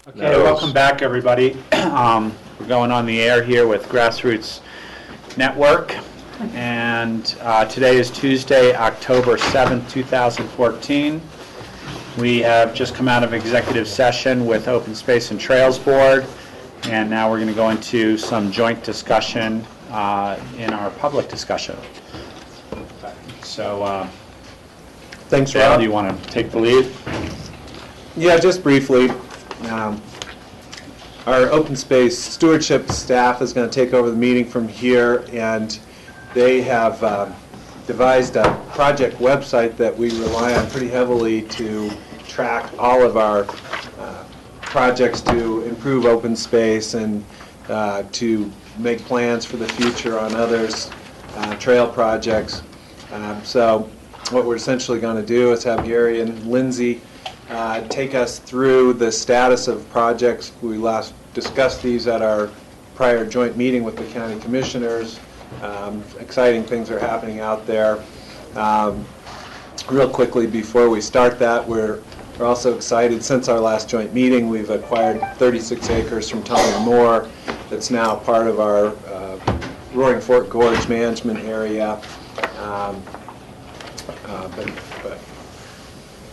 Okay, welcome back, everybody. We're going on the air here with Grassroots Network, and today is Tuesday, October 7th, 2014. We have just come out of executive session with Open Space and Trails Board, and now we're going to go into some joint discussion in our public discussion. So, thanks, Dale, Rob. do you want to take the lead? Yeah, just briefly. Our open space stewardship staff is going to take over the meeting from here, and they have devised a project website that we rely on pretty heavily to track all of our projects to improve open space and to make plans for the future on others, trail projects. So what we're essentially going to do is have Gary and Lindsay take us through the status of projects. We last discussed these at our prior joint meeting with the county commissioners. Exciting things are happening out there. Real quickly before we start that, we're also excited. Since our last joint meeting, we've acquired 36 acres from Tommy Moore. That's now part of our Roaring Fork Gorge management area. But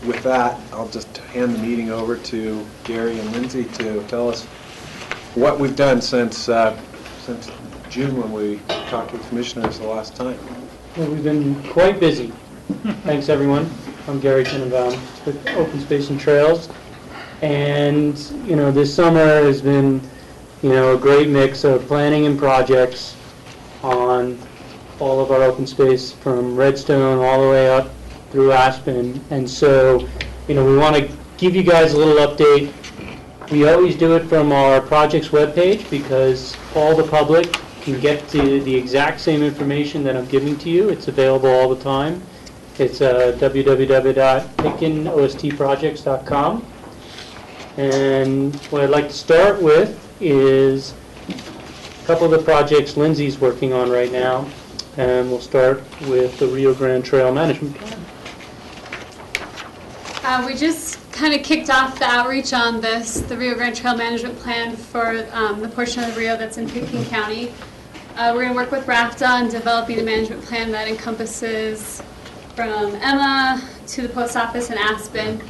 with that, I'll just hand the meeting over to Gary and Lindsay to tell us what we've done since June when we talked with commissioners the last time. Well, we've been quite busy. Thanks, everyone. I'm Gary Tenenbaum with Open Space and Trails. And, this summer has been, a great mix of planning and projects on all of our open space from Redstone all the way up through Aspen. And so, we want to give you guys a little update. We always do it from our projects webpage because all the public can get to the exact same information that I'm giving to you. It's available all the time. It's www.pickinostprojects.com. And what I'd like to start with is a couple of the projects Lindsay's working on right now. And we'll start with the Rio Grande Trail Management Plan. We just kind of kicked off the outreach on the Rio Grande Trail Management Plan for the portion of the Rio that's in Pitkin County. We're going to work with RAFTA on developing a management plan that encompasses from Emma to the post office in Aspen.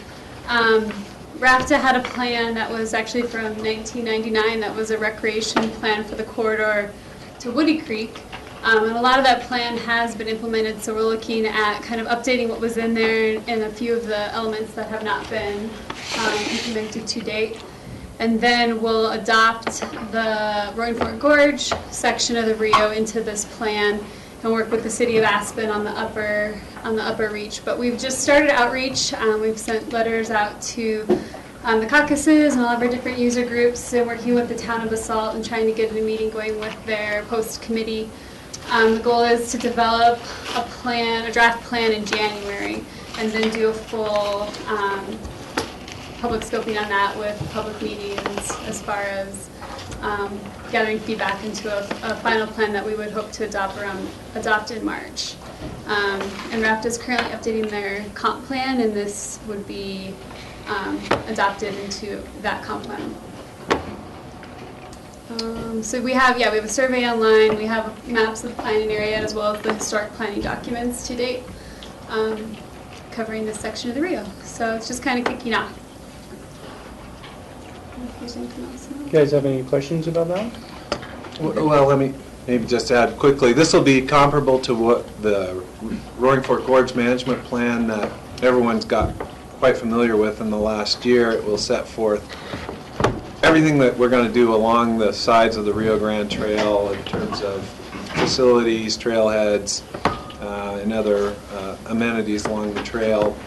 RAFTA had a plan that was actually from 1999 that was a recreation plan for the corridor to Woody Creek. And a lot of that plan has been implemented, so we're looking at kind of updating what was in there and a few of the elements that have not been implemented to date. And then we'll adopt the Roaring Fork Gorge section of the Rio into this plan and work with the city of Aspen on the upper reach. But we've just started outreach. We've sent letters out to the caucuses and all of our different user groups, and working with the town of Basalt and trying to get a meeting going with their post committee. The goal is to develop a draft plan in January, and then do a full public scoping on that with public meetings as far as gathering feedback into a final plan that we would hope to adopt in March. And RAFTA is currently updating their comp plan, and this would be adopted into that comp plan. So we have a survey online. We have maps of the planning area as well as the historic planning documents to date, covering this section of the Rio. So it's just kind of kicking off. You guys have any questions about that? Well, let me maybe just add quickly. This will be comparable to what the Roaring Fork Gorge management plan that everyone's got quite familiar with in the last year. It will set forth everything that we're going to do along the sides of the Rio Grande Trail in terms of facilities, trailheads, and other amenities along the trail.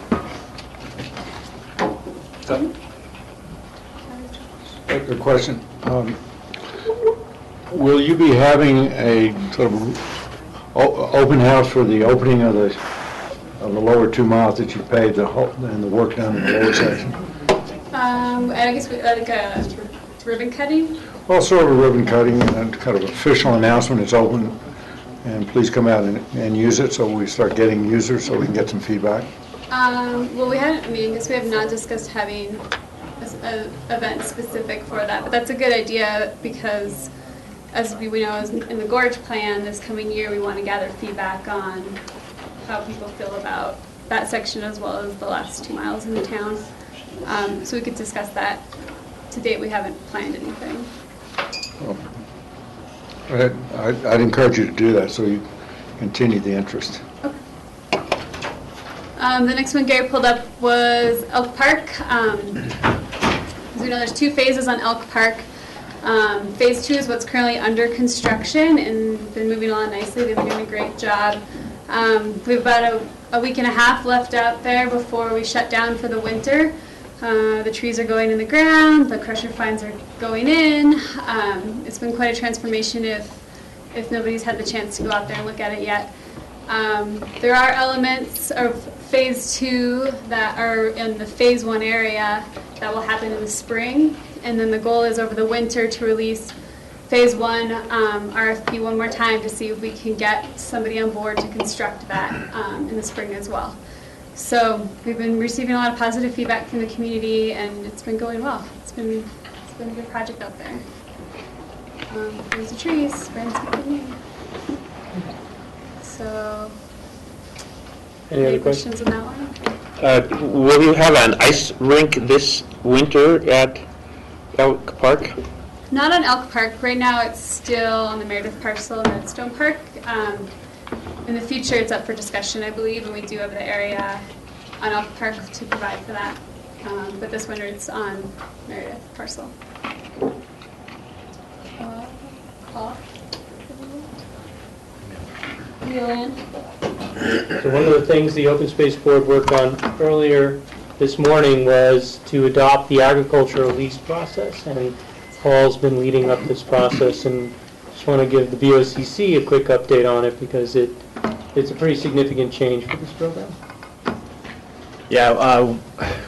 A question. Will you be having a sort of open house for the opening of the lower 2 miles that you paved and the work done in the lower section? I guess like a ribbon cutting. Well, sort of a ribbon cutting and kind of official announcement. It's open, and please come out and use it so we start getting users so we can get some feedback. Well, we haven't. I guess we have not discussed having event specific for that. But that's a good idea because, as we know, in the Gorge plan this coming year, we want to gather feedback on how people feel about that section as well as the last 2 miles in the town. So we could discuss that. To date, we haven't planned anything. I'd encourage you to do that so you continue the interest. The next one Gary pulled up was Elk Park. As we know, there's 2 phases on Elk Park. Phase 2 is what's currently under construction and been moving along nicely. They've been doing a great job. We have about a week and a half left out there before we shut down for the winter. The trees are going in the ground, the crusher fines are going in. It's been quite a transformation if nobody's had the chance to go out there and look at it yet. There are elements of Phase 2 that are in the Phase 1 area that will happen in the spring, and then the goal is over the winter to release Phase 1 RFP one more time to see if we can get somebody on board to construct that in the spring as well. So we've been receiving a lot of positive feedback from the community, and it's been going well. It's been a good project out there. There's the trees. Brand's good. So, Any other questions on that one? Will you have an ice rink this winter at Elk Park? Not on Elk Park. Right now it's still on the Meredith parcel in Redstone Park. In the future it's up for discussion, I believe, and we do have the area on Elk Park to provide for that. But this winter it's on Meredith parcel. Paul? Leland? So one of the things the Open Space Board worked on earlier this morning was to adopt the agricultural lease process, and Paul's been leading up this process, and just want to give the BOCC a quick update on it because it's a pretty significant change for this program. Yeah,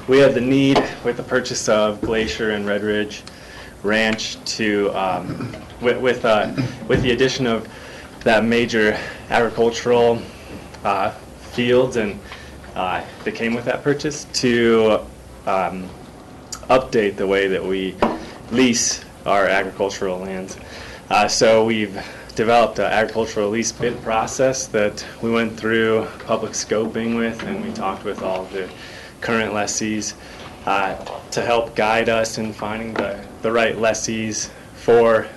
we had the need with the purchase of Glacier and Red Ridge Ranch to, with the addition of that major agricultural fields and that came with that purchase, to update the way that we lease our agricultural lands. So we've developed an agricultural lease bid process that we went through public scoping with, and we talked with all the current lessees to help guide us in finding the right lessees for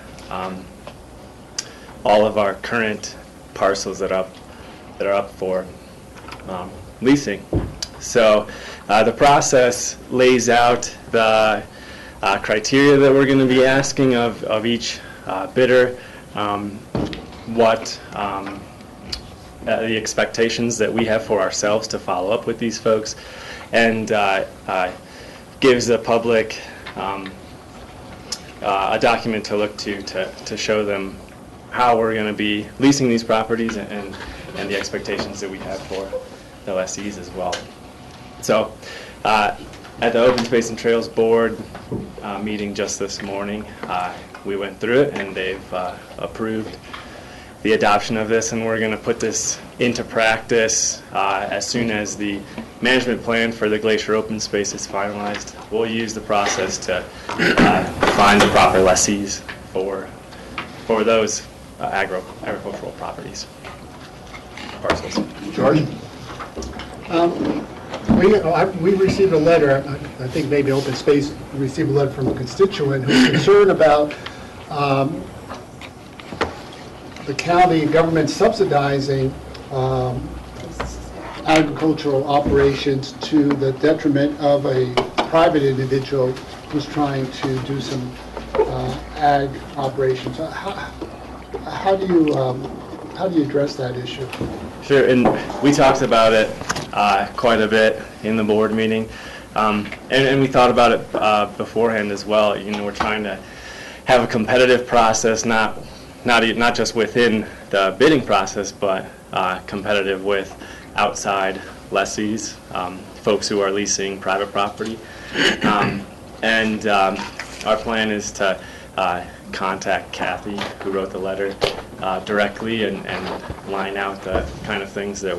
all of our current parcels that are up for leasing. So the process lays out the criteria that we're going to be asking of each bidder, what the expectations that we have for ourselves to follow up with these folks, and gives the public a document to look to show them how we're going to be leasing these properties and the expectations that we have for the lessees as well. So at the Open Space and Trails Board meeting just this morning, we went through it, and they've approved the adoption of this, and we're going to put this into practice as soon as the management plan for the Glacier Open Space is finalized. We'll use the process to find the proper lessees for those agricultural properties, parcels. George? We received a letter, I think maybe Open Space received a letter from a constituent who's concerned about the county government subsidizing agricultural operations to the detriment of a private individual who's trying to do some ag operations. How do you address that issue? Sure, and we talked about it quite a bit in the board meeting, and we thought about it beforehand as well. You know, we're trying to have a competitive process, not just within the bidding process, but competitive with outside lessees, folks who are leasing private property. And our plan is to contact Kathy, who wrote the letter, directly and line out the kind of things that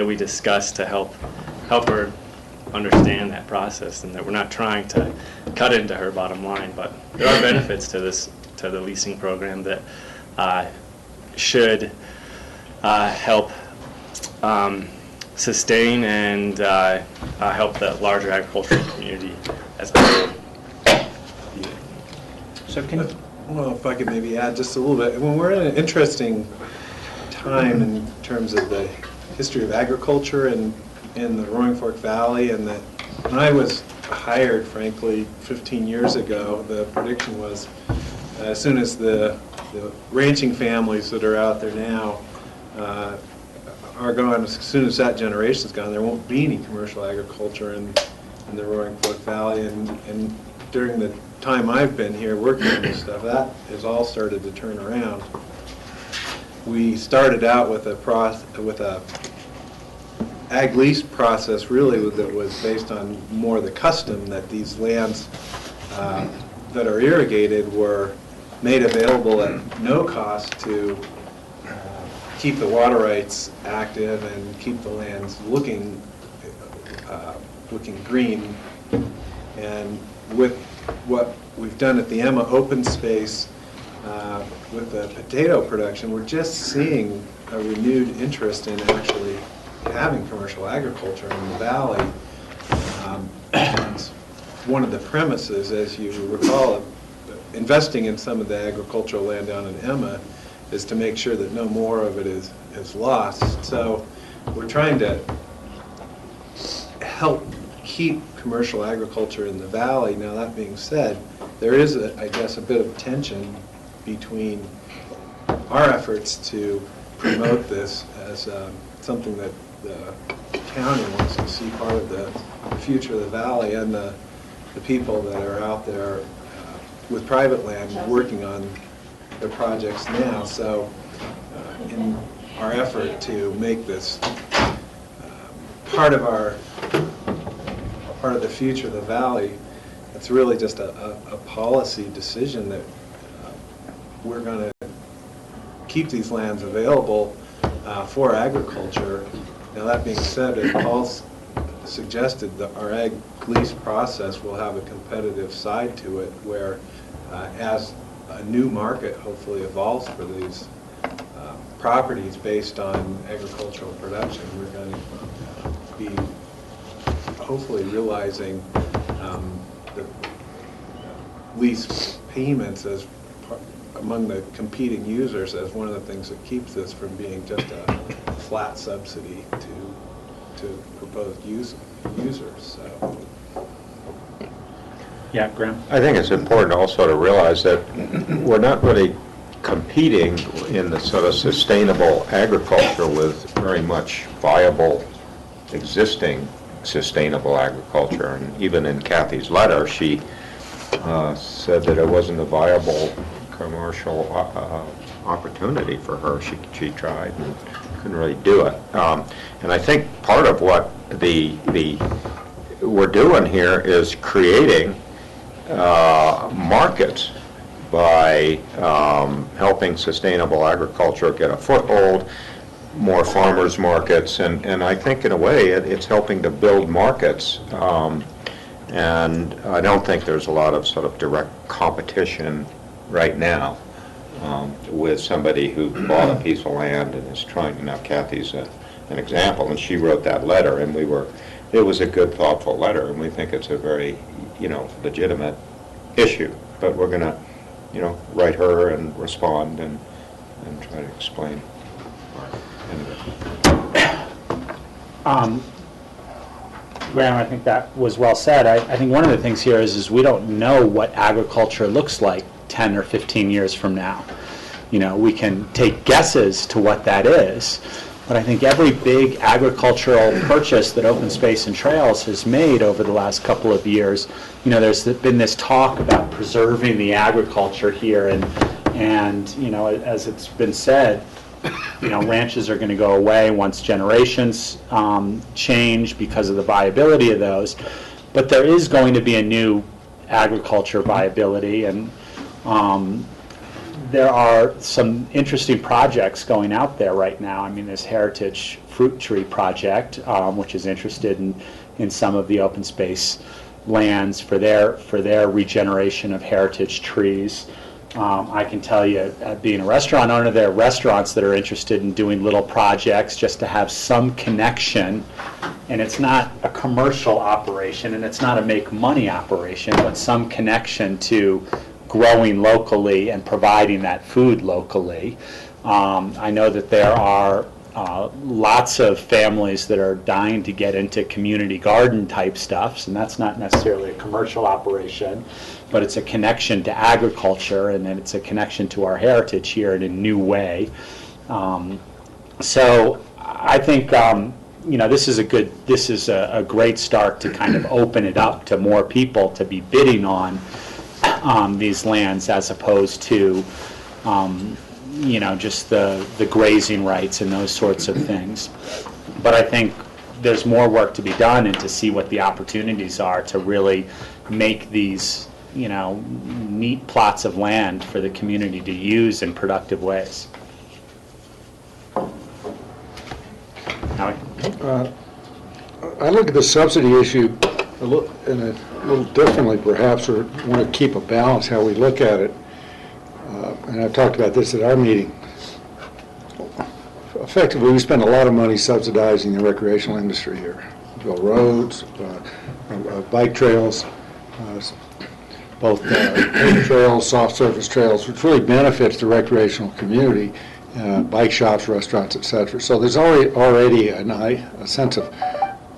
we discussed to help her understand that process, and that we're not trying to cut into her bottom line. But there are benefits to the leasing program that should help sustain and help the larger agricultural community as a whole. So can Well, if I could maybe add just a little bit. When we're in an interesting time in terms of the history of agriculture in the Roaring Fork Valley, and that when I was hired, frankly, 15 years ago, the prediction was as soon as the ranching families that are out there now are gone, as soon as that generation's gone, there won't be any commercial agriculture in the Roaring Fork Valley. And during the time I've been here working on this stuff, that has all started to turn around. We started out with a ag lease process really that was based on more the custom that these lands that are irrigated were made available at no cost to keep the water rights active and keep the lands looking green. And with what we've done at the Emma open space with the potato production, we're just seeing a renewed interest in actually having commercial agriculture in the valley. And one of the premises, as you recall, of investing in some of the agricultural land down in Emma is to make sure that no more of it is lost. So we're trying to help keep commercial agriculture in the valley. Now, that being said, there is, I guess, a bit of tension between our efforts to promote this as something that the county wants to see part of the future of the valley, and the people that are out there with private land working on their projects now. So in our effort to make this part of the future of the valley, it's really just a policy decision that we're going to keep these lands available for agriculture. Now, that being said, as Paul suggested, that our ag lease process will have a competitive side to it, where as a new market hopefully evolves for these properties based on agricultural production, we're going to be hopefully realizing the lease payments as among the competing users as one of the things that keeps this from being just a flat subsidy to proposed users. So. Yeah, Graham? I think it's important also to realize that we're not really competing in the sort of sustainable agriculture with very much viable existing sustainable agriculture. And even in Kathy's letter, she said that it wasn't a viable commercial opportunity for her. She tried and couldn't really do it. And I think part of what we're doing here is creating markets by helping sustainable agriculture get a foothold, more farmers markets, and I think in a way it's helping to build markets. And I don't think there's a lot of sort of direct competition right now with somebody who bought a piece of land and is trying to. Now, Kathy's an example, and she wrote that letter, and it was a good, thoughtful letter, and we think it's a very, legitimate issue. But we're going to, write her and respond and try to explain our end of it. Graham, I think that was well said. I think one of the things here is we don't know what agriculture looks like 10 or 15 years from now. We can take guesses to what that is, but I think every big agricultural purchase that Open Space and Trails has made over the last couple of years, there's been this talk about preserving the agriculture here, and as it's been said, ranches are going to go away once generations change because of the viability of those. But there is going to be a new agriculture viability, and there are some interesting projects going out there right now. I mean, this Heritage Fruit Tree Project, which is interested in in some of the open space lands for their regeneration of heritage trees. I can tell you, being a restaurant owner, there are restaurants that are interested in doing little projects just to have some connection, and it's not a commercial operation and it's not a make money operation, but some connection to growing locally and providing that food locally. I know that there are lots of families that are dying to get into community garden type stuffs, and that's not necessarily a commercial operation, but it's a connection to agriculture, and then it's a connection to our heritage here in a new way. So I think this is a great start to kind of open it up to more people to be bidding on these lands, as opposed to just the grazing rights and those sorts of things. But I think there's more work to be done, and to see what the opportunities are to really make these neat plots of land for the community to use in productive ways. Howie? I look at the subsidy issue a little differently, perhaps, or want to keep a balance how we look at it. And I've talked about this at our meeting. Effectively, we spend a lot of money subsidizing the recreational industry here. We build roads, bike trails, both paved trails, soft surface trails, which really benefits the recreational community, bike shops, restaurants, etc. So there's already a sense of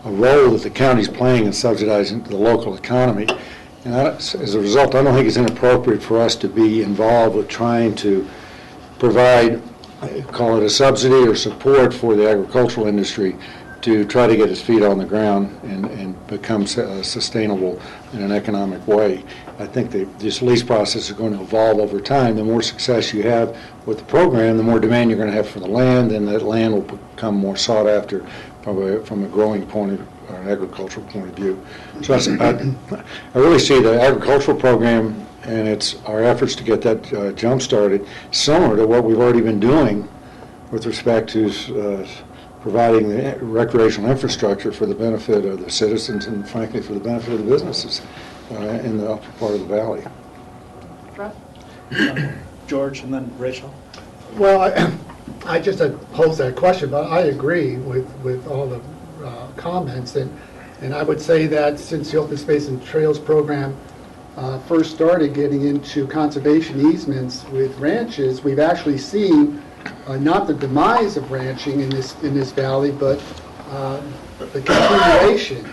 a role that the county's playing in subsidizing the local economy. And as a result, I don't think it's inappropriate for us to be involved with trying to provide, call it a subsidy or support for the agricultural industry to try to get its feet on the ground and become sustainable in an economic way. I think this lease process is going to evolve over time. The more success you have with the program, the more demand you're going to have for the land, and that land will become more sought after probably from a growing point of or an agricultural point of view. So I really see the agricultural program and our efforts to get that jump-started similar to what we've already been doing with respect to providing the recreational infrastructure for the benefit of the citizens and, frankly, for the benefit of the businesses in the upper part of the valley. George, and then Rachel. Well, I just had posed that question, but I agree with all the comments, and I would say that since the Open Space and Trails program first started getting into conservation easements with ranches, we've actually seen not the demise of ranching in this valley, but the continuation,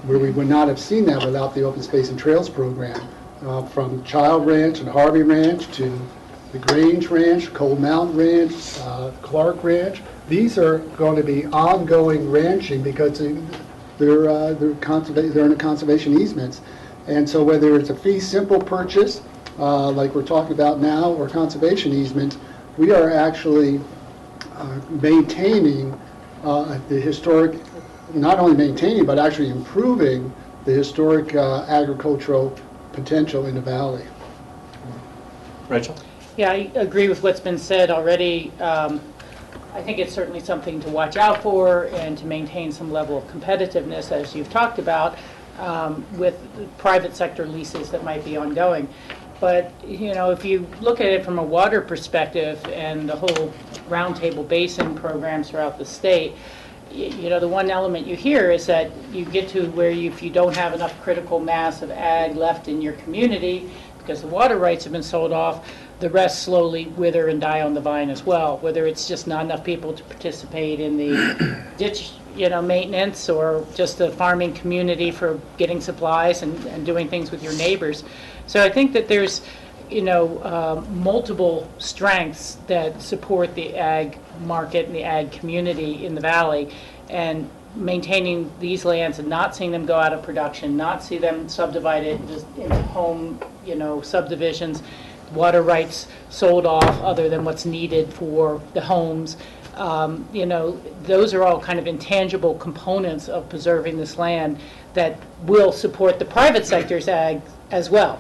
where we would not have seen that without the Open Space and Trails program, from Child Ranch and Harvey Ranch to the Grange Ranch, Cold Mountain Ranch, Clark Ranch. These are going to be ongoing ranching because they're in the conservation easements. And so whether it's a fee simple purchase, like we're talking about now, or conservation easement, we are actually maintaining the historic, not only maintaining, but actually improving the historic agricultural potential in the valley. Rachel? Yeah, I agree with what's been said already. I think it's certainly something to watch out for and to maintain some level of competitiveness, as you've talked about, with private sector leases that might be ongoing. But, if you look at it from a water perspective and the whole roundtable basin programs throughout the state, the one element you hear is that you get to where if you don't have enough critical mass of ag left in your community because the water rights have been sold off, the rest slowly wither and die on the vine as well, whether it's just not enough people to participate in the ditch maintenance, or just the farming community for getting supplies and doing things with your neighbors. So I think that there's multiple strengths that support the ag market and the ag community in the valley, and maintaining these lands and not seeing them go out of production, not see them subdivided into home subdivisions, water rights sold off other than what's needed for the homes. Those are all kind of intangible components of preserving this land that will support the private sector's ag as well.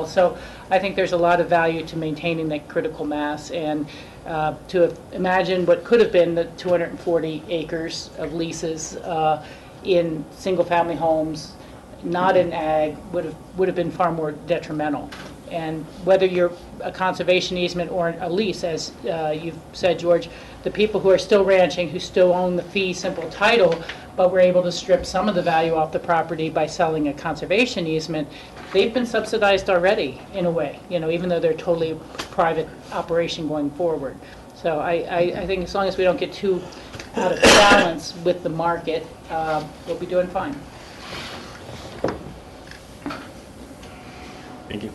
So I think there's a lot of value to maintaining that critical mass, and to imagine what could have been the 240 acres of leases in single-family homes, not in ag, would have been far more detrimental. And whether you're a conservation easement or a lease, as you've said, George, the people who are still ranching, who still own the fee simple title, but were able to strip some of the value off the property by selling a conservation easement, they've been subsidized already, in a way, even though they're totally private operation going forward. So I think as long as we don't get too out of balance with the market, we'll be doing fine. Thank you.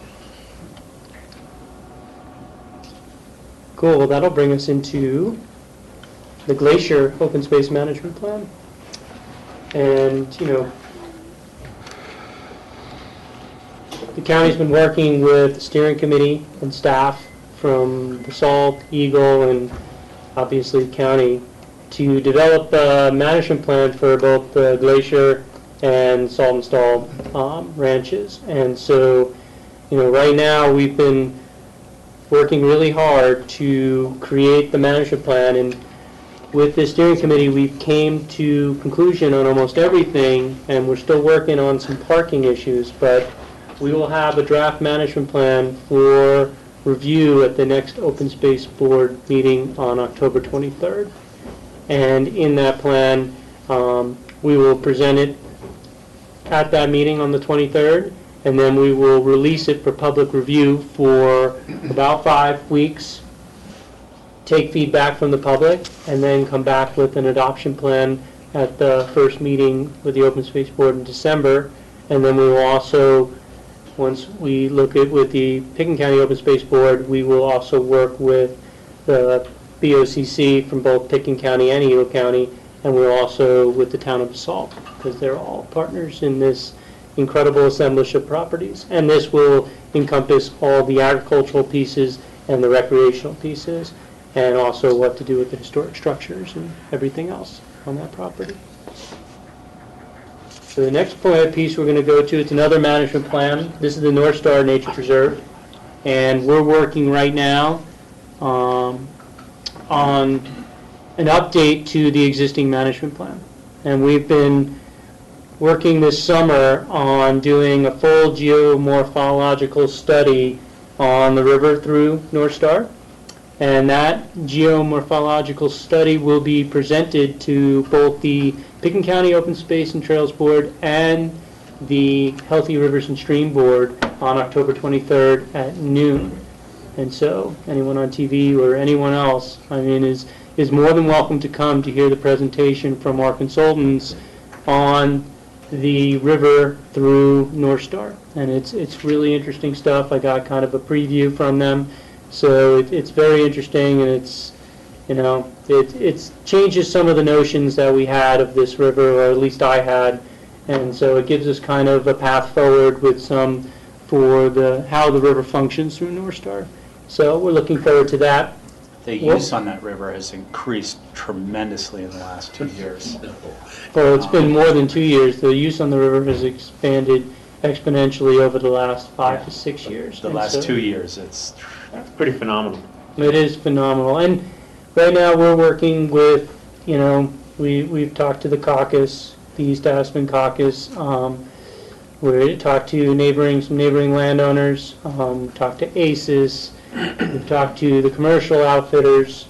Cool, well, that'll bring us into the Glacier Open Space Management Plan. And, the county's been working with the steering committee and staff from Basalt, Eagle, and obviously the county to develop a management plan for both the Glacier and Salt and Stall ranches. And so, right now we've been working really hard to create the management plan, and with the steering committee we came to conclusion on almost everything, and we're still working on some parking issues, but we will have a draft management plan for review at the next Open Space Board meeting on October 23rd. And in that plan, we will present it at that meeting on the 23rd, and then we will release it for public review for about 5 weeks, take feedback from the public, and then come back with an adoption plan at the first meeting with the Open Space Board in December. And then we will also, once we look at with the Pickens County Open Space Board, we will also work with the BOCC from both Pickens County and Eagle County, and we're also with the town of Basalt, because they're all partners in this incredible assemblage of properties. And this will encompass all the agricultural pieces and the recreational pieces, and also what to do with the historic structures and everything else on that property. So the next piece we're going to go to, it's another management plan. This is the North Star Nature Preserve, and we're working right now on an update to the existing management plan. And we've been working this summer on doing a full geomorphological study on the river through North Star. And that geomorphological study will be presented to both the Pickens County Open Space and Trails Board and the Healthy Rivers and Stream Board on October 23rd at noon. And so anyone on TV or anyone else, is more than welcome to come to hear the presentation from our consultants on the river through North Star. And it's really interesting stuff. I got kind of a preview from them. So it's very interesting, and it changes some of the notions that we had of this river, or at least I had, and so it gives us kind of a path forward with some for how the river functions through North Star. So we're looking forward to that. The use on that river has increased tremendously in the last 2 years. Well, it's been more than 2 years. The use on the river has expanded exponentially over the last 5 to 6 years. The last 2 years, it's Pretty phenomenal. It is phenomenal. And right now we're working with, we've talked to the caucus, the East Aspen caucus. We talked to some neighboring landowners, talked to ACES, we've talked to the commercial outfitters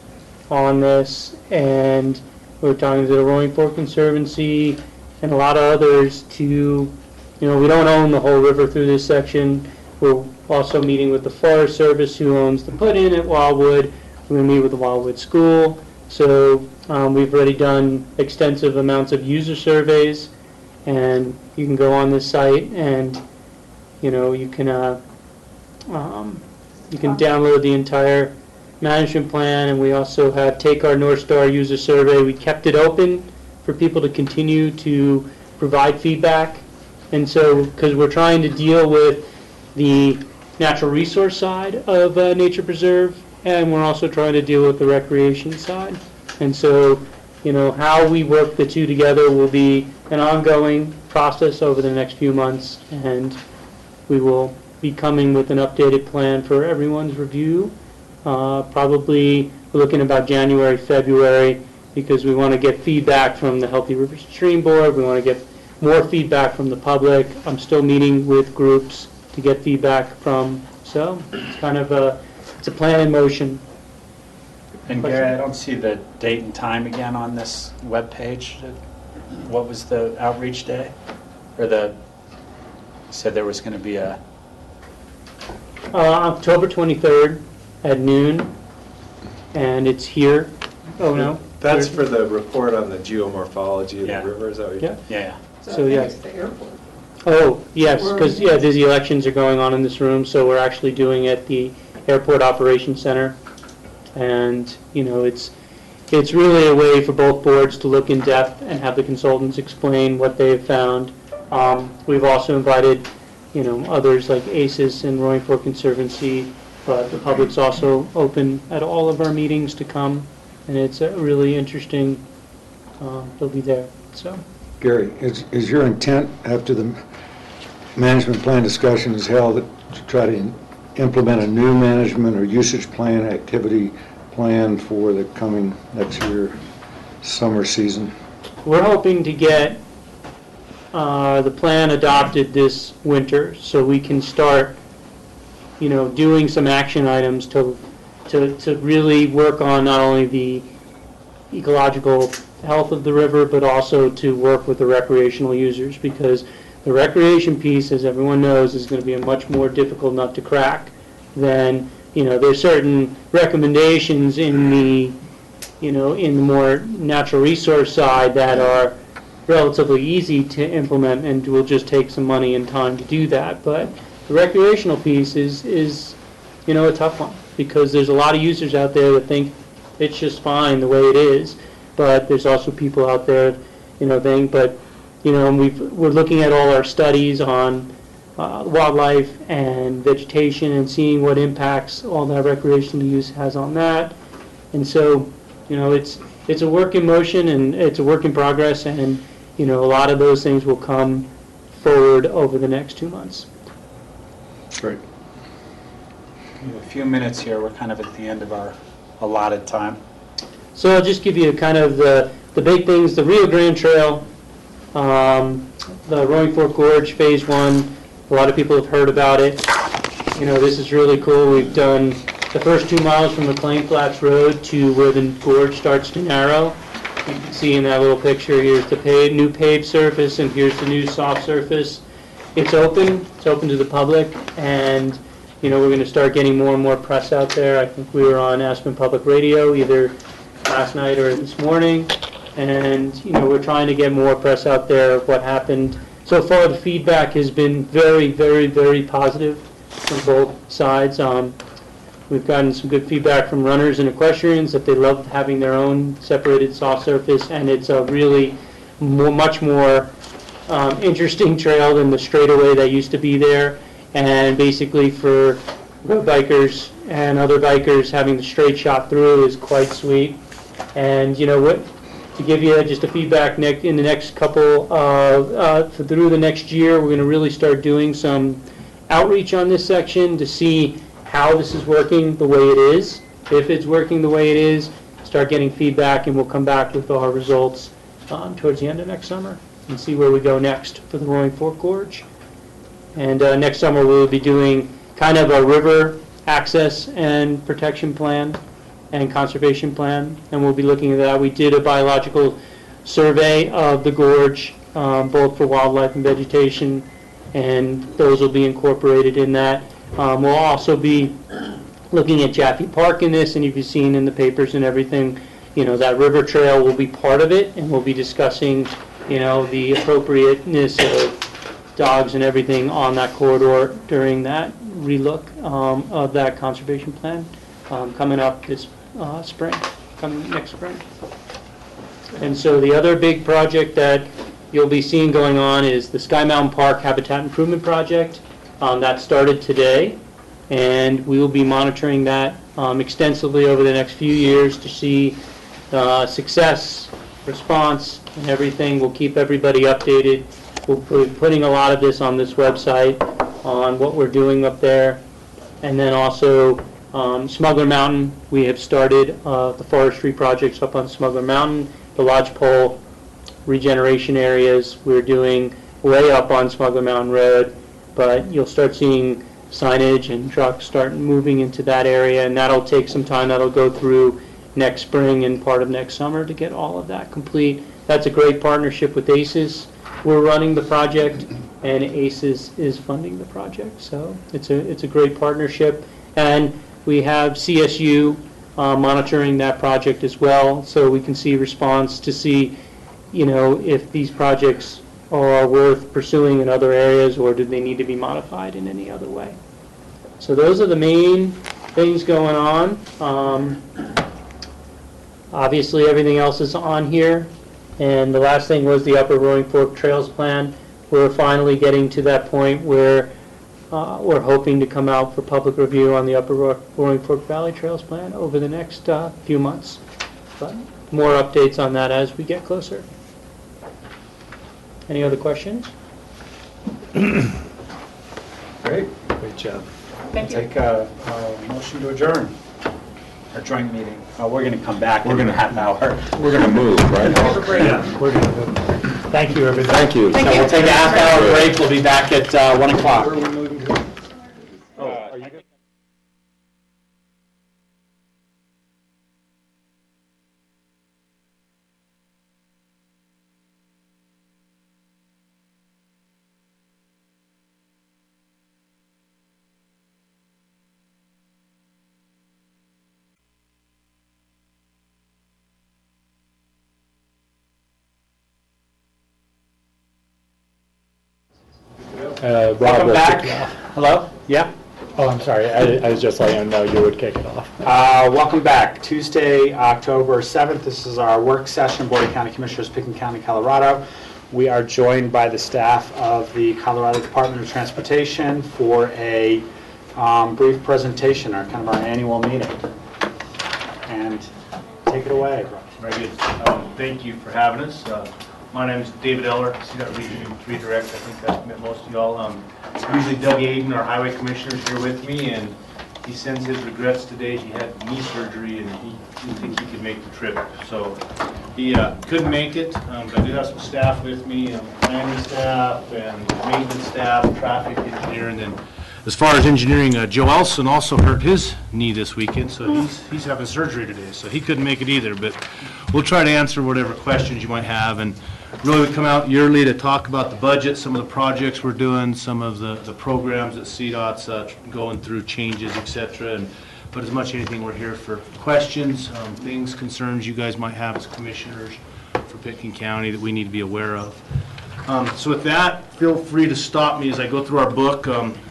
on this, and we're talking to the Roaring Fork Conservancy and a lot of others to, we don't own the whole river through this section. We're also meeting with the Forest Service, who owns the put-in at Wildwood. We're going to meet with the Wildwood School. So we've already done extensive amounts of user surveys, and you can go on this site and you can download the entire management plan. And we also have Take Our North Star user survey. We kept it open for people to continue to provide feedback, and so because we're trying to deal with the natural resource side of Nature Preserve, and we're also trying to deal with the recreation side. And so, how we work the two together will be an ongoing process over the next few months, and we will be coming with an updated plan for everyone's review. Probably we're looking about January, February, because we want to get feedback from the Healthy Rivers Stream Board. We want to get more feedback from the public. I'm still meeting with groups to get feedback from. So it's kind of it's a plan in motion. And Gary, I don't see the date and time again on this webpage. What was the outreach day? Or you said there was going to be a... October 23rd at noon, and it's here. Oh, no. That's for the report on the geomorphology of Yeah. the river, is that what Yeah. you're Yeah. So, yes. Oh, yes, because, yeah, the elections are going on in this room, so we're actually doing it at the Airport Operations Center. And, you know, it's really a way for both boards to look in depth and have the consultants explain what they have found. We've also invited, you know, others like ACES and Roaring Fork Conservancy, but the public's also open at all of our meetings to come, and it's a really interesting, they'll be there, so. Gary, is your intent after the management plan discussion is held to try to implement a new management or usage plan, activity plan for the coming next year summer season? We're hoping to get the plan adopted this winter so we can start, you know, doing some action items to really work on not only the ecological health of the river, but also to work with the recreational users, because the recreation piece, as everyone knows, is going to be a much more difficult nut to crack than, you know, there's certain recommendations in the, you know, in the more natural resource side that are relatively easy to implement and will just take some money and time to do that. But the recreational piece is you know, a tough one, because there's a lot of users out there that think it's just fine the way it is, but there's also people out there, you know, you know, and we're looking at all our studies on wildlife and vegetation and seeing what impacts all that recreational use has on that. And so, you know, it's a work in motion and it's a work in progress, and, you know, a lot of those things will come forward over the next 2 months. Great. We have a few minutes here. We're kind of at the end of our allotted time. So I'll just give you kind of the big things. The Rio Grande Trail, the Roaring Fork Gorge Phase 1, a lot of people have heard about it. You know, this is really cool. We've done the first 2 miles from McLean Flats Road to where the gorge starts to narrow. You can see in that little picture, here's the new paved surface, and here's the new soft surface. It's open to the public, and, you know, we're going to start getting more and more press out there. I think we were on Aspen Public Radio either last night or this morning, and, you know, we're trying to get more press out there of what happened. So far, the feedback has been very, very, very positive from both sides. We've gotten some good feedback from runners and equestrians that they love having their own separated soft surface, and it's a really much more interesting trail than the straightaway that used to be there. And basically for road bikers and other bikers, having the straight shot through is quite sweet. And, you know what, to give you just a feedback, in the next couple through the next year, we're going to really start doing some outreach on this section to see how this is working the way it is. If it's working the way it is, start getting feedback, and we'll come back with our results towards the end of next summer and see where we go next for the Roaring Fork Gorge. And next summer we'll be doing kind of a river access and protection plan and conservation plan, and we'll be looking at that. We did a biological survey of the gorge, both for wildlife and vegetation, and those will be incorporated in that. We'll also be looking at Jaffe Park in this, and you've seen in the papers and everything, you know, that river trail will be part of it, and we'll be discussing, you know, the appropriateness of dogs and everything on that corridor during that relook of that conservation plan coming up this next spring. And so the other big project that you'll be seeing going on is the Sky Mountain Park Habitat Improvement Project. That started today, and we will be monitoring that extensively over the next few years to see success, response, and everything. We'll keep everybody updated. We'll be putting a lot of this on this website on what we're doing up there. And then also Smuggler Mountain, we have started the forestry projects up on Smuggler Mountain, the lodgepole regeneration areas we're doing way up on Smuggler Mountain Road, but you'll start seeing signage and trucks start moving into that area, and that'll take some time. That'll go through next spring and part of next summer to get all of that complete. That's a great partnership with ACES. We're running the project, and ACES is funding the project, so it's a great partnership. And we have CSU monitoring that project as well, so we can see response to see, if these projects are worth pursuing in other areas, or do they need to be modified in any other way. So those are the main things going on. Obviously, everything else is on here. And the last thing was the Upper Roaring Fork Trails Plan. We're finally getting to that point where we're hoping to come out for public review on the Upper Roaring Fork Valley Trails Plan over the next few months. But more updates on that as we get closer. Any other questions? Great job. Thank you. Take a motion to adjourn our joint meeting. We're going to come back in a half hour. We're going to move, right? Yeah, we're going to move. Thank you, everybody. Thank you. So we'll take a half hour break. We'll be back at 1 o'clock. Welcome back. Hello? Yeah? Oh, I'm sorry. I was just letting you know you would kick it off. Welcome back. Tuesday, October 7th. This is our work session, Board of County Commissioners, Pickens County, Colorado. We are joined by the staff of the Colorado Department of Transportation for a brief presentation, our annual meeting. And take it away. Very good. Thank you for having us. My name is David Eller, CDOT Region Redirect. I think I've met most of y'all. Usually Doug Aiden, our highway commissioner, is here with me, and he sends his regrets today. He had knee surgery, and he didn't think he could make the trip. So he couldn't make it, but I do have some staff with me, planning staff and maintenance staff, traffic engineer, and then as far as engineering, Joe Elson also hurt his knee this weekend, so he's having surgery today, so he couldn't make it either. But we'll try to answer whatever questions you might have, and really we come out yearly to talk about the budget, some of the projects we're doing, some of the programs that CDOT's going through, changes, etc. But as much as anything, we're here for questions, things, concerns you guys might have as commissioners for Pickens County that we need to be aware of. So with that, feel free to stop me as I go through our book.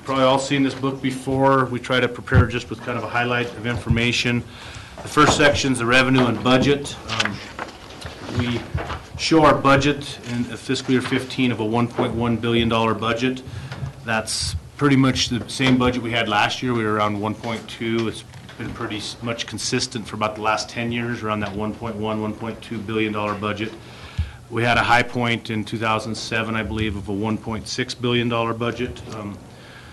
Probably all seen this book before. We try to prepare just with kind of a highlight of information. The first section is the revenue and budget. We show our budget in fiscal year 15 of a $1.1 billion budget. That's pretty much the same budget we had last year. We were around 1.2. It's been pretty much consistent for about the last 10 years, around that 1.1, $1.2 billion budget. We had a high point in 2007, I believe, of a $1.6 billion budget.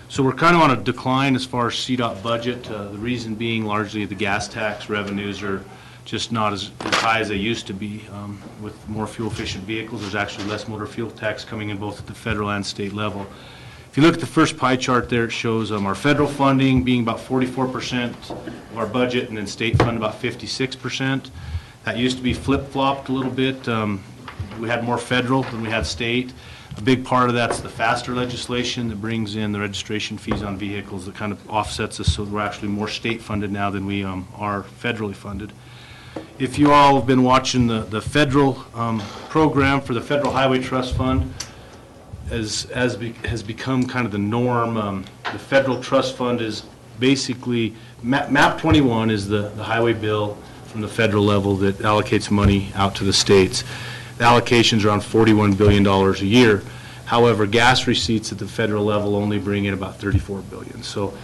So we're kind of on a decline as far as CDOT budget. The reason being largely the gas tax revenues are just not as high as they used to be. With more fuel-efficient vehicles, there's actually less motor fuel tax coming in both at the federal and state level. If you look at the first pie chart there, it shows our federal funding being about 44% of our budget, and then state fund about 56%. That used to be flip-flopped a little bit. We had more federal than we had state. A big part of that's the faster legislation that brings in the registration fees on vehicles that kind of offsets us, so we're actually more state funded now than we are federally funded. If you all have been watching the federal program for the Federal Highway Trust Fund, has become kind of the norm. The federal trust fund is basically, MAP 21 is the highway bill from the federal level that allocates money out to the states. The allocation's around $41 billion a year. However, gas receipts at the federal level only bring in about $34 billion. So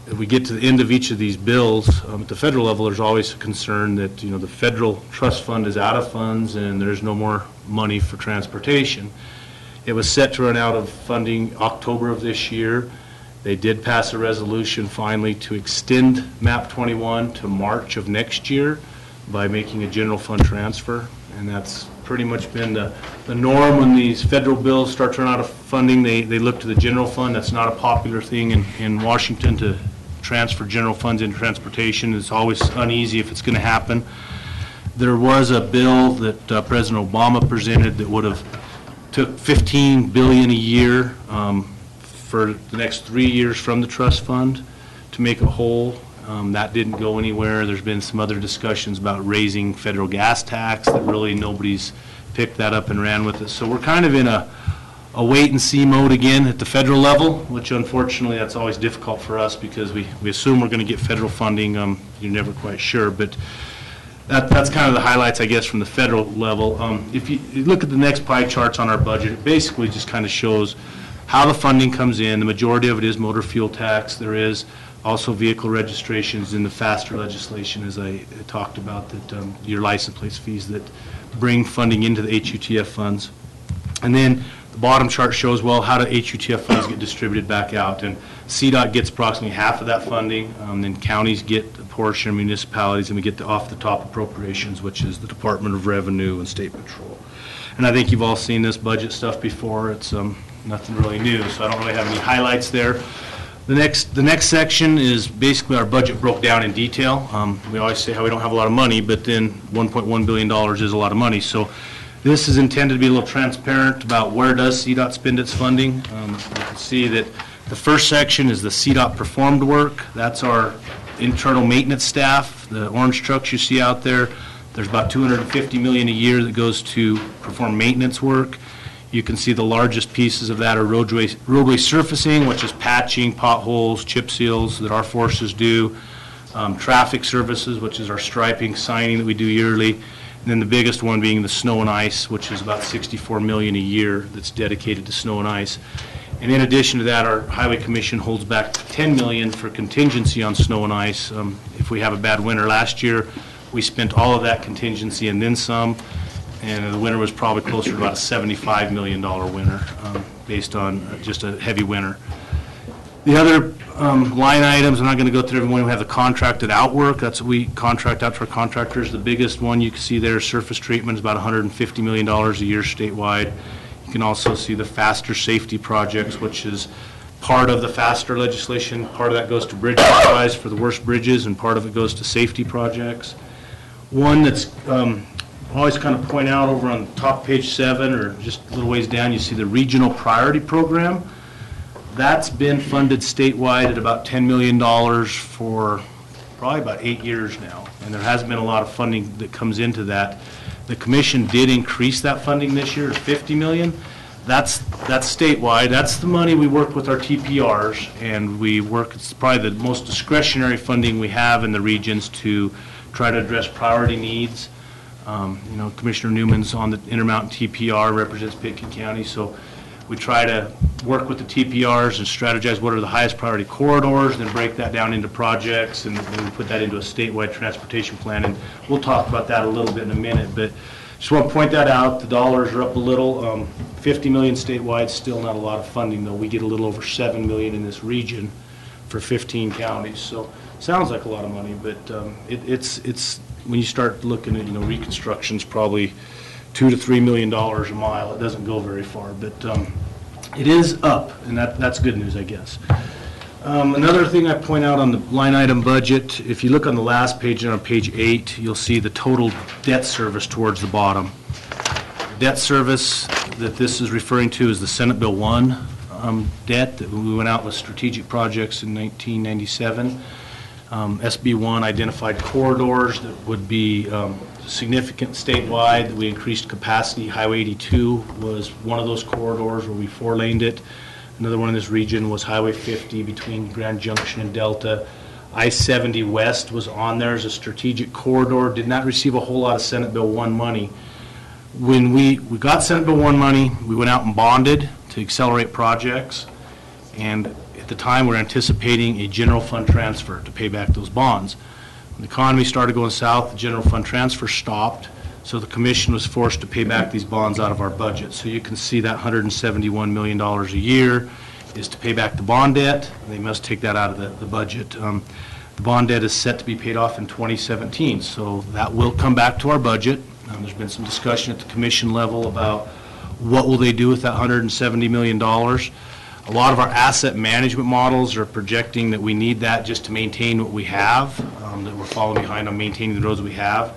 if we get to the end of each of these bills, at the federal level, there's always a concern that the federal trust fund is out of funds and there's no more money for transportation. It was set to run out of funding October of this year, They did pass a resolution finally to extend MAP 21 to March of next year by making a general fund transfer, and that's pretty much been the norm. When these federal bills start to run out of funding, they look to the general fund. That's not a popular thing in Washington to transfer general funds into transportation. It's always uneasy if it's going to happen. There was a bill that President Obama presented that would have took $15 billion a year for the next 3 years from the trust fund to make it whole. That didn't go anywhere. There's been some other discussions about raising federal gas tax that really nobody's picked that up and ran with it. So we're kind of in a wait and see mode again at the federal level, which unfortunately that's always difficult for us because we assume we're going to get federal funding. You're never quite sure, but that's kind of the highlights, I guess, from the federal level. If you look at the next pie charts on our budget, it basically just kind of shows how the funding comes in. The majority of it is motor fuel tax. There is also vehicle registrations in the faster legislation, as I talked about, that your license plate fees that bring funding into the HUTF funds. And then the bottom chart shows, well, how do HUTF funds get distributed back out? And CDOT gets approximately half of that funding, then counties get a portion, municipalities, and we get the off-the-top appropriations, which is the Department of Revenue and State Patrol. And I think you've all seen this budget stuff before. It's nothing really new, so I don't really have any highlights there. The next section is basically our budget broke down in detail. We always say how we don't have a lot of money, but then $1.1 billion is a lot of money. So this is intended to be a little transparent about where does CDOT spend its funding. You can see that the first section is the CDOT performed work. That's our internal maintenance staff, the orange trucks you see out there. There's about $250 million a year that goes to perform maintenance work. You can see the largest pieces of that are roadway surfacing, which is patching, potholes, chip seals that our forces do, traffic services, which is our striping, signing that we do yearly, and then the biggest one being the snow and ice, which is about $64 million a year that's dedicated to snow and ice. And in addition to that, our Highway Commission holds back $10 million for contingency on snow and ice. If we have a bad winter last year, we spent all of that contingency and then some. And the winter was probably closer to about a $75 million winter based on just a heavy winter. The other line items, I'm not going to go through everyone. We have the contracted out work. That's what we contract out to our contractors. The biggest one you can see there, surface treatment, is about $150 million a year statewide. You can also see the faster safety projects, which is part of the faster legislation. Part of that goes to bridge supplies for the worst bridges, and part of it goes to safety projects. One that's always kind of point out over on top page 7 or just a little ways down, you see the regional priority program. That's been funded statewide at about $10 million for probably about 8 years now, and there has been a lot of funding that comes into that. The commission did increase that funding this year to $50 million. That's statewide. That's the money we work with our TPRs, and we work, it's probably the most discretionary funding we have in the regions to try to address priority needs. You know, Commissioner Newman's on the Intermountain TPR, represents Pitkin County, so we try to work with the TPRs and strategize what are the highest priority corridors, then break that down into projects, and then we put that into a statewide transportation plan, and we'll talk about that a little bit in a minute, but just want to point that out. The dollars are up a little. $50 million statewide, still not a lot of funding, though. We get a little over $7 million in this region for 15 counties, so sounds like a lot of money, but it's when you start looking at, you know, reconstruction's probably $2 to $3 million a mile. It doesn't go very far, but it is up, and that's good news, I guess. Another thing I point out on the line item budget, if you look on the last page and on page 8, you'll see the total debt service towards the bottom. Debt service that this is referring to is the Senate Bill 1 debt that we went out with strategic projects in 1997. SB 1 identified corridors that would be significant statewide. We increased capacity. Highway 82 was one of those corridors where we 4-laned it. Another one in this region was Highway 50 between Grand Junction and Delta. I-70 West was on there as a strategic corridor. Did not receive a whole lot of Senate Bill 1 money. When we got Senate Bill 1 money, we went out and bonded to accelerate projects. And at the time, we're anticipating a general fund transfer to pay back those bonds. When the economy started going south, the general fund transfer stopped, so the commission was forced to pay back these bonds out of our budget. So you can see that $171 million a year is to pay back the bond debt. They must take that out of the budget. The bond debt is set to be paid off in 2017, so that will come back to our budget. There's been some discussion at the commission level about what will they do with that $170 million. A lot of our asset management models are projecting that we need that just to maintain what we have, that we're falling behind on maintaining the roads we have.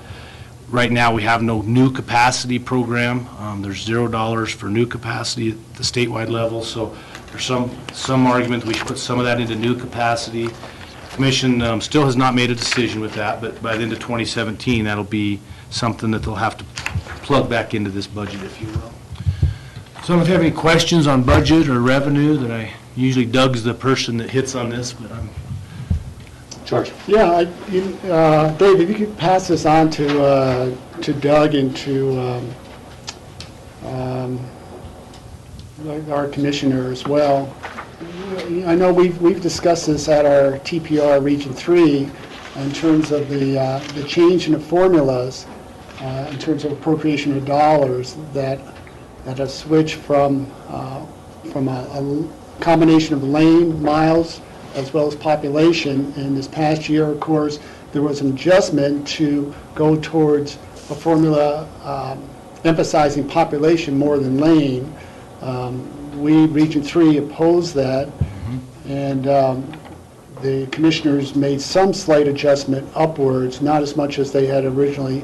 Right now, we have no new capacity program. There's $0 for new capacity at the statewide level, so there's some argument that we should put some of that into new capacity. Commission still has not made a decision with that, but by the end of 2017, that'll be something that they'll have to plug back into this budget, if you will. So if you have any questions on budget or revenue, that usually Doug's the person that hits on this, but I'm... George? Yeah, Dave, if you could pass this on to Doug and to our commissioner as well. I know we've discussed this at our TPR Region 3 in terms of the change in the formulas in terms of appropriation of dollars that have switched from a combination of lane miles as well as population. In this past year, of course, there was an adjustment to go towards a formula emphasizing population more than lane. We, Region 3, opposed that, and the commissioners made some slight adjustment upwards, not as much as they had originally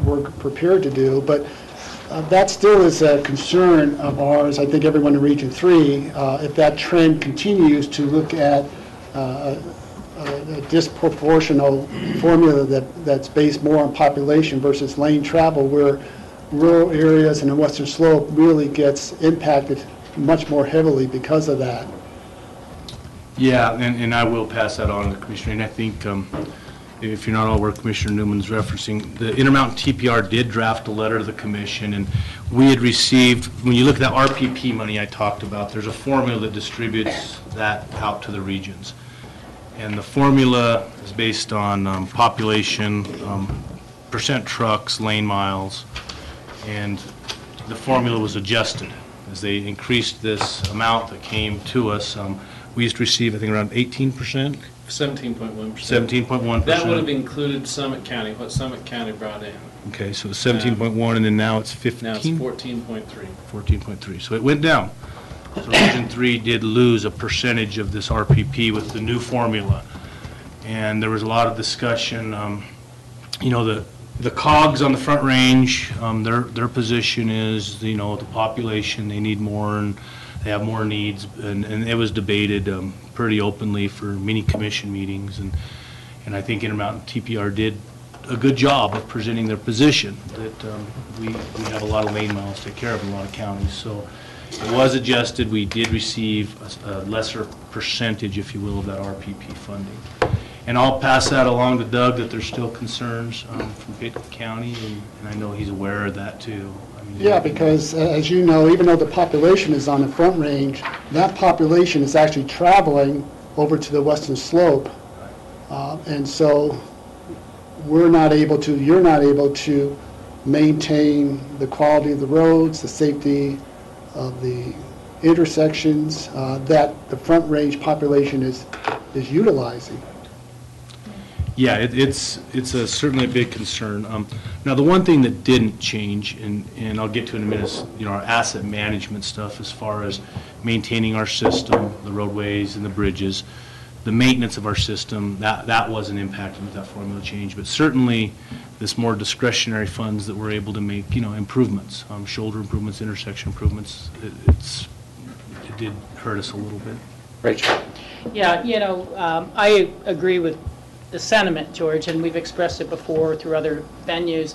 were prepared to do, but that still is a concern of ours. I think everyone in Region 3, if that trend continues to look at a disproportional formula that's based more on population versus lane travel, where rural areas and the western slope really gets impacted much more heavily because of that. Yeah, and I will pass that on to the Commissioner, and I think if you're not all where Commissioner Newman's referencing, the Intermountain TPR did draft a letter to the Commission, and we had received, when you look at that RPP money I talked about, there's a formula that distributes that out to the regions. And the formula is based on population, percent trucks, lane miles, and the formula was adjusted as they increased this amount that came to us. We used to receive, I think, around 18%. 17.1%. 17.1%. That would have included Summit County, what Summit County brought in. Okay, so it's 17.1, and then now it's 15? Now it's 14.3. 14.3, so it went down. So Region 3 did lose a percentage of this RPP with the new formula. And there was a lot of discussion, you know, the COGS on the Front Range, their position is, you know, the population, they need more, and they have more needs, and it was debated pretty openly for many commission meetings, and I think Intermountain TPR did a good job of presenting their position, that we have a lot of lane miles to take care of in a lot of counties. So it was adjusted. We did receive a lesser percentage, if you will, of that RPP funding. And I'll pass that along to Doug, that there's still concerns from Pitt County, and I know he's aware of that too. I mean, Yeah, because as you know, even though the population is on the Front Range, that population is actually traveling over to the western slope. And so you're not able to maintain the quality of the roads, the safety of the intersections that the Front Range population is utilizing. Yeah, it's certainly a big concern. Now, the one thing that didn't change, and I'll get to in a minute, is, you know, our asset management stuff as far as maintaining our system, the roadways and the bridges, the maintenance of our system. That wasn't impacted with that formula change, but certainly this more discretionary funds that we're able to make, you know, improvements, shoulder improvements, intersection improvements. It did hurt us a little bit. Rachel? Yeah, you know, I agree with the sentiment, George, and we've expressed it before through other venues.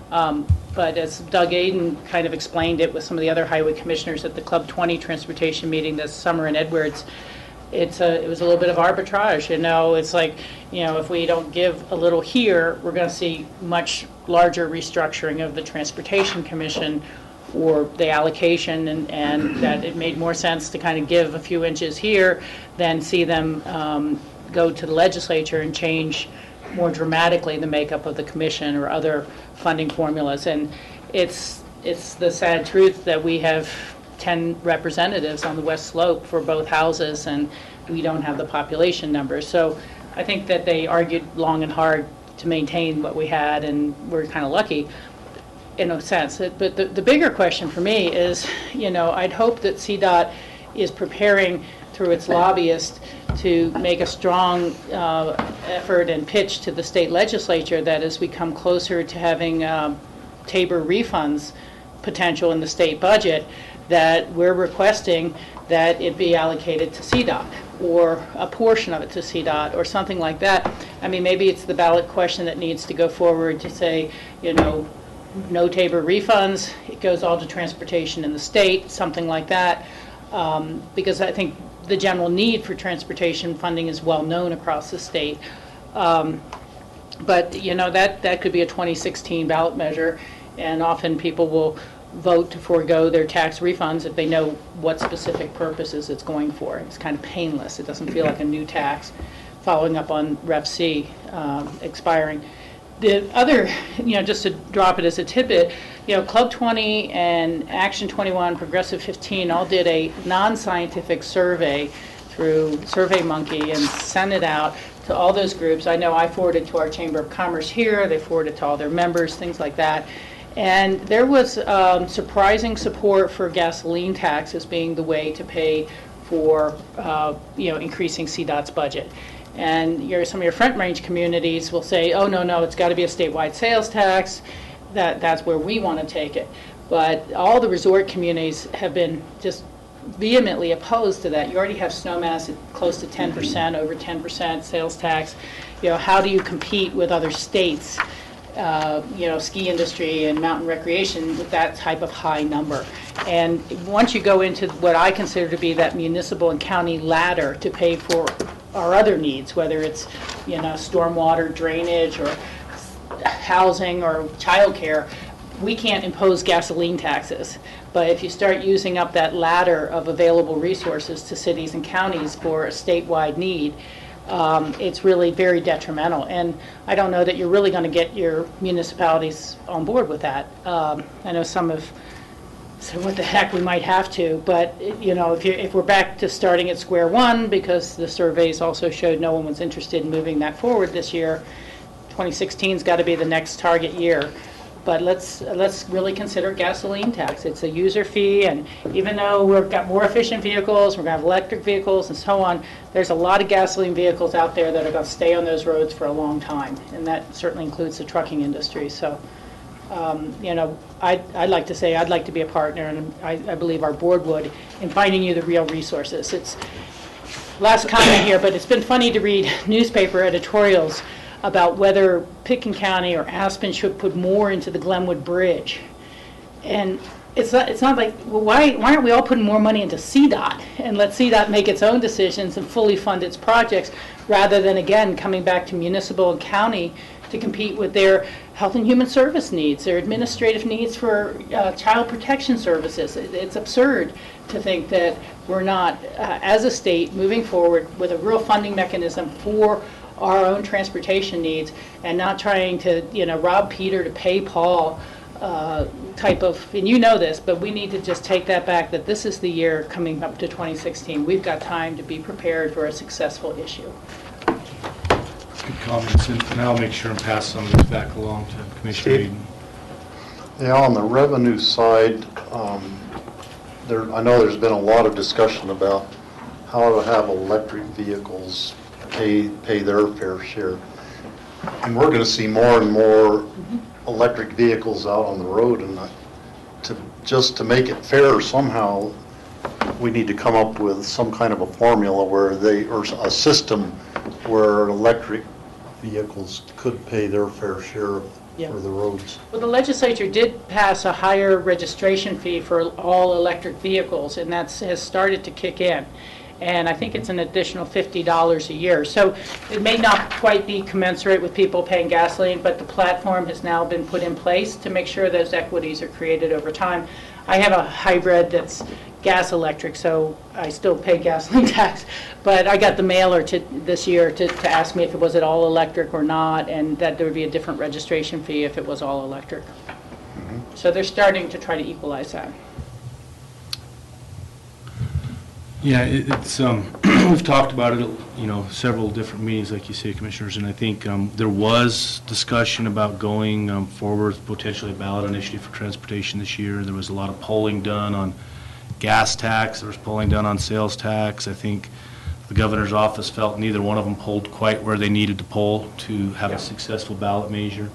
But as Doug Aden kind of explained it with some of the other highway commissioners at the Club 20 transportation meeting this summer in Edwards, it was a little bit of arbitrage. You know, it's like, you know, if we don't give a little here, we're going to see much larger restructuring of the Transportation Commission or the allocation, and that it made more sense to kind of give a few inches here than see them go to the legislature and change more dramatically the makeup of the commission or other funding formulas. And it's the sad truth that we have 10 representatives on the west slope for both houses, and we don't have the population numbers. So I think that they argued long and hard to maintain what we had, and we're kind of lucky in a sense. But the bigger question for me is, I'd hope that CDOT is preparing through its lobbyists to make a strong effort and pitch to the state legislature that as we come closer to having Tabor refunds potential in the state budget, that we're requesting that it be allocated to CDOT or a portion of it to CDOT or something like that. I mean, maybe it's the ballot question that needs to go forward to say, no Tabor refunds, it goes all to transportation in the state, something like that, because I think the general need for transportation funding is well known across the state. But that could be a 2016 ballot measure, and often people will vote to forego their tax refunds if they know what specific purposes it's going for. It's kind of painless. It doesn't feel like a new tax following up on Ref C expiring. The other, just to drop it as a tidbit, Club 20 and Action 21, Progressive 15 all did a non-scientific survey through SurveyMonkey and sent it out to all those groups. I know I forwarded to our Chamber of Commerce here, they forwarded to all their members, things like that. And there was surprising support for gasoline tax as being the way to pay for, increasing CDOT's budget. And some of your Front Range communities will say, oh, no, it's got to be a statewide sales tax. That's where we want to take it. But all the resort communities have been just vehemently opposed to that. You already have Snowmass at close to 10%, over 10% sales tax. How do you compete with other states, ski industry and mountain recreation with that type of high number? And once you go into what I consider to be that municipal and county ladder to pay for our other needs, whether it's stormwater drainage or housing or childcare, we can't impose gasoline taxes. But if you start using up that ladder of available resources to cities and counties for a statewide need, it's really very detrimental. And I don't know that you're really going to get your municipalities on board with that. I know some have said, what the heck, we might have to. But if we're back to starting at square one, because the surveys also showed no one was interested in moving that forward this year, 2016's got to be the next target year. But let's really consider gasoline tax. It's a user fee, and even though we've got more efficient vehicles, we're going to have electric vehicles and so on, there's a lot of gasoline vehicles out there that are going to stay on those roads for a long time, and that certainly includes the trucking industry. So, I'd like to say I'd like to be a partner, and I believe our board would, in finding you the real resources. It's last comment here, but it's been funny to read newspaper editorials about whether Pitkin County or Aspen should put more into the Glenwood Bridge. And it's not like, well, why aren't we all putting more money into CDOT and let CDOT make its own decisions and fully fund its projects, rather than, again, coming back to municipal and county to compete with their health and human service needs, their administrative needs for child protection services. It's absurd to think that we're not, as a state, moving forward with a real funding mechanism for our own transportation needs, and not trying to, rob Peter to pay Paul type of, and this, but we need to just take that back, that this is the year coming up to 2016. We've got time to be prepared for a successful issue. Good comments, and I'll make sure and pass some of this back along to Commissioner Eden. Yeah, on the revenue side, I know there's been a lot of discussion about how to have electric vehicles pay their fair share. And we're going to see more and more electric vehicles out on the road, and just to make it fair somehow, we need to come up with some kind of a formula or a system where electric vehicles could pay their fair share for the roads. Well, the legislature did pass a higher registration fee for all electric vehicles, and that has started to kick in. And I think it's an additional $50 a year. So it may not quite be commensurate with people paying gasoline, but the platform has now been put in place to make sure those equities are created over time. I have a hybrid that's gas electric, so I still pay gasoline tax, but I got the mailer this year to ask me if it was at all electric or not, and that there would be a different registration fee if it was all electric. So they're starting to try to equalize that. Yeah, it's, we've talked about it, several different meetings, like you say, Commissioners, and I think there was discussion about going forward with potentially a ballot initiative for transportation this year. There was a lot of polling done on gas tax, there was polling done on sales tax. I think the governor's office felt neither one of them polled quite where they needed to poll to have a successful ballot measure.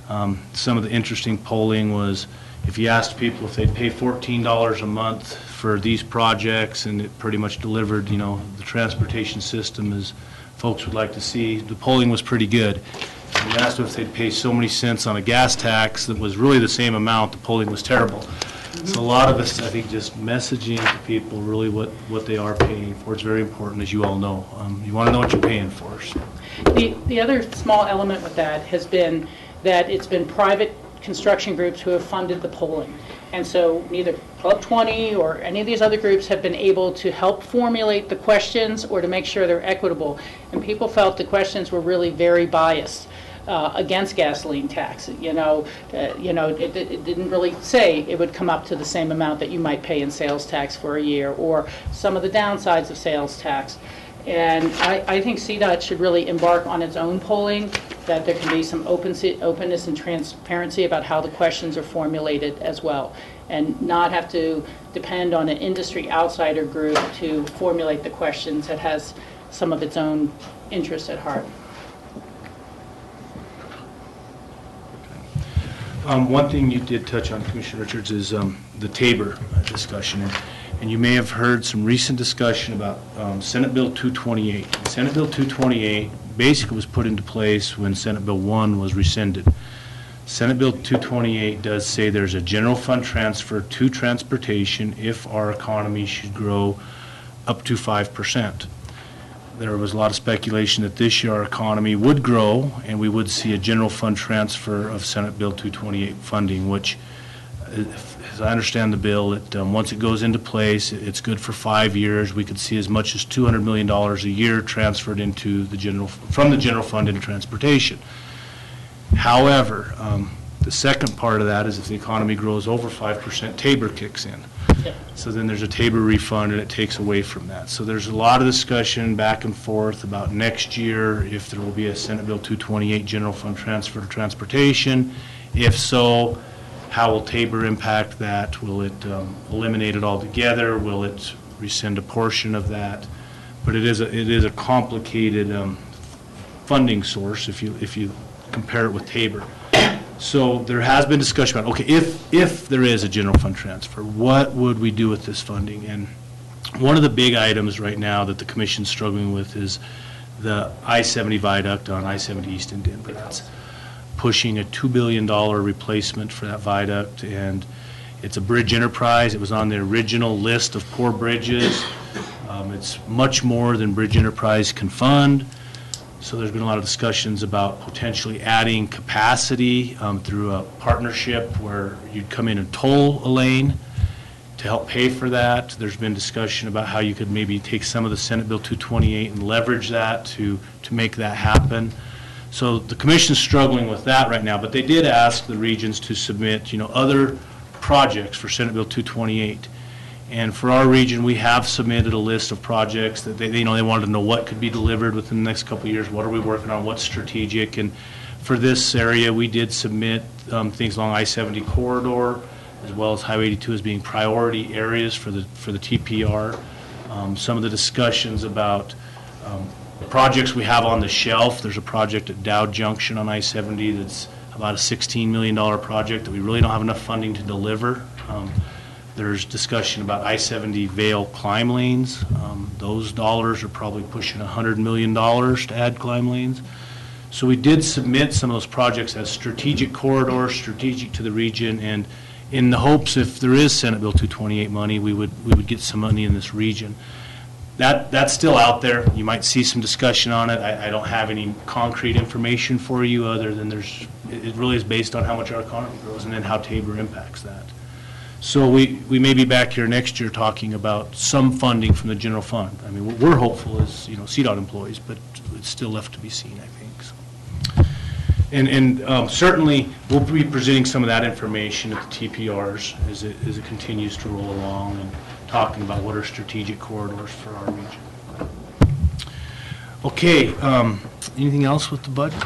Some of the interesting polling was, if you asked people if they'd pay $14 a month for these projects, and it pretty much delivered, the transportation system as folks would like to see, the polling was pretty good. If you asked them if they'd pay so many cents on a gas tax that was really the same amount, the polling was terrible. So a lot of us, I think, just messaging to people really what they are paying for. It's very important, as you all know. You want to know what you're paying for. So. The other small element with that has been that it's been private construction groups who have funded the polling. And so neither Club 20 or any of these other groups have been able to help formulate the questions or to make sure they're equitable. And people felt the questions were really very biased against gasoline tax. It didn't really say it would come up to the same amount that you might pay in sales tax for a year, or some of the downsides of sales tax. And I think CDOT should really embark on its own polling, that there can be some openness and transparency about how the questions are formulated as well, and not have to depend on an industry outsider group to formulate the questions that has some of its own interests at heart. One thing you did touch on, Commissioner Richards, is the Tabor discussion. And you may have heard some recent discussion about Senate Bill 228. Senate Bill 228 basically was put into place when Senate Bill 1 was rescinded. Senate Bill 228 does say there's a general fund transfer to transportation if our economy should grow up to 5%. There was a lot of speculation that this year our economy would grow and we would see a general fund transfer of Senate Bill 228 funding, which, as I understand the bill, once it goes into place, it's good for 5 years. We could see as much as $200 million a year transferred into from the general fund into transportation. However, the second part of that is if the economy grows over 5%, Tabor kicks in. Yep. So then there's a Tabor refund and it takes away from that. So there's a lot of discussion back and forth about next year if there will be a Senate Bill 228 general fund transfer to transportation. If so, how will Tabor impact that? Will it eliminate it altogether? Will it rescind a portion of that? But it is a complicated funding source if you compare it with Tabor. So there has been discussion about, okay, if there is a general fund transfer, what would we do with this funding? And one of the big items right now that the Commission's struggling with is the I-70 viaduct on I-70 East in Denver. That's pushing a $2 billion replacement for that viaduct, and it's a bridge enterprise. It was on the original list of core bridges. It's much more than Bridge Enterprise can fund. So there's been a lot of discussions about potentially adding capacity through a partnership where you'd come in and toll a lane to help pay for that. There's been discussion about how you could maybe take some of the Senate Bill 228 and leverage that to make that happen. So the Commission's struggling with that right now, but they did ask the regions to submit, other projects for Senate Bill 228. And for our region, we have submitted a list of projects that they wanted to know what could be delivered within the next couple of years, what are we working on, what's strategic. And for this area, we did submit things along I-70 corridor, as well as Highway 82 as being priority areas for the TPR. Some of the discussions about the projects we have on the shelf. There's a project at Dow Junction on I-70 that's about a $16 million project that we really don't have enough funding to deliver. There's discussion about I-70 Vail climb lanes. Those dollars are probably pushing $100 million to add climb lanes. So we did submit some of those projects as strategic corridors, strategic to the region, and in the hopes if there is Senate Bill 228 money, we would get some money in this region. That's still out there. You might see some discussion on it. I don't have any concrete information for you other than it really is based on how much our economy grows and then how Tabor impacts that. So we may be back here next year talking about some funding from the general fund. I mean, we're hopeful as CDOT employees, but it's still left to be seen, I think. So. And certainly we'll be presenting some of that information at the TPRs as it continues to roll along and talking about what are strategic corridors for our region. Okay, anything else with the budget?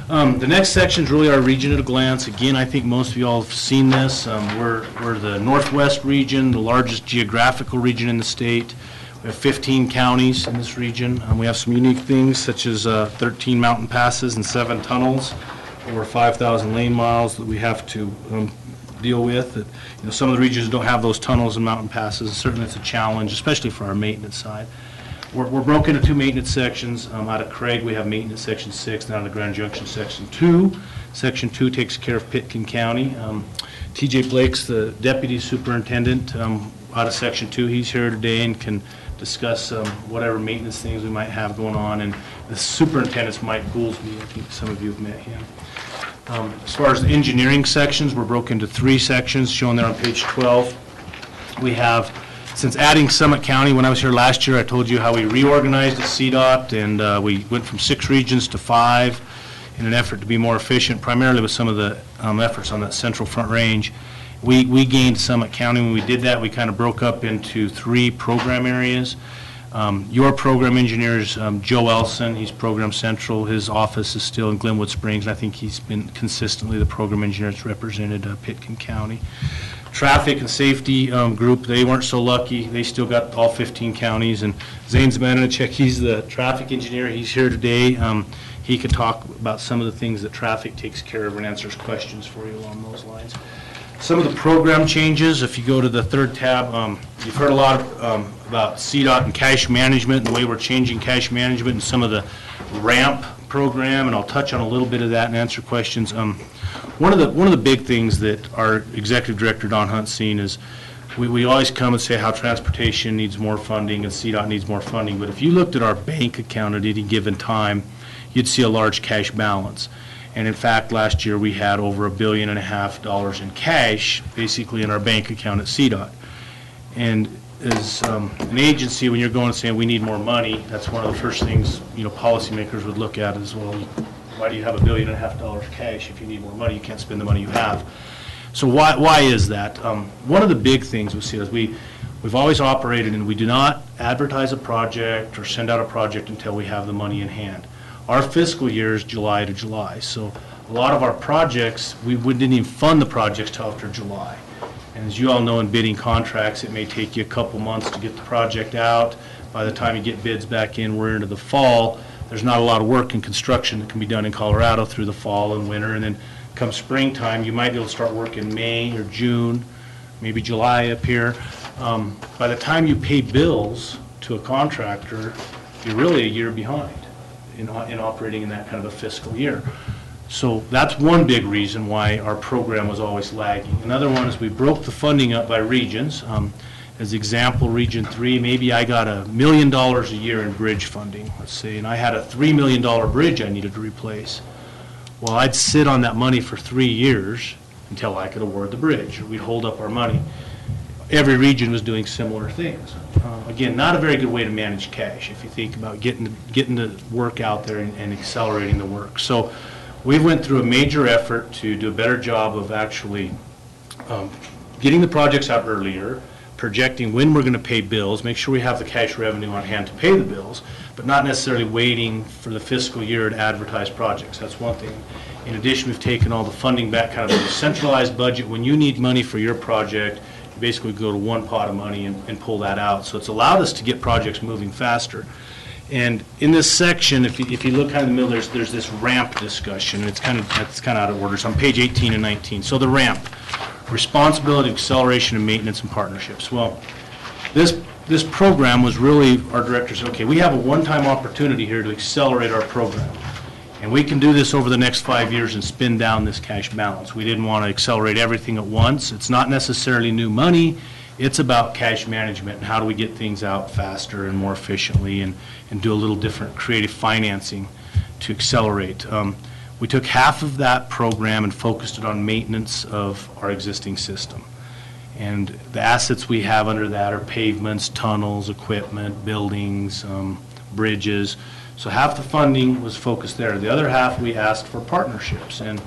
The next section is really our region at a glance. Again, I think most of you all have seen this. We're the Northwest region, the largest geographical region in the state. We have 15 counties in this region. We have some unique things such as 13 mountain passes and 7 tunnels, over 5,000 lane miles that we have to deal with. That, some of the regions don't have those tunnels and mountain passes. Certainly it's a challenge, especially for our maintenance side. We're broken into 2 maintenance sections. Out of Craig, we have maintenance section 6, and out of Grand Junction section 2. Section 2 takes care of Pitkin County. TJ Blake's the deputy superintendent out of section 2. He's here today and can discuss whatever maintenance things we might have going on. And the superintendent's Mike Goolsby. I think some of you have met him. As far as the engineering sections, we're broken into 3 sections shown there on page 12. We have, since adding Summit County, when I was here last year, I told you how we reorganized at CDOT, and we went from 6 regions to 5 in an effort to be more efficient, primarily with some of the efforts on that Central Front Range. We gained Summit County. When we did that, we kind of broke up into 3 program areas. Your program engineer is Joe Elson. He's Program Central. His office is still in Glenwood Springs. I think he's been consistently the program engineer that's represented Pitkin County. Traffic and safety group, they weren't so lucky. They still got all 15 counties. And Zane Zmanacek, he's the traffic engineer. He's here today. He could talk about some of the things that traffic takes care of and answers questions for you along those lines. Some of the program changes, if you go to the 3rd tab, you've heard a lot about CDOT and cash management and the way we're changing cash management and some of the RAMP program, and I'll touch on a little bit of that and answer questions. One of the big things that our Executive Director, Don Hunt's seen is we always come and say how transportation needs more funding and CDOT needs more funding, but if you looked at our bank account at any given time, you'd see a large cash balance. And in fact, last year we had over $1.5 billion in cash, basically in our bank account at CDOT. And as an agency, when you're going and saying we need more money, that's one of the first things policymakers would look at as well. Why do you have $1.5 billion cash if you need more money? You can't spend the money you have. So why is that? One of the big things we see is we've always operated, and we do not advertise a project or send out a project until we have the money in hand. Our fiscal year is July to July, so a lot of our projects, we didn't even fund the projects till after July. And as you all know, in bidding contracts, it may take you a couple months to get the project out. By the time you get bids back in, we're into the fall. There's not a lot of work in construction that can be done in Colorado through the fall and winter, and then come springtime, you might be able to start work in May or June, maybe July up here. By the time you pay bills to a contractor, you're really a year behind in operating in that kind of a fiscal year. So that's one big reason why our program was always lagging. Another one is we broke the funding up by regions. As example, Region 3, maybe I got $1 million a year in bridge funding, let's say, and I had a $3 million bridge I needed to replace. Well, I'd sit on that money for 3 years until I could award the bridge, or we'd hold up our money. Every region was doing similar things. Again, not a very good way to manage cash if you think about getting the work out there and accelerating the work. So we went through a major effort to do a better job of actually getting the projects out earlier, projecting when we're going to pay bills, make sure we have the cash revenue on hand to pay the bills, but not necessarily waiting for the fiscal year to advertise projects. That's one thing. In addition, we've taken all the funding back, kind of a centralized budget. When you need money for your project, you basically go to one pot of money and pull that out. So it's allowed us to get projects moving faster. And in this section, if you look kind of in the middle, there's this RAMP discussion. It's kind of out of order. It's on page 18 and 19. So the RAMP, responsibility, acceleration, and maintenance and partnerships. Well, this program was really, our director said, okay, we have a one-time opportunity here to accelerate our program. And we can do this over the next 5 years and spin down this cash balance. We didn't want to accelerate everything at once. It's not necessarily new money. It's about cash management and how do we get things out faster and more efficiently and do a little different creative financing to accelerate. We took half of that program and focused it on maintenance of our existing system. And the assets we have under that are pavements, tunnels, equipment, buildings, bridges. So half the funding was focused there. The other half we asked for partnerships. And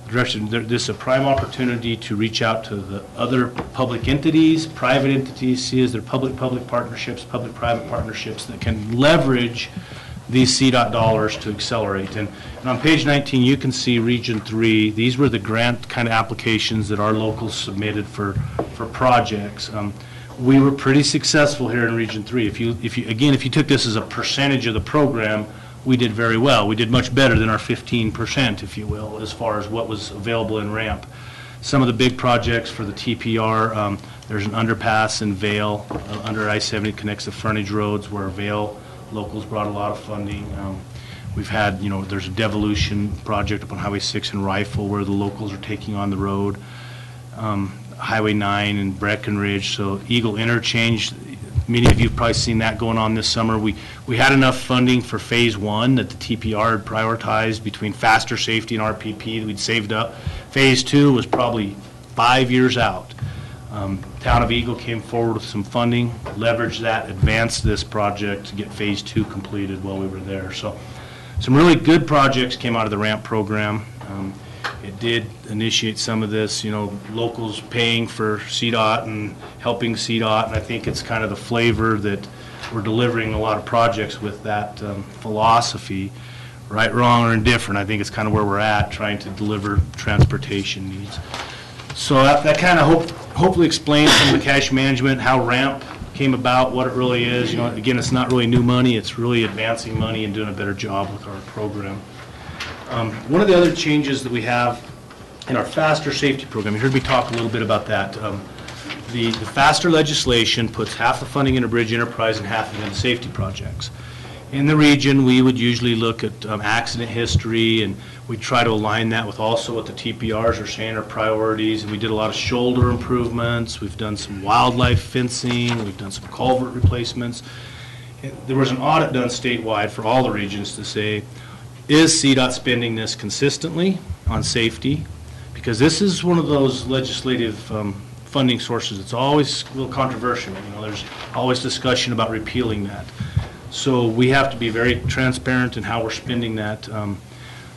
the direction. This is a prime opportunity to reach out to the other public entities, private entities, see as they're public-public partnerships, public-private partnerships that can leverage these CDOT dollars to accelerate. And on page 19, you can see Region 3. These were the grant kind of applications that our locals submitted for projects. We were pretty successful here in Region 3. If you took this as a percentage of the program, we did very well. We did much better than our 15%, if you will, as far as what was available in RAMP. Some of the big projects for the TPR, there's an underpass in Vail under I-70 connects the frontage roads where Vail locals brought a lot of funding. We've had, there's a devolution project up on Highway 6 in Rifle where the locals are taking on the road. Highway 9 in Breckenridge, so Eagle Interchange. Many of you have probably seen that going on this summer. We had enough funding for Phase 1 that the TPR had prioritized between faster safety and RPP that we'd saved up. Phase 2 was probably 5 years out. Town of Eagle came forward with some funding, leveraged that, advanced this project to get Phase 2 completed while we were there. So some really good projects came out of the RAMP program. It did initiate some of this, locals paying for CDOT and helping CDOT, and I think it's kind of the flavor that we're delivering a lot of projects with that philosophy. Right, wrong, or indifferent, I think it's kind of where we're at, trying to deliver transportation needs. So that kind of hopefully explains some of the cash management, how RAMP came about, what it really is. Again, it's not really new money, it's really advancing money and doing a better job with our program. One of the other changes that we have in our faster safety program, you heard me talk a little bit about that. The faster legislation puts half the funding into bridge enterprise and half of it into safety projects. In the region, we would usually look at accident history, and we try to align that with also what the TPRs are saying are priorities. And we did a lot of shoulder improvements. We've done some wildlife fencing. We've done some culvert replacements. There was an audit done statewide for all the regions to say, is CDOT spending this consistently on safety? Because this is one of those legislative funding sources. It's always a little controversial. There's always discussion about repealing that. So we have to be very transparent in how we're spending that.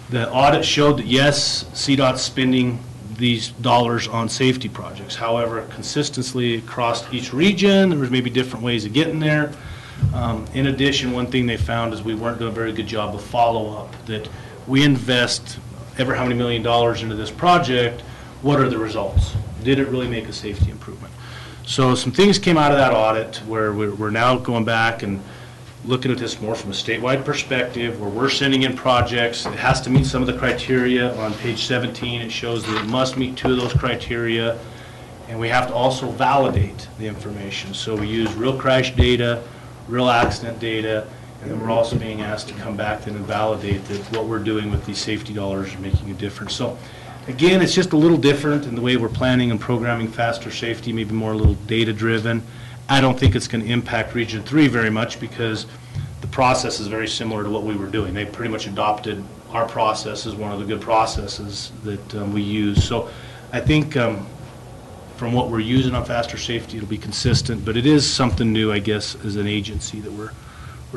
The audit showed that yes, CDOT's spending these dollars on safety projects. However, consistently across each region, there was maybe different ways of getting there. In addition, one thing they found is we weren't doing a very good job of follow-up, that we invest ever how many $1 million into this project, what are the results? Did it really make a safety improvement? So some things came out of that audit where we're now going back and looking at this more from a statewide perspective, where we're sending in projects. It has to meet some of the criteria. On page 17, it shows that it must meet 2 of those criteria, and we have to also validate the information. So we use real crash data, real accident data, and then we're also being asked to come back then and validate that what we're doing with these safety dollars is making a difference. So again, it's just a little different in the way we're planning and programming faster safety, maybe more a little data-driven. I don't think it's going to impact Region 3 very much because the process is very similar to what we were doing. They pretty much adopted our process as one of the good processes that we use. So I think from what we're using on faster safety, it'll be consistent, but it is something new, I guess, as an agency that we're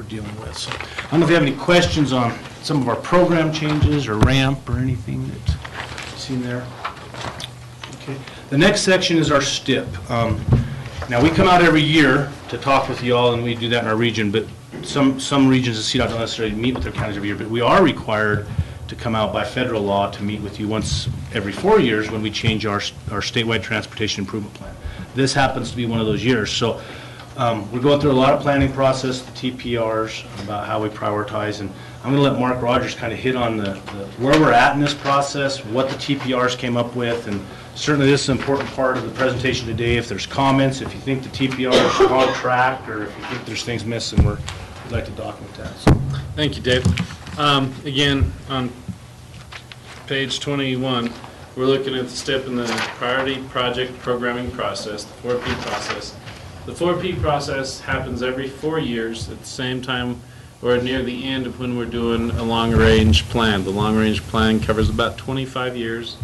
dealing with. So I don't know if you have any questions on some of our program changes or RAMP or anything that you've seen there. Okay. The next section is our STIP. Now, we come out every year to talk with you all, and we do that in our region, but some regions of CDOT don't necessarily meet with their counties every year, but we are required to come out by federal law to meet with you once every 4 years when we change our statewide transportation improvement plan. This happens to be one of those years. So we're going through a lot of planning process, the TPRs, about how we prioritize, and I'm going to let Mark Rogers kind of hit on where we're at in this process, what the TPRs came up with, and certainly this is an important part of the presentation today. If there's comments, if you think the TPR is on track, or if you think there's things missing, we'd like to document that. So. Thank you, Dave. Again, on page 21, we're looking at the STIP in the priority project programming process, the 4P process. The 4P process happens every 4 years at the same time or near the end of when we're doing a long-range plan. The long-range plan covers about 25 years.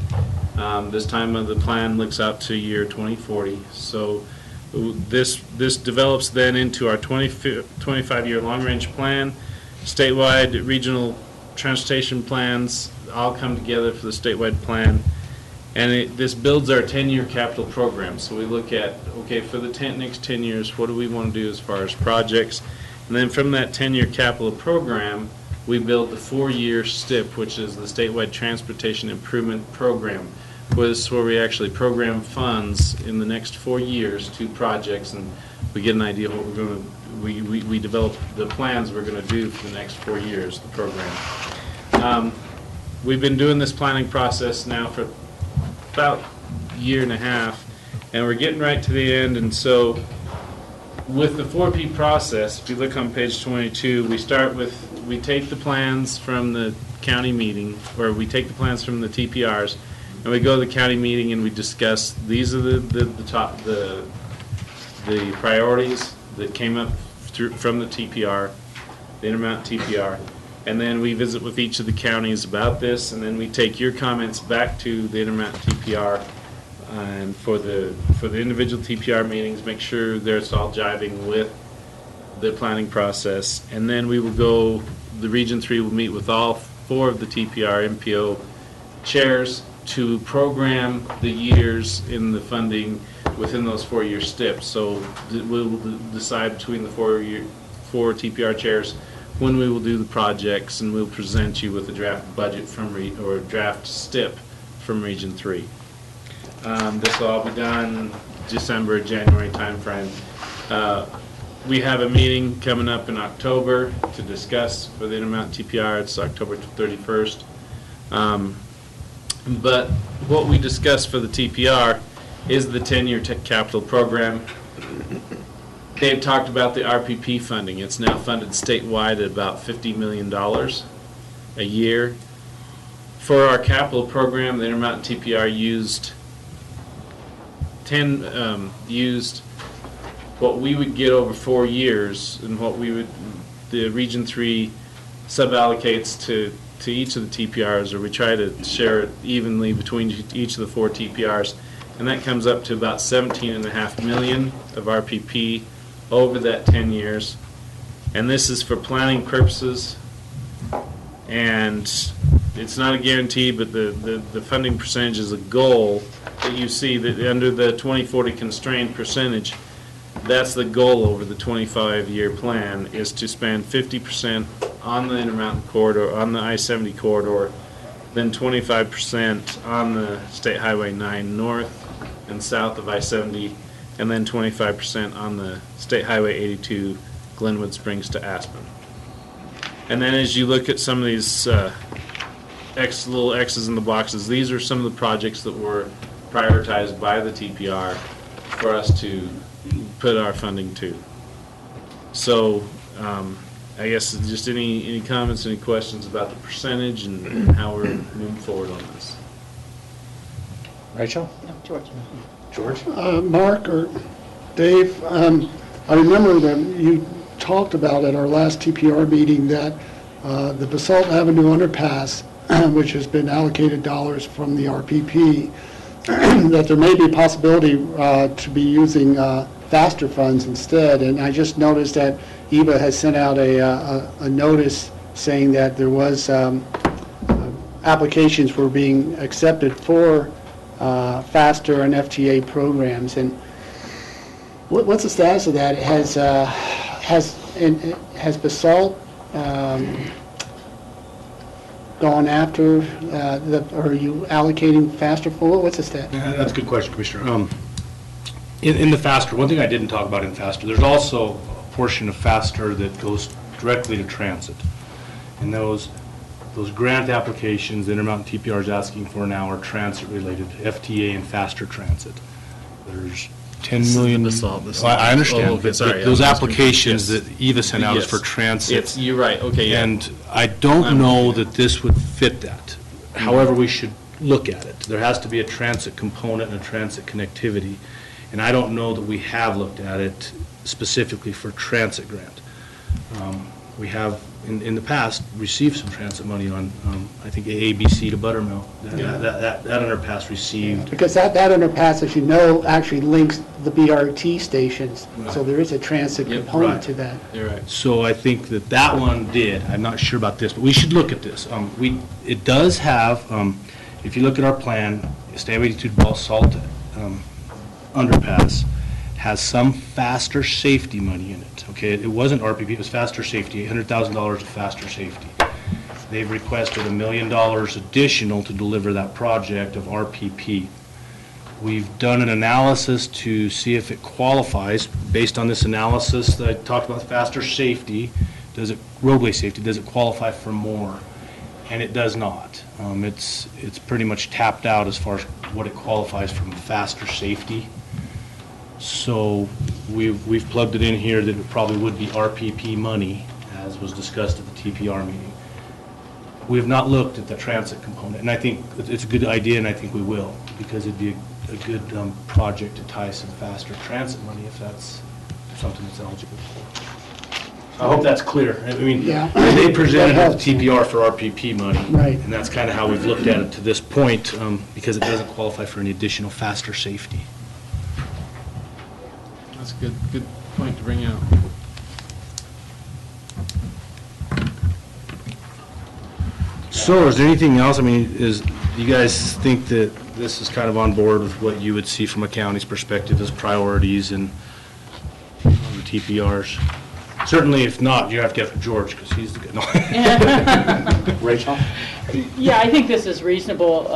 This time of the plan looks out to year 2040. So this develops then into our 25-year long-range plan, statewide regional transportation plans, all come together for the statewide plan. And this builds our 10-year capital program. So we look at, okay, for the next 10 years, what do we want to do as far as projects? And then from that 10-year capital program, we build the 4-year STIP, which is the Statewide Transportation Improvement Program. This is where we actually program funds in the next 4 years to projects, and we get an idea of what we're going to, we develop the plans we're going to do for the next 4 years, the program. We've been doing this planning process now for about a year and a half, and we're getting right to the end. And so with the 4P process, if you look on page 22, we take the plans from the county meeting, or we take the plans from the TPRs, and we go to the county meeting and we discuss, these are the priorities that came up from the TPR, the Intermountain TPR. And then we visit with each of the counties about this, and then we take your comments back to the Intermountain TPR, and for the individual TPR meetings, make sure it's all jiving with the planning process. And then we will go, the Region 3 will meet with all 4 of the TPR MPO chairs to program the years in the funding within those 4-year STIPs. So we'll decide between the 4 TPR chairs when we will do the projects, and we'll present you with a draft budget or draft STIP from Region 3. This will all be done December, January timeframe. We have a meeting coming up in October to discuss for the Intermountain TPR. It's October 31st. But what we discussed for the TPR is the 10-year capital program. Dave talked about the RPP funding. It's now funded statewide at about $50 million a year. For our capital program, the Intermountain TPR used what we would get over 4 years, and what the Region 3 suballocates to each of the TPRs, or we try to share it evenly between each of the 4 TPRs, and that comes up to about $17.5 million of RPP over that 10 years. And this is for planning purposes, and it's not a guarantee, but the funding percentage is a goal that you see that under the 2040 constrained percentage. That's the goal over the 25-year plan, is to spend 50% on the Intermountain corridor, on the I-70 corridor, then 25% on the State Highway 9 north and south of I-70, and then 25% on the State Highway 82, Glenwood Springs to Aspen. And then as you look at some of these little X's in the boxes, these are some of the projects that were prioritized by the TPR for us to put our funding to. So I guess just any comments, any questions about the percentage and how we're moving forward on this? Rachel? No, George. George? Mark or Dave, I remember that you talked about at our last TPR meeting that the Basalt Avenue underpass, which has been allocated dollars from the RPP, that there may be a possibility to be using faster funds instead. And I just noticed that EVA has sent out a notice saying that there was applications were being accepted for faster and FTA programs. And what's the status of that? Has Basalt gone after, are you allocating faster for? What's the status? That's a good question, Commissioner. In the faster, one thing I didn't talk about in faster, there's also a portion of faster that goes directly to transit. And those grant applications the Intermountain TPR is asking for now are transit related, FTA and faster transit. There's 10 million. I understand. Oh, okay, sorry. Those applications that EVA sent out is for transit. You're right. Okay. Yeah. And I don't know that this would fit that. However, we should look at it. There has to be a transit component and a transit connectivity. And I don't know that we have looked at it specifically for transit grant. We have in the past, received some transit money on, I think, ABC to Buttermill. That underpass received. Because that underpass, as you know, actually links the BRT stations, so there is a transit Yep, component right. to that. You're right. So I think that one did. I'm not sure about this, but we should look at this. It does have, if you look at our plan, Stairway to Basalt underpass has some faster safety money in it, okay? It wasn't RPP, it was faster safety, $800,000 of faster safety. They've requested $1 million additional to deliver that project of RPP. We've done an analysis to see if it qualifies. Based on this analysis that I talked about, faster safety, roadway safety, does it qualify for more? And it does not. It's pretty much tapped out as far as what it qualifies from faster safety. So we've plugged it in here that it probably would be RPP money, as was discussed at the TPR meeting. We have not looked at the transit component, and I think it's a good idea, and I think we will, because it'd be a good project to tie some faster transit money if that's something that's eligible for. I hope that's clear. I mean, Yeah. they presented That the TPR for RPP money, Right. and that's kind of how we've looked at it to this point, because it doesn't qualify for any additional faster safety. That's a good point to bring out. So is there anything else? I mean, do you guys think that this is kind of on board with what you would see from a county's perspective as priorities and the TPRs? Certainly, if not, you have to get George, because he's the good one. Rachel? Yeah, I think this is reasonable.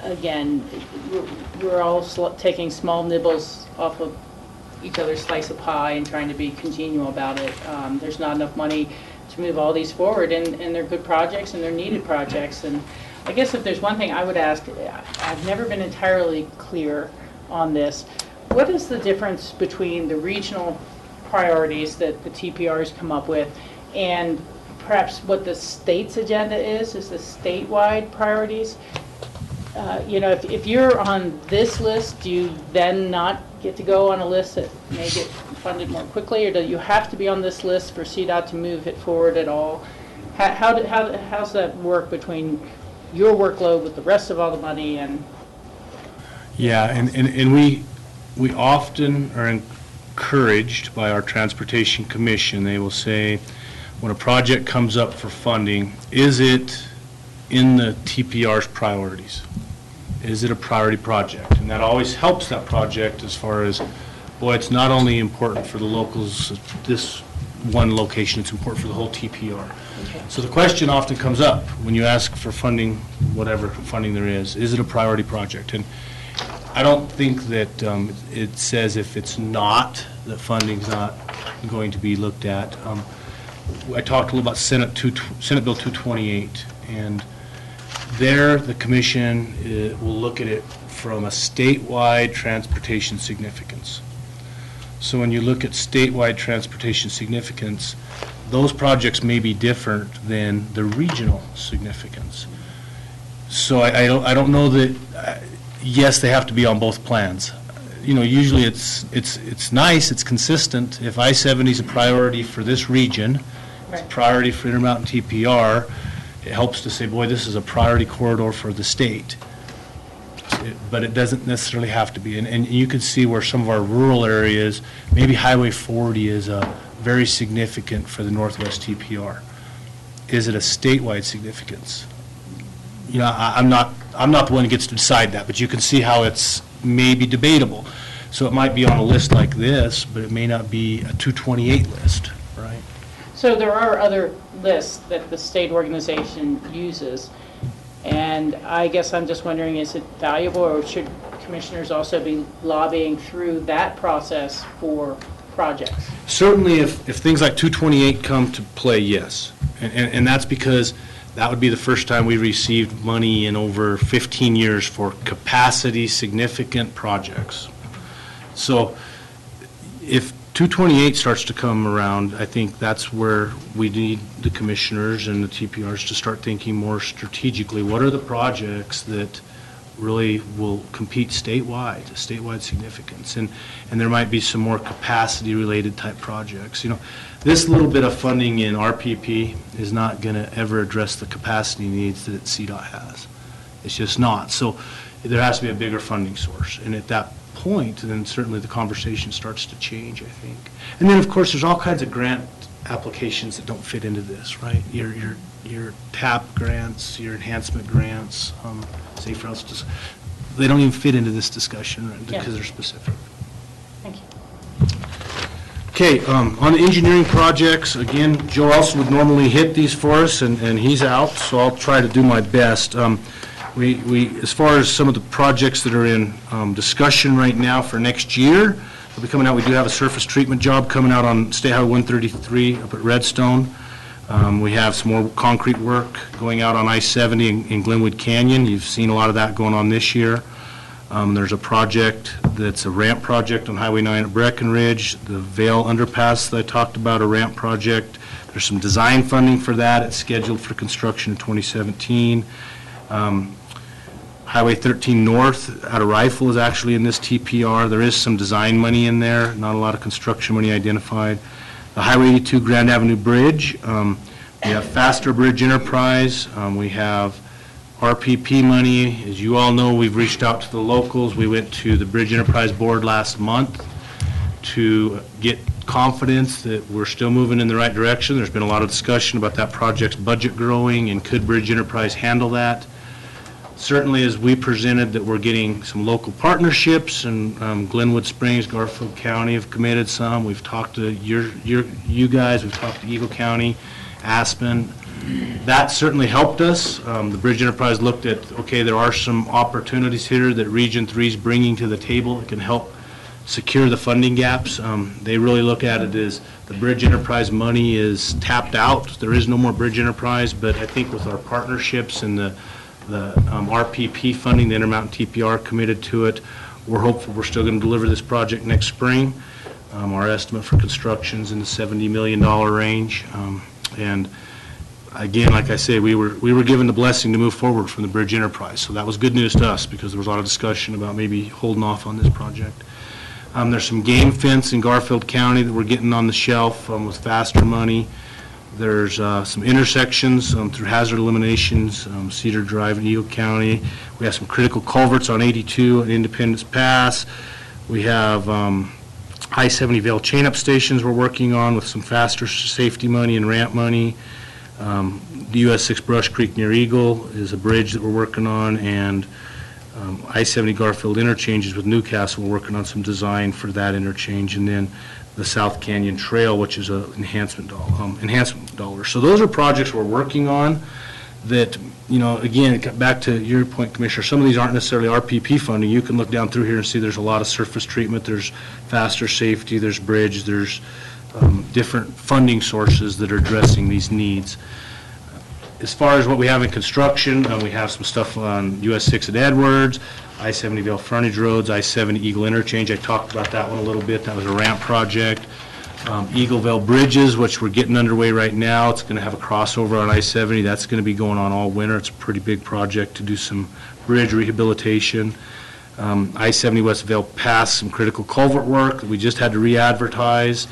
Again, we're all taking small nibbles off of each other's slice of pie and trying to be congenial about it. There's not enough money to move all these forward, and they're good projects and they're needed projects. And I guess if there's one thing I would ask, I've never been entirely clear on this. What is the difference between the regional priorities that the TPRs come up with and perhaps what the state's agenda is the statewide priorities? You know, if you're on this list, do you then not get to go on a list that may get funded more quickly, or do you have to be on this list for CDOT to move it forward at all? How's that work between your workload with the rest of all the money and? Yeah, and we often are encouraged by our Transportation Commission. They will say, when a project comes up for funding, is it in the TPR's priorities? Is it a priority project? And that always helps that project as far as, boy, it's not only important for the locals at this one location, it's important for the whole TPR. Okay. So the question often comes up when you ask for funding, whatever funding there is it a priority project? And I don't think that it says if it's not, that funding's not going to be looked at. I talked a little about Senate Bill 228, and there the commission will look at it from a statewide transportation significance. So when you look at statewide transportation significance, those projects may be different than the regional significance. So I don't know that, yes, they have to be on both plans. You know, usually it's nice, it's consistent. If I-70 is a priority for this region, it's a priority for Intermountain TPR, it helps to say, boy, this is a priority corridor for the state. But it doesn't necessarily have to be. And you can see where some of our rural areas, maybe Highway 40 is very significant for the Northwest TPR. Is it a statewide significance? You know, I'm not the one who gets to decide that, but you can see how it's maybe debatable. So it might be on a list like this, but it may not be a 228 list, right? So there are other lists that the state organization uses, and I guess I'm just wondering, is it valuable, or should commissioners also be lobbying through that process for projects? Certainly if things like 228 come to play, yes. And that's because that would be the first time we received money in over 15 years for capacity significant projects. So if 228 starts to come around, I think that's where we need the commissioners and the TPRs to start thinking more strategically. What are the projects that really will compete statewide significance. And there might be some more capacity-related type projects. You know, this little bit of funding in RPP is not going to ever address the capacity needs that CDOT has. It's just not. So there has to be a bigger funding source. And at that point, then certainly the conversation starts to change, I think. And then, of course, there's all kinds of grant applications that don't fit into this, right? Your TAP grants, your enhancement grants, safe routes, just, they don't even fit into this discussion because they're specific. Thank you. Okay, on the engineering projects, again, Joe Elson would normally hit these for us, and he's out, so I'll try to do my best. We as far as some of the projects that are in discussion right now for next year, they'll be coming out. We do have a surface treatment job coming out on State Highway 133 up at Redstone. We have some more concrete work going out on I-70 in Glenwood Canyon. You've seen a lot of that going on this year. There's a project that's a ramp project on Highway 9 at Breckenridge. The Vale Underpass that I talked about, a ramp project. There's some design funding for that. It's scheduled for construction in 2017. Highway 13 North out of Rifle is actually in this TPR. There is some design money in there, not a lot of construction money identified. The Highway 82 Grand Avenue Bridge. We have Faster Bridge Enterprise. We have RPP money. As you all know, we've reached out to the locals. We went to the Bridge Enterprise Board last month to get confidence that we're still moving in the right direction. There's been a lot of discussion about that project's budget growing and could Bridge Enterprise handle that. Certainly, as we presented, that we're getting some local partnerships, and Glenwood Springs, Garfield County have committed some. We've talked to you guys. We've talked to Eagle County, Aspen. That certainly helped us. The Bridge Enterprise looked at, okay, there are some opportunities here that Region 3 is bringing to the table that can help secure the funding gaps. They really look at it as the Bridge Enterprise money is tapped out. There is no more Bridge Enterprise, but I think with our partnerships and the RPP funding, the Intermountain TPR committed to it, we're hopeful we're still going to deliver this project next spring. Our estimate for construction is in the $70 million range. And again, like I say, we were given the blessing to move forward from the Bridge Enterprise. So that was good news to us because there was a lot of discussion about maybe holding off on this project. There's some game fence in Garfield County that we're getting on the shelf with faster money. There's some intersections through hazard eliminations, Cedar Drive in Eagle County. We have some critical culverts on 82 at Independence Pass. We have I-70 Vale chain-up stations we're working on with some faster safety money and ramp money. The US 6 Brush Creek near Eagle is a bridge that we're working on, and I-70 Garfield interchanges with Newcastle. We're working on some design for that interchange, and then the South Canyon Trail, which is an enhancement dollar. So those are projects we're working on that, you know, again, back to your point, Commissioner, some of these aren't necessarily RPP funding. You can look down through here and see there's a lot of surface treatment, there's faster safety, there's bridge, there's different funding sources that are addressing these needs. As far as what we have in construction, we have some stuff on US 6 at Edwards, I-70 Vale frontage roads, I-70 Eagle interchange. I talked about that one a little bit. That was a ramp project. Eagleville Bridges, which we're getting underway right now. It's going to have a crossover on I-70. That's going to be going on all winter. It's a pretty big project to do some bridge rehabilitation. I-70 West Vale Pass, some critical culvert work that we just had to re-advertise.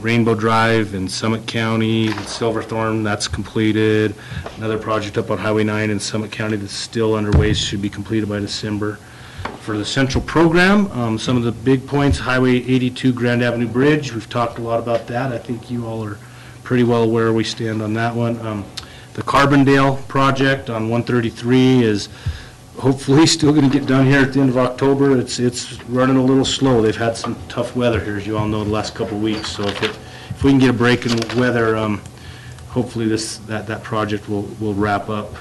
Rainbow Drive in Summit County, Silverthorne, that's completed. Another project up on Highway 9 in Summit County that's still underway, should be completed by December. For the central program, some of the big points, Highway 82 Grand Avenue Bridge, we've talked a lot about that. I think you all are pretty well aware we stand on that one. The Carbondale project on 133 is hopefully still going to get done here at the end of October. It's running a little slow. They've had some tough weather here, as you all know, the last couple of weeks. So if we can get a break in weather, hopefully that project will wrap up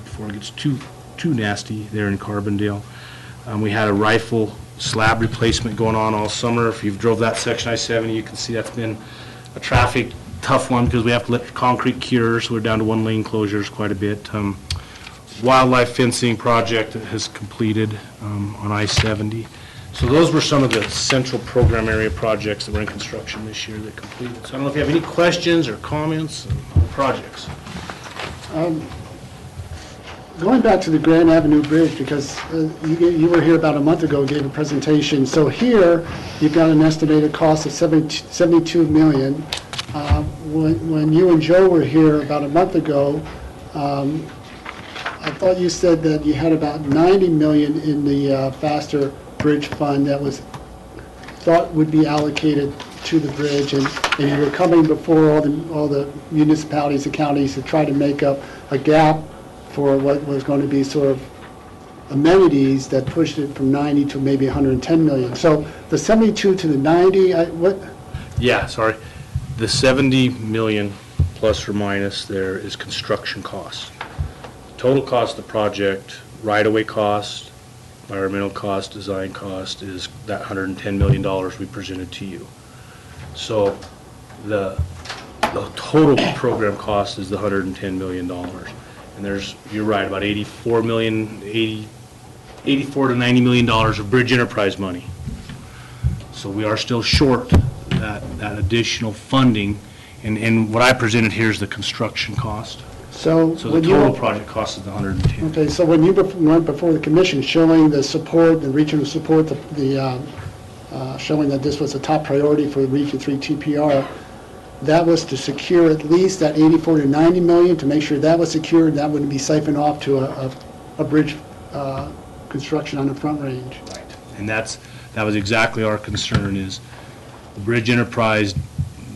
before it gets too nasty there in Carbondale. We had a rifle slab replacement going on all summer. If you've drove that section I-70, you can see that's been a traffic tough one because we have to let concrete cure, so we're down to one lane closures quite a bit. Wildlife fencing project has completed on I-70. So those were some of the central program area projects that were in construction this year that completed. So I don't know if you have any questions or comments on the projects. Going back to the Grand Avenue Bridge, because you were here about a month ago, gave a presentation. So here, you've got an estimated cost of $72 million. When you and Joe were here about a month ago, I thought you said that you had about $90 million in the Faster Bridge Fund that was thought would be allocated to the bridge, and you were coming before all the municipalities and counties to try to make up a gap for what was going to be sort of amenities that pushed it from 90 to maybe 110 million. So the 72 to the 90, what? Yeah, sorry. The 70 million plus or minus there is construction costs. Total cost of the project, right-of-way cost, environmental cost, design cost is that $110 million we presented to you. So the total program cost is the $110 million. And there's, you're right, about 84 to $90 million of bridge enterprise money. So we are still short that additional funding. And what I presented here is the construction cost. So the total project cost is the 110. Okay, so when you went before the commission showing the support, the regional support, showing that this was a top priority for Region 3 TPR, that was to secure at least that 84 to 90 million to make sure that was secured. That wouldn't be siphoned off to a bridge construction on the Front Range. Right, and that was exactly our concern. Is the bridge enterprise?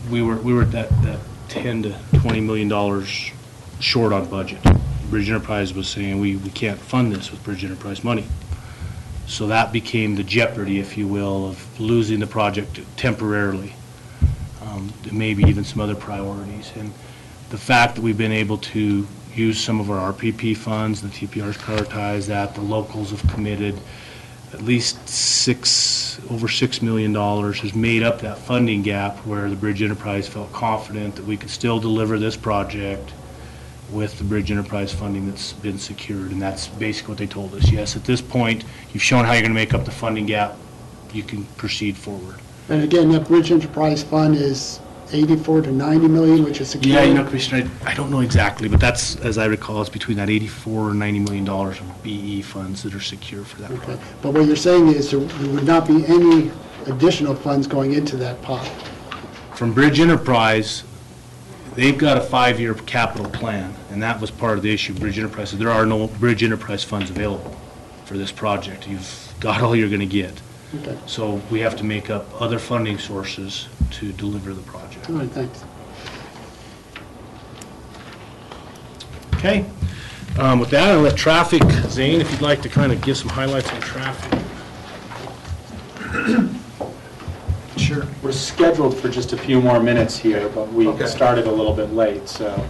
We were at that 10 to 20 million dollars short on budget. Bridge enterprise was saying we can't fund this with bridge enterprise money. So that became the jeopardy, if you will, of losing the project temporarily. Maybe even some other priorities. And the fact that we've been able to use some of our RPP funds, the TPR's prioritized that, the locals have committed at least over $6 million has made up that funding gap where the bridge enterprise felt confident that we could still deliver this project with the bridge enterprise funding that's been secured. And that's basically what they told us. Yes, at this point, you've shown how you're going to make up the funding gap. You can proceed forward. And again, that bridge enterprise fund is 84 to 90 million, which is secured. Yeah, you know, Commissioner, I don't know exactly, but that's, as I recall, it's between that 84 and 90 million dollars of BE funds that are secure for that project. But what you're saying is there would not be any additional funds going into that pot. From Bridge Enterprise, they've got a 5-year capital plan, and that was part of the issue. Bridge Enterprise said there are no Bridge Enterprise funds available for this project. You've got all you're going to get. Okay. So we have to make up other funding sources to deliver the project. All right, thanks. Okay. With that, I'll let traffic, Zane, if you'd like to kind of give some highlights on traffic. Sure. We're scheduled for just a few more minutes here, but we started a little bit late, so.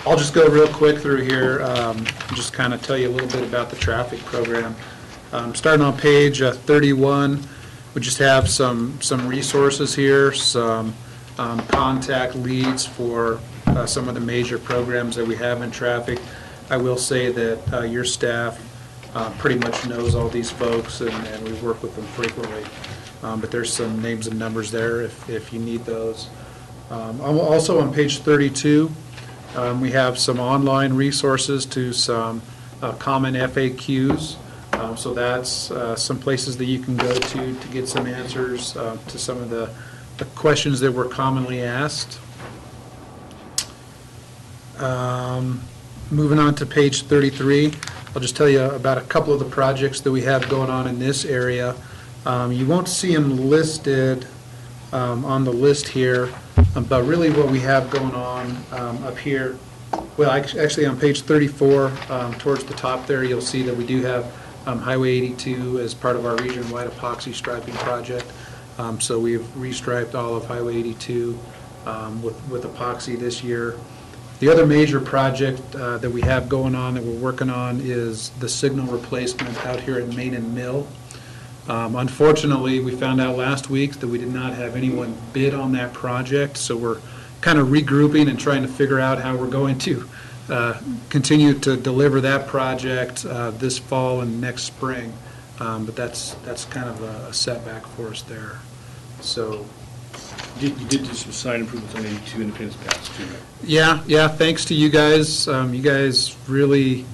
I'll just go real quick through here, just kind of tell you a little bit about the traffic program. Starting on page 31, we just have some resources here, some contact leads for some of the major programs that we have in traffic. I will say that your staff pretty much knows all these folks, and we work with them frequently. But there's some names and numbers there if you need those. Also on page 32, we have some online resources to some common FAQs. So that's some places that you can go to get some answers to some of the questions that were commonly asked. Moving on to page 33, I'll just tell you about a couple of the projects that we have going on in this area. You won't see them listed on the list here, but really what we have going on up here, well, actually on page 34, towards the top there, you'll see that we do have Highway 82 as part of our region-wide epoxy striping project. So we've restriped all of Highway 82 with epoxy this year. The other major project that we have going on that we're working on is the signal replacement out here at Main and Mill. Unfortunately, we found out last week that we did not have anyone bid on that project, so we're kind of regrouping and trying to figure out how we're going to continue to deliver that project this fall and next spring. But that's kind of a setback for us there. So You did do some sign improvements on 82 Independence Pass too, right? yeah, thanks to you guys. You guys really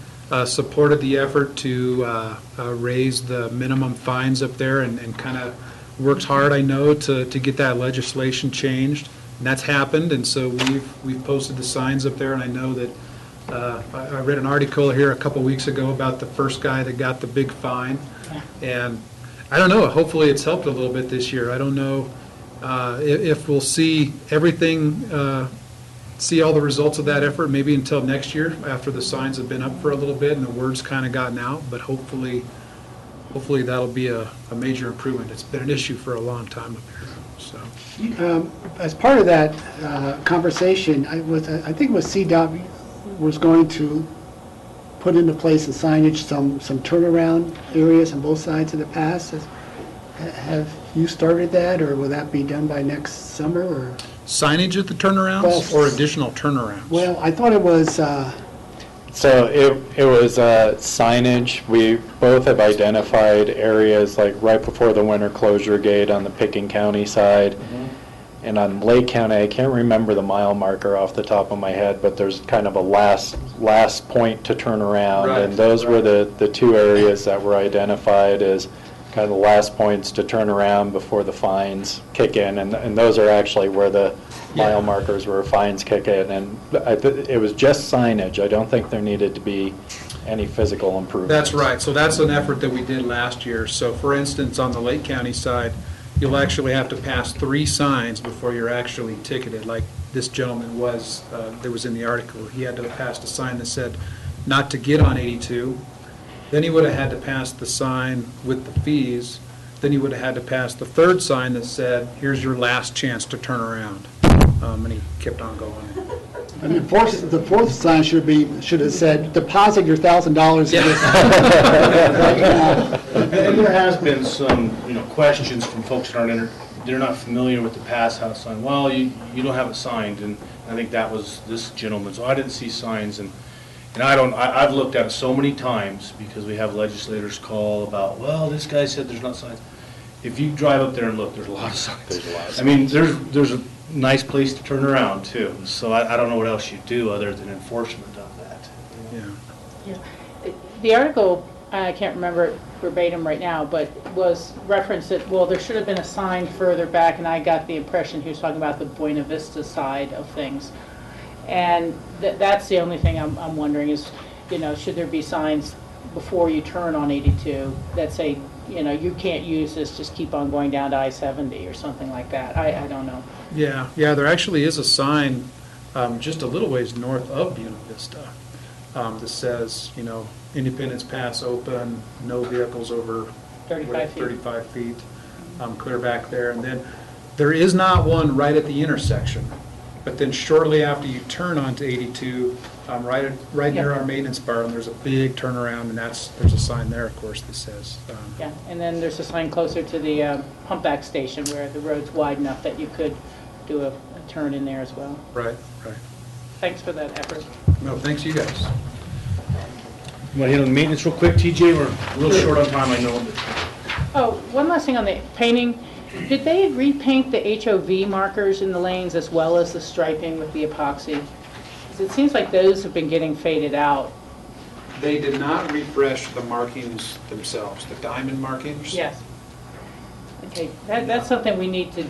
supported the effort to raise the minimum fines up there and kind of worked hard, I know, to get that legislation changed. And that's happened, and so we've posted the signs up there, and I know that I read an article here a couple weeks ago about the first guy that got the big fine. And I don't know, hopefully it's helped a little bit this year. I don't know if we'll see everything, see all the results of that effort maybe until next year after the signs have been up for a little bit and the word's kind of gotten out, but hopefully that'll be a major improvement. It's been an issue for a long time up here. So. As part of that conversation, I think it was CDOT was going to put into place a signage, some turnaround areas on both sides of the pass. Have you started that, or will that be done by next summer? Or signage at the turnarounds, or additional turnarounds? Well, I thought it was. So it was signage. We both have identified areas like right before the winter closure gate on the Pickens County side. And on Lake County, I can't remember the mile marker off the top of my head, but there's kind of a last point to turn around. Right, and those were the two areas that were identified as kind of the last points to turn around before the fines kick in. And those are actually where the mile markers where fines kick in. And it was just signage. I don't think there needed to be any physical improvements. That's right. So that's an effort that we did last year. So for instance, on the Lake County side, you'll actually have to pass 3 signs before you're actually ticketed, like this gentleman was, there was in the article. He had to have passed a sign that said not to get on 82. Then he would have had to pass the sign with the fees. Then he would have had to pass the 3rd sign that said, here's your last chance to turn around. And he kept on going. And the fourth sign should have said, deposit your $1,000 in this. And there has been some, questions from folks that they're not familiar with the pass house sign. Well, you don't have it signed, and I think that was this gentleman. So I didn't see signs, and I've looked at it so many times because we have legislators call about, well, this guy said there's not signs. If you drive up there and look, there's a lot of signs. There's a lot of signs. I mean, there's a nice place to turn around too. So I don't know what else you do other than enforcement of that. Yeah. The article, I can't remember it verbatim right now, but was referenced that, well, there should have been a sign further back, and I got the impression he was talking about the Buena Vista side of things. And that's the only thing I'm wondering is, should there be signs before you turn on 82 that say, you can't use this, just keep on going down to I-70 or something like that. I don't know. Yeah, there actually is a sign just a little ways north of Buena Vista that says, Independence Pass open, no vehicles over 35 feet, clear back there. And then there is not one right at the intersection, but then shortly after you turn onto 82, right near our maintenance barn, there's a big turnaround, and there's a sign there, of course, that says. Yeah, and then there's a sign closer to the pumpback station where the road's wide enough that you could do a turn in there as well. Right. Thanks for that effort. No, thanks you guys. You want to hit on maintenance real quick, TJ? We're real short on time, I know. Oh, one last thing on the painting. Did they repaint the HOV markers in the lanes as well as the striping with the epoxy? Because it seems like those have been getting faded out. They did not refresh the markings themselves, the diamond markings. Yes. Okay, that's something we need to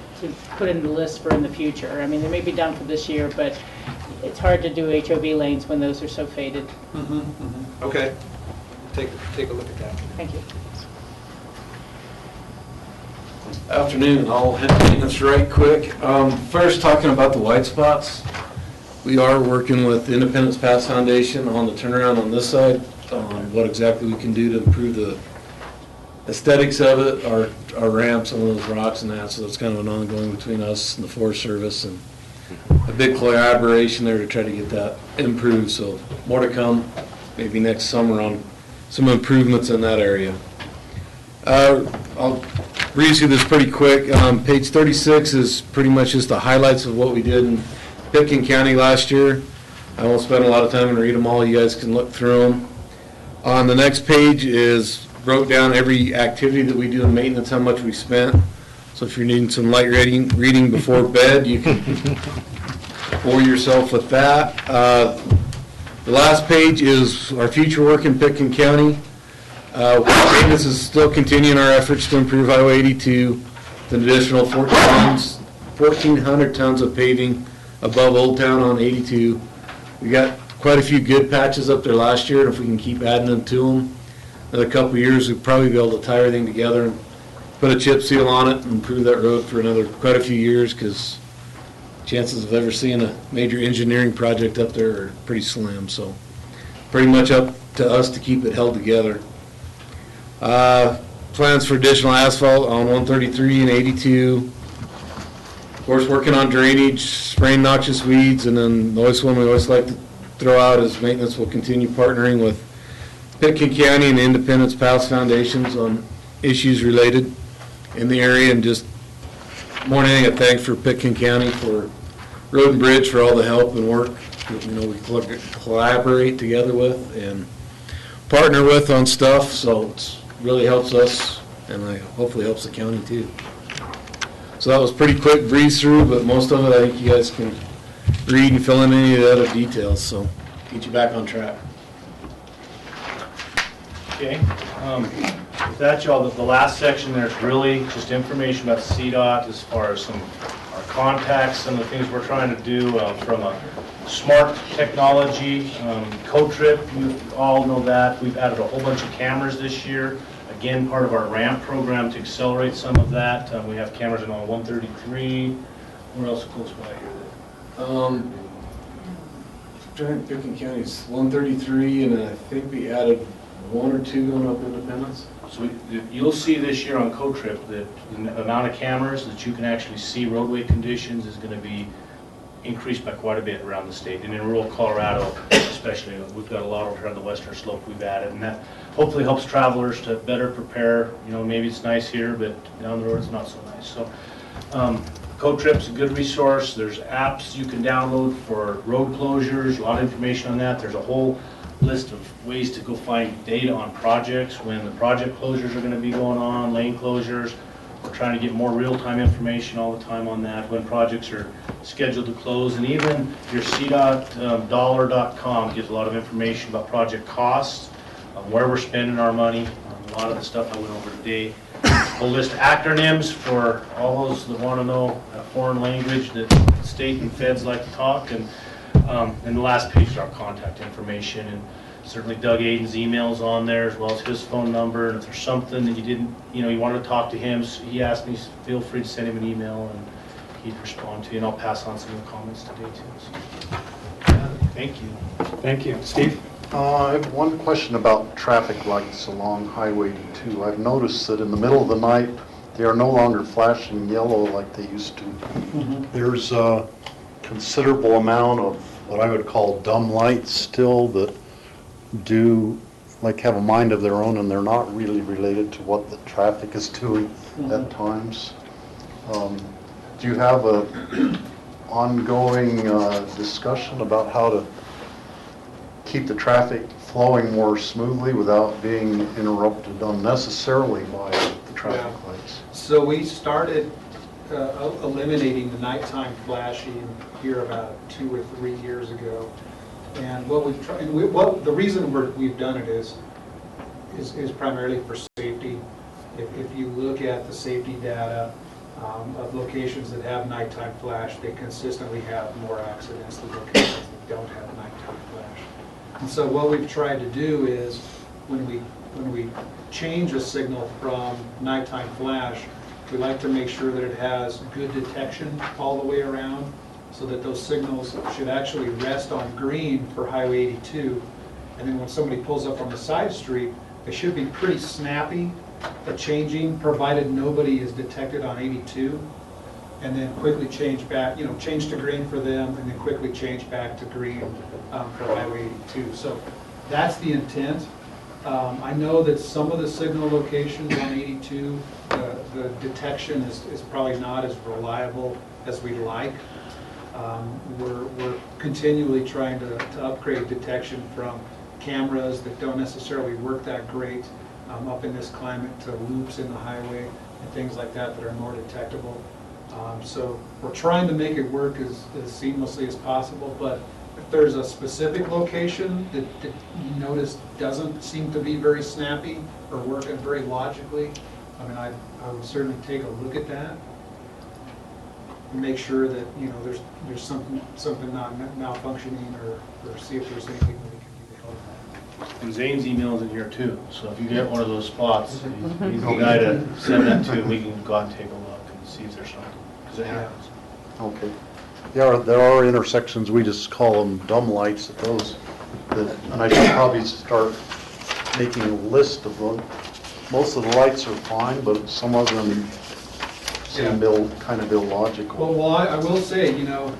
put in the list for in the future. I mean, they may be done for this year, but it's hard to do HOV lanes when those are so faded. Okay. Take a look at that. Thank you. Afternoon, I'll hit maintenance right quick. First, talking about the white spots. We are working with Independence Pass Foundation on the turnaround on this side, on what exactly we can do to improve the aesthetics of it, our ramps, some of those rocks and that, so that's kind of an ongoing between us and the Forest Service, and a big collaboration there to try to get that improved, so more to come, maybe next summer on some improvements in that area. I'll breeze through this pretty quick. Page 36 is pretty much just the highlights of what we did in Pickens County last year. I won't spend a lot of time and read them all. You guys can look through them. On the next page is wrote down every activity that we do in maintenance, how much we spent. So if you're needing some light reading before bed, you can bore yourself with that. The last page is our future work in Pitkin County. This is still continuing our efforts to improve Highway 82 with an additional 1,400 tons of paving above Old Town on 82. We got quite a few good patches up there last year, and if we can keep adding them to them, in a couple of years, we'll probably be able to tie everything together and put a chip seal on it and improve that road for quite a few years, because chances of ever seeing a major engineering project up there are pretty slim. So pretty much up to us to keep it held together. Plans for additional asphalt on 133 and 82. Of course, working on drainage, spraying noxious weeds, and then the one we always like to throw out is maintenance will continue partnering with Pitkin County and Independence Paths Foundations on issues related in the area, and just more than anything, a thanks for Pitkin County for Road and Bridge for all the help and work that, we collaborate together with and partner with on stuff. So it really helps us, and hopefully helps the county too. So that was pretty quick breeze through, but most of it I think you guys can read and fill in any of the other details. So get you back on track. Okay. With that, y'all, the last section there is really just information about CDOT as far as some our contacts, some of the things we're trying to do from a smart technology, code trip. You all know that. We've added a whole bunch of cameras this year. Again, part of our ramp program to accelerate some of that. We have cameras on 133. Where else close by here? Pitkin County's 133, and I think we added one or two going up Independence. So you'll see this year on Code Trip that the amount of cameras that you can actually see roadway conditions is going to be increased by quite a bit around the state. And in rural Colorado especially, we've got a lot over here on the western slope we've added, and that hopefully helps travelers to better prepare. Maybe it's nice here, but down the road it's not so nice. So Code Trip's a good resource. There's apps you can download for road closures, a lot of information on that. There's a whole list of ways to go find data on projects, when the project closures are going to be going on, lane closures. We're trying to get more real-time information all the time on that, when projects are scheduled to close. And even your CDOT dollar.com gives a lot of information about project costs, where we're spending our money, a lot of the stuff I went over today. We'll list acronyms for all those that want to know a foreign language that state and feds like to talk. And the last page is our contact information, and certainly Doug Aiden's email's on there, as well as his phone number. And if there's something that you didn't, you wanted to talk to him, so he asked me, feel free to send him an email, and he'd respond to you. And I'll pass on some of the comments today too. So, thank you. Thank you. Steve? I have one question about traffic lights along Highway 82. I've noticed that in the middle of the night, they are no longer flashing yellow like they used to. There's a considerable amount of what I would call dumb lights still that do have a mind of their own, and they're not really related to what the traffic is doing at times. Do you have a ongoing discussion about how to keep the traffic flowing more smoothly without being interrupted unnecessarily by the traffic lights? So we started eliminating the nighttime flashing here about 2 or 3 years ago. And what we've tried, the reason we've done it is primarily for safety. If you look at the safety data of locations that have nighttime flash, they consistently have more accidents than locations that don't have nighttime flash. And so what we've tried to do is when we change a signal from nighttime flash, we like to make sure that it has good detection all the way around, so that those signals should actually rest on green for Highway 82. And then when somebody pulls up on the side street, they should be pretty snappy at changing, provided nobody is detected on 82, and then quickly change back, change to green for them, and then quickly change back to green for Highway 82. So that's the intent. I know that some of the signal locations on 82, the detection is probably not as reliable as we'd like. We're continually trying to upgrade detection from cameras that don't necessarily work that great up in this climate to loops in the highway and things like that are more detectable. So we're trying to make it work as seamlessly as possible, but if there's a specific location that you notice doesn't seem to be very snappy or working very logically, I mean, I would certainly take a look at that and make sure that, you know, there's something not malfunctioning or see if there's anything that we can do to help that. And Zane's email's in here too, so if you get one of those spots, he's the guy to send that to, we can go out and take a look and see if there's something, because it happens. Okay. Yeah, there are intersections, we just call them dumb lights at those, and I should probably start making a list of them. Most of the lights are fine, but some of them seem kind of illogical. Well, I will say, you know,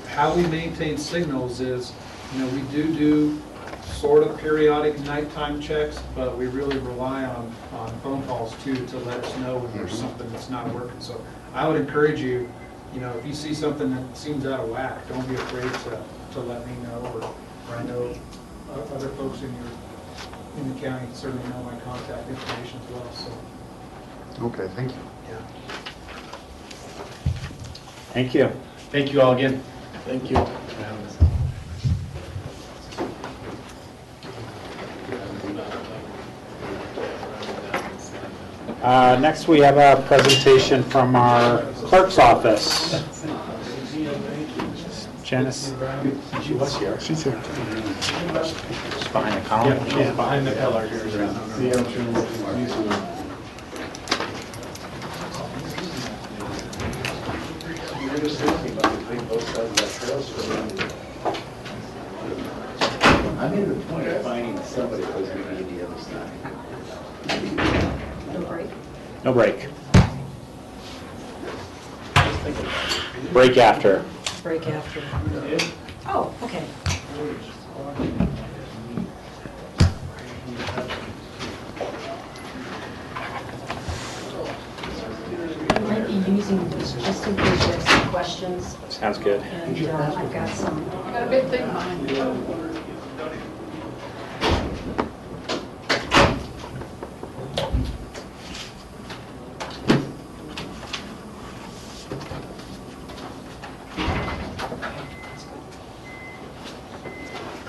how we maintain signals is, you know, we do sort of periodic nighttime checks, but we really rely on phone calls too to let us know when there's something that's not working. So I would encourage you, you know, if you see something that seems out of whack, don't be afraid to let me know, or I know other folks in the county certainly know my contact information as well. So. Okay, thank you. Yeah. Thank you. Thank you all again. Thank you. Next, we have a presentation from our clerk's office. Janice, she was here. She's here. She's behind the column. Yeah, she's behind the pillar here. I made the point of finding somebody who was going to be the other side. No break. No break. Break after. Break after. Oh, okay. I might be using this just in case you have some questions. Sounds good. And I've got some. I got a big thing behind you.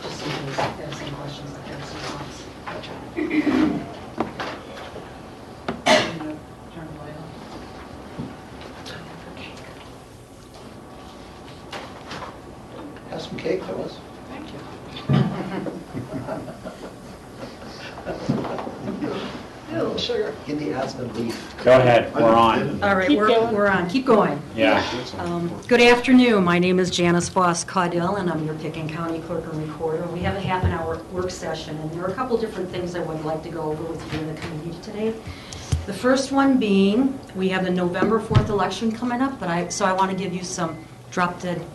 Just in case you have some questions, I have some thoughts. Turn the light on. Have some cake, fellas. Thank you. A little sugar. Get the aspen leaf. Go ahead, we're on. All right, Keep we're going. on. Keep going. Yeah. Good afternoon. My name is Janice Voss-Caudill, and I'm your Pickens County Clerk and Recorder. We have a half-an-hour work session, and there are a couple different things I would like to go over with you in the committee today. The first one being, we have the November 4th election coming up, so I want to give you some drop-dead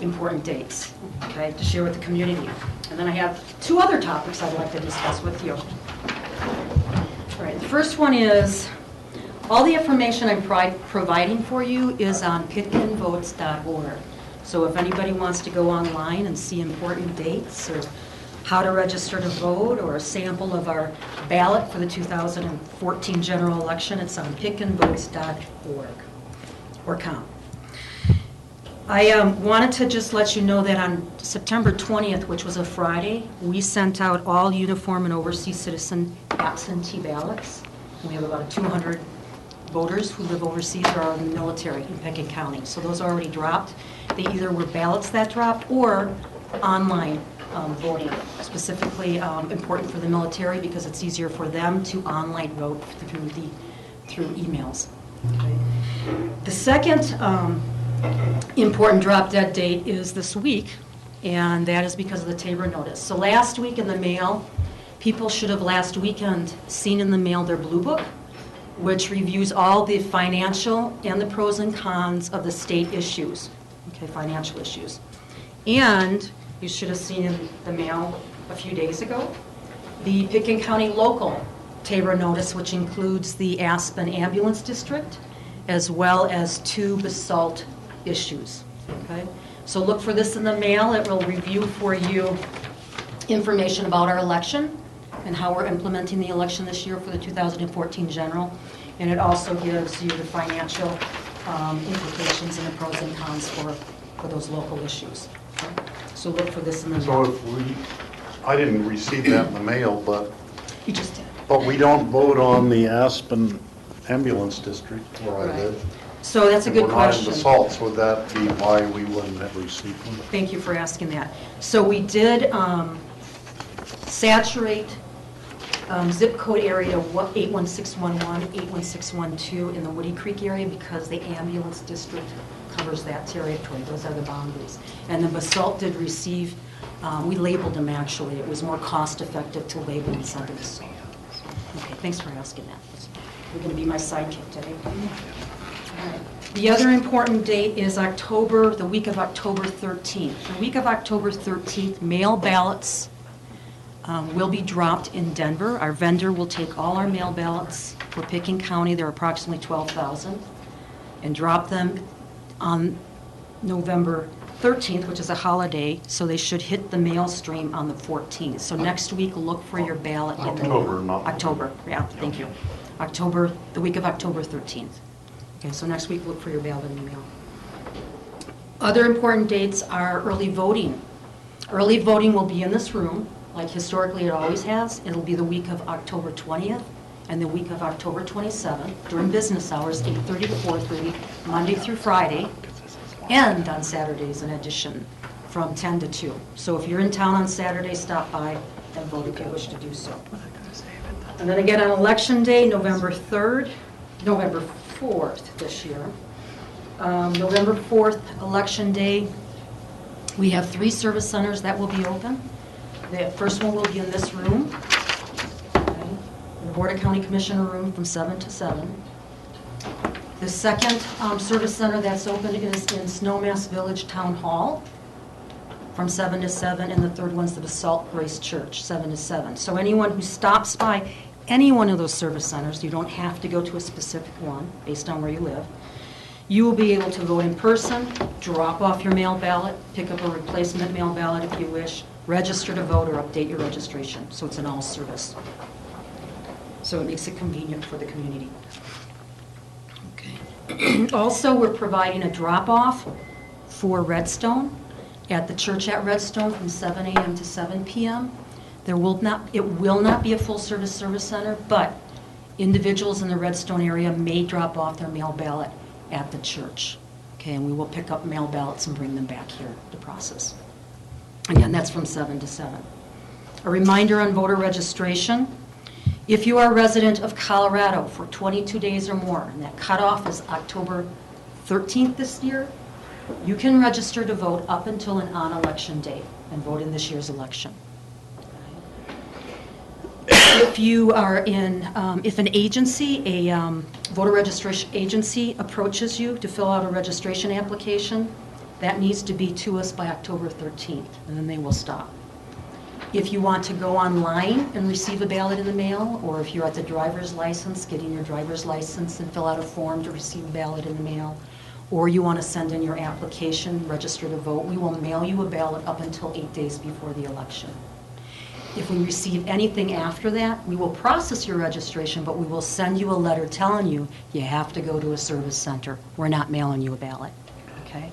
important dates, okay, to share with the community. And then I have two other topics I'd like to discuss with you. All right, the first one is, all the information I'm providing for you is on pitkinvotes.org. So if anybody wants to go online and see important dates or how to register to vote or a sample of our ballot for the 2014 general election, it's on pitkinvotes.org or .com. I wanted to just let you know that on September 20th, which was a Friday, we sent out all uniform and overseas citizen absentee ballots. We have about 200 voters who live overseas or are in the military in Pickens County. So those already dropped. They either were ballots that dropped or online voting, specifically important for the military because it's easier for them to online vote through emails. Okay. The second important drop-dead date is this week, and that is because of the Tabor notice. So last week in the mail, people should have last weekend seen in the mail their Blue Book, which reviews all the financial and the pros and cons of the state issues, okay, financial issues. And you should have seen in the mail a few days ago the Pickens County local Tabor notice, which includes the Aspen Ambulance District, as well as 2 basalt issues. Okay? So look for this in the mail. It will review for you information about our election and how we're implementing the election this year for the 2014 general. And it also gives you the financial implications and the pros and cons for those local issues. Okay? So look for this in the So mail. I didn't receive that in the mail, but You just did. But we don't vote on the Aspen Ambulance District where I Right. live. So that's a good And we're not in question. the salts, would that be why we wouldn't have received them? Thank you for asking that. So we did saturate zip code area 81611, 81612 in the Woody Creek area because the ambulance district covers that territory. Those are the boundaries. And the basalt did receive, we labeled them actually. It was more cost effective to label and send them basalt. Okay, thanks for asking that. You're going to be my sidekick today. All right. The other important date is the week of October 13th. The week of October 13th, mail ballots will be dropped in Denver. Our vendor will take all our mail ballots for Pickens County, there are approximately 12,000, and drop them on November 13th, which is a holiday, so they should hit the mail stream on the 14th. So next week, look for your ballot in the October, not October, yeah, thank you. October, the week of October 13th. Okay, so next week, look for your ballot in the mail. Other important dates are early voting. Early voting will be in this room, like historically it always has. It'll be the week of October 20th and the week of October 27th during business hours, 8:30 to 4:30, Monday through Friday, and on Saturdays in addition, from 10 to 2. So if you're in town on Saturday, stop by and vote if you wish to do so. And then again on Election Day, November 4th this year. November 4th, Election Day, we have 3 service centers that will be open. The first one will be in this room, okay, the Board of County Commissioner room from 7 to 7. The second service center that's open is in Snowmass Village Town Hall from 7 to 7, and the third one's the Basalt Grace Church, 7 to 7. So anyone who stops by any one of those service centers, you don't have to go to a specific one based on where you live. You will be able to vote in person, drop off your mail ballot, pick up a replacement mail ballot if you wish, register to vote, or update your registration. So it's an all service. So it makes it convenient for the community. Okay. Also, we're providing a drop-off for Redstone at the church at Redstone from 7 a.m. to 7 p.m. It will not be a full-service service center, but individuals in the Redstone area may drop off their mail ballot at the church. Okay, and we will pick up mail ballots and bring them back here to process. Again, that's from 7 to 7. A reminder on voter registration. If you are a resident of Colorado for 22 days or more, and that cutoff is October 13th this year, you can register to vote up until and on election day and vote in this year's election. If you are in, if an agency, a voter registration agency approaches you to fill out a registration application, that needs to be to us by October 13th, and then they will stop. If you want to go online and receive a ballot in the mail, or if you're at the driver's license, getting your driver's license and fill out a form to receive a ballot in the mail, or you want to send in your application, register to vote, we will mail you a ballot up until 8 days before the election. If we receive anything after that, we will process your registration, but we will send you a letter telling you you have to go to a service center. We're not mailing you a ballot, okay?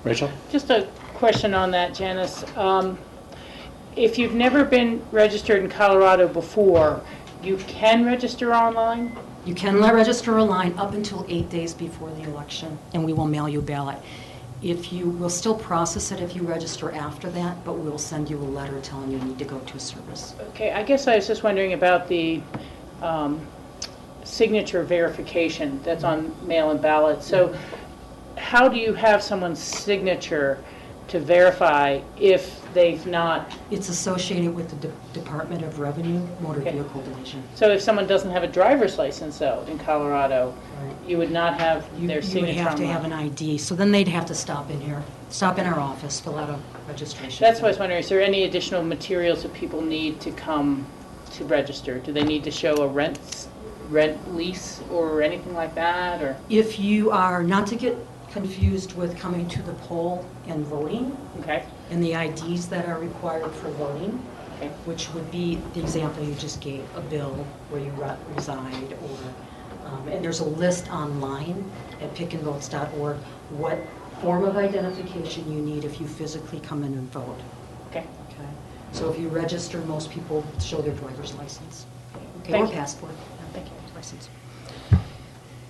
Rachel? Just a question on that, Janice. If you've never been registered in Colorado before, you can register online? You can register online up until 8 days before the election, and we will mail you a ballot. We'll still process it if you register after that, but we'll send you a letter telling you need to go to a service. Okay, I guess I was just wondering about the signature verification that's on mail-in ballots. So how do you have someone's signature to verify if they've not? It's associated with the Department of Revenue Motor Vehicle Division. So if someone doesn't have a driver's license, though, in Colorado, you would not have their signature You would have to online. have an ID, so then they'd have to stop in here, stop in our office, fill out a registration. That's what I was wondering. Is there any additional materials that people need to come to register? Do they need to show a rent lease or anything like that? Or If you are, not to get confused with coming to the poll and voting, okay, and the IDs that are required for voting, okay, which would be the example you just gave, a bill where you reside, or and there's a list online at pickandvotes.org what form of identification you need if you physically come in and vote. Okay. Okay. So if you register, most people show their driver's license. Okay, Thank or you. passport. Thank you. License.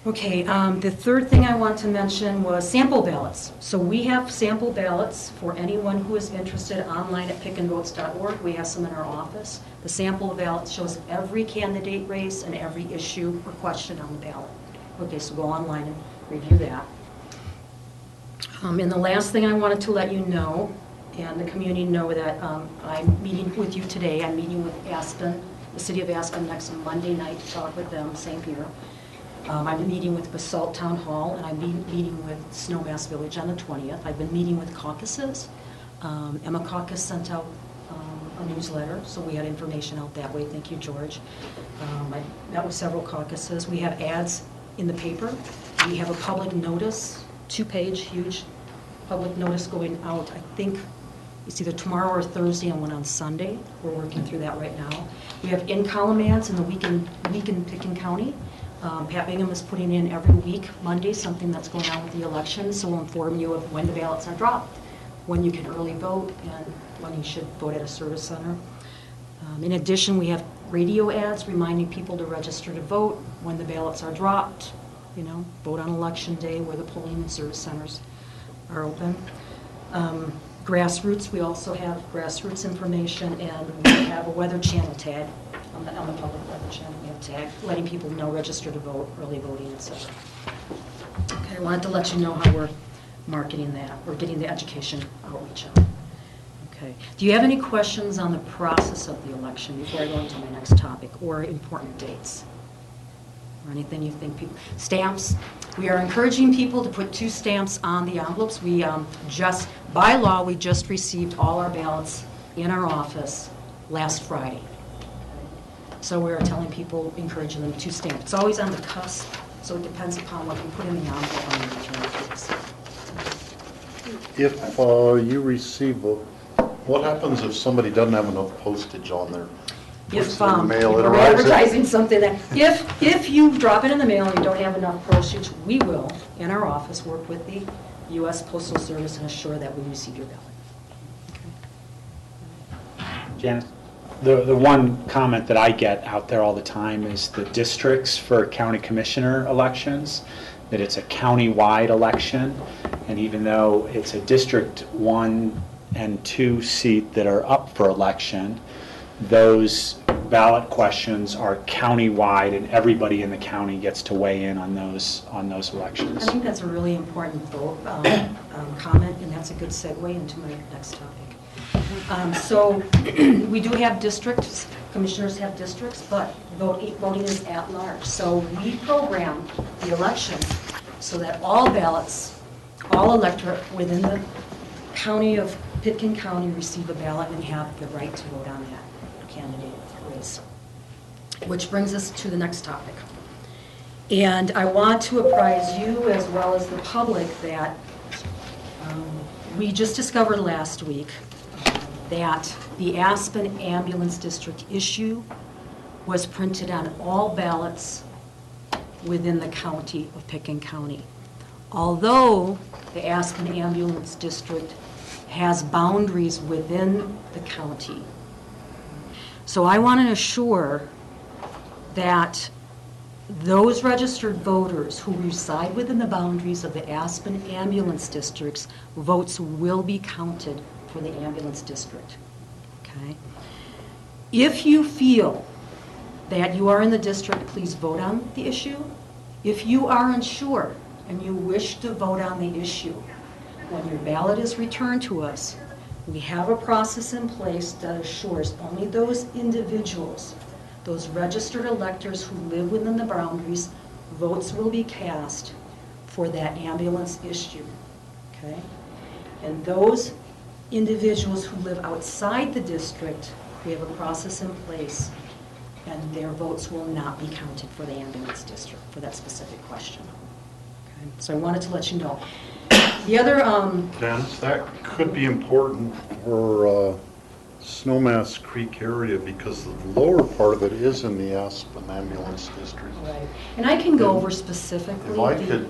Okay, the third thing I want to mention was sample ballots. So we have sample ballots for anyone who is interested online at pickandvotes.org. We have some in our office. The sample ballot shows every candidate race and every issue or question on the ballot. Okay, so go online and review that. And the last thing I wanted to let you know, and the community know, that I'm meeting with you today. I'm meeting with Aspen, the city of Aspen, next Monday night to talk with them, same here. I'm meeting with Basalt Town Hall, and I'm meeting with Snowmass Village on the 20th. I've been meeting with caucuses. Emma Caucus sent out a newsletter, so we had information out that way. Thank you, George. I met with several caucuses. We have ads in the paper. We have a public notice, 2-page, huge public notice going out. I think it's either tomorrow or Thursday and one on Sunday. We're working through that right now. We have in-column ads in the week in Pickens County. Pat Bingham is putting in every week, Monday, something that's going on with the election, so we'll inform you of when the ballots are dropped, when you can early vote, and when you should vote at a service center. In addition, we have radio ads reminding people to register to vote when the ballots are dropped, vote on election day where the polling and service centers are open. Grassroots, we also have grassroots information, and we have a weather channel tag on the public weather channel. We have tag letting people know, register to vote, early voting, etc. Okay, I wanted to let you know how we're marketing that. We're getting the education outreach out. Okay. Do you have any questions on the process of the election before I go into my next topic, or important dates? Or anything you think people... Stamps. We are encouraging people to put 2 stamps on the envelopes. We by law, we just received all our ballots in our office last Friday. So we're telling people, encouraging them to stamp. It's always on the cusp, so it depends upon what you put in the envelope on the return piece. If you receive, what happens if somebody doesn't have enough postage on there? If we're advertising something that, if you drop it in the mail and you don't have enough postage, we will, in our office, work with the U.S. Postal Service and assure that we receive your ballot. Janice? The one comment that I get out there all the time is the districts for county commissioner elections, that it's a county-wide election, and even though it's a District 1 and 2 seat that are up for election, those ballot questions are county-wide, and everybody in the county gets to weigh in on those elections. I think that's a really important comment, and that's a good segue into my next topic. So we do have districts, commissioners have districts, but voting is at large. So we program the election so that all ballots, all electorate within the county of Pitkin County receive a ballot and have the right to vote on that candidate race. Which brings us to the next topic. And I want to apprise you as well as the public that we just discovered last week that the Aspen Ambulance District issue was printed on all ballots within the county of Pitkin County. Although the Aspen Ambulance District has boundaries within the county. So I want to assure that those registered voters who reside within the boundaries of the Aspen Ambulance District's votes will be counted for the ambulance district. Okay? If you feel that you are in the district, please vote on the issue. If you are unsure and you wish to vote on the issue, when your ballot is returned to us, we have a process in place that assures only those individuals, those registered electors who live within the boundaries, votes will be cast for that ambulance issue. Okay? And those individuals who live outside the district, we have a process in place, and their votes will not be counted for the ambulance district for that specific question. Okay? So I wanted to let you know. The other... Dennis, that could be important for Snowmass Creek area because the lower part of it is in the Aspen Ambulance District. Right. And I can go over specifically... If I could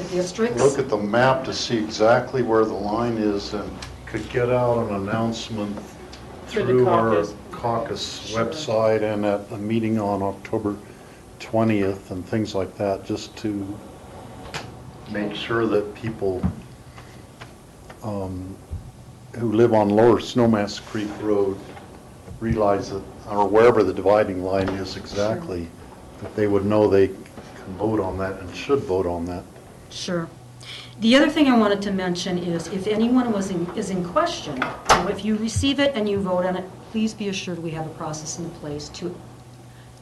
the districts. look at the map to see exactly where the line is and could get out an announcement Through the through our caucus. caucus website and at a meeting on October 20th and things like that, just to make sure that people who live on Lower Snowmass Creek Road realize that, or wherever the dividing line is exactly, that they would know they can vote on that and should vote on that. Sure. The other thing I wanted to mention is if anyone is in question, if you receive it and you vote on it, please be assured we have a process in place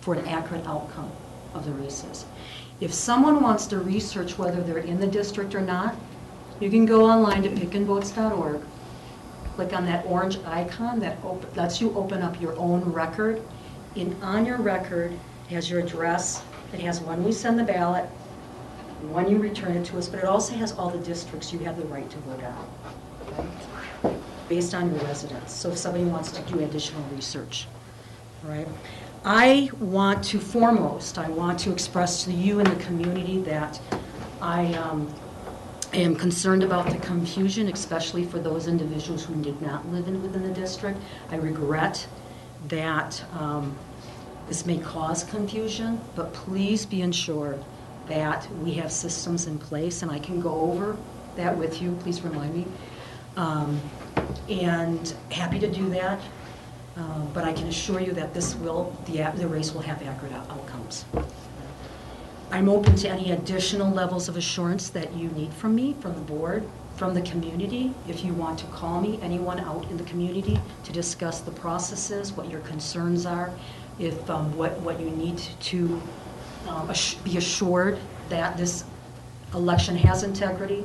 for an accurate outcome of the races. If someone wants to research whether they're in the district or not, you can go online to pickandvotes.org, click on that orange icon that lets you open up your own record. And on your record has your address, it has when we send the ballot, when you return it to us, but it also has all the districts you have the right to vote on, right? Based on your residence. So if somebody wants to do additional research, right? I want to express to you and the community that I am concerned about the confusion, especially for those individuals who did not live within the district. I regret that this may cause confusion, but please be assured that we have systems in place, and I can go over that with you. Please remind me. And happy to do that. But I can assure you that the race will have accurate outcomes. I'm open to any additional levels of assurance that you need from me, from the board, from the community. If you want to call me, anyone out in the community, to discuss the processes, what your concerns are, if what you need to be assured that this election has integrity,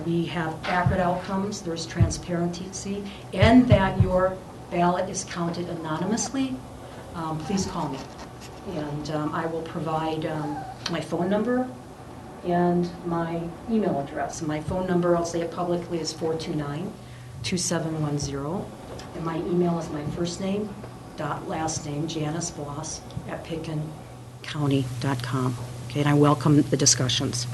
we have accurate outcomes, there's transparency, and that your ballot is counted anonymously, please call me. And I will provide my phone number and my email address. My phone number, I'll say it publicly, is 429-2710. And my email is my first name, last name, Janice Voss, @pickencounty.com. Okay, and I welcome the discussions.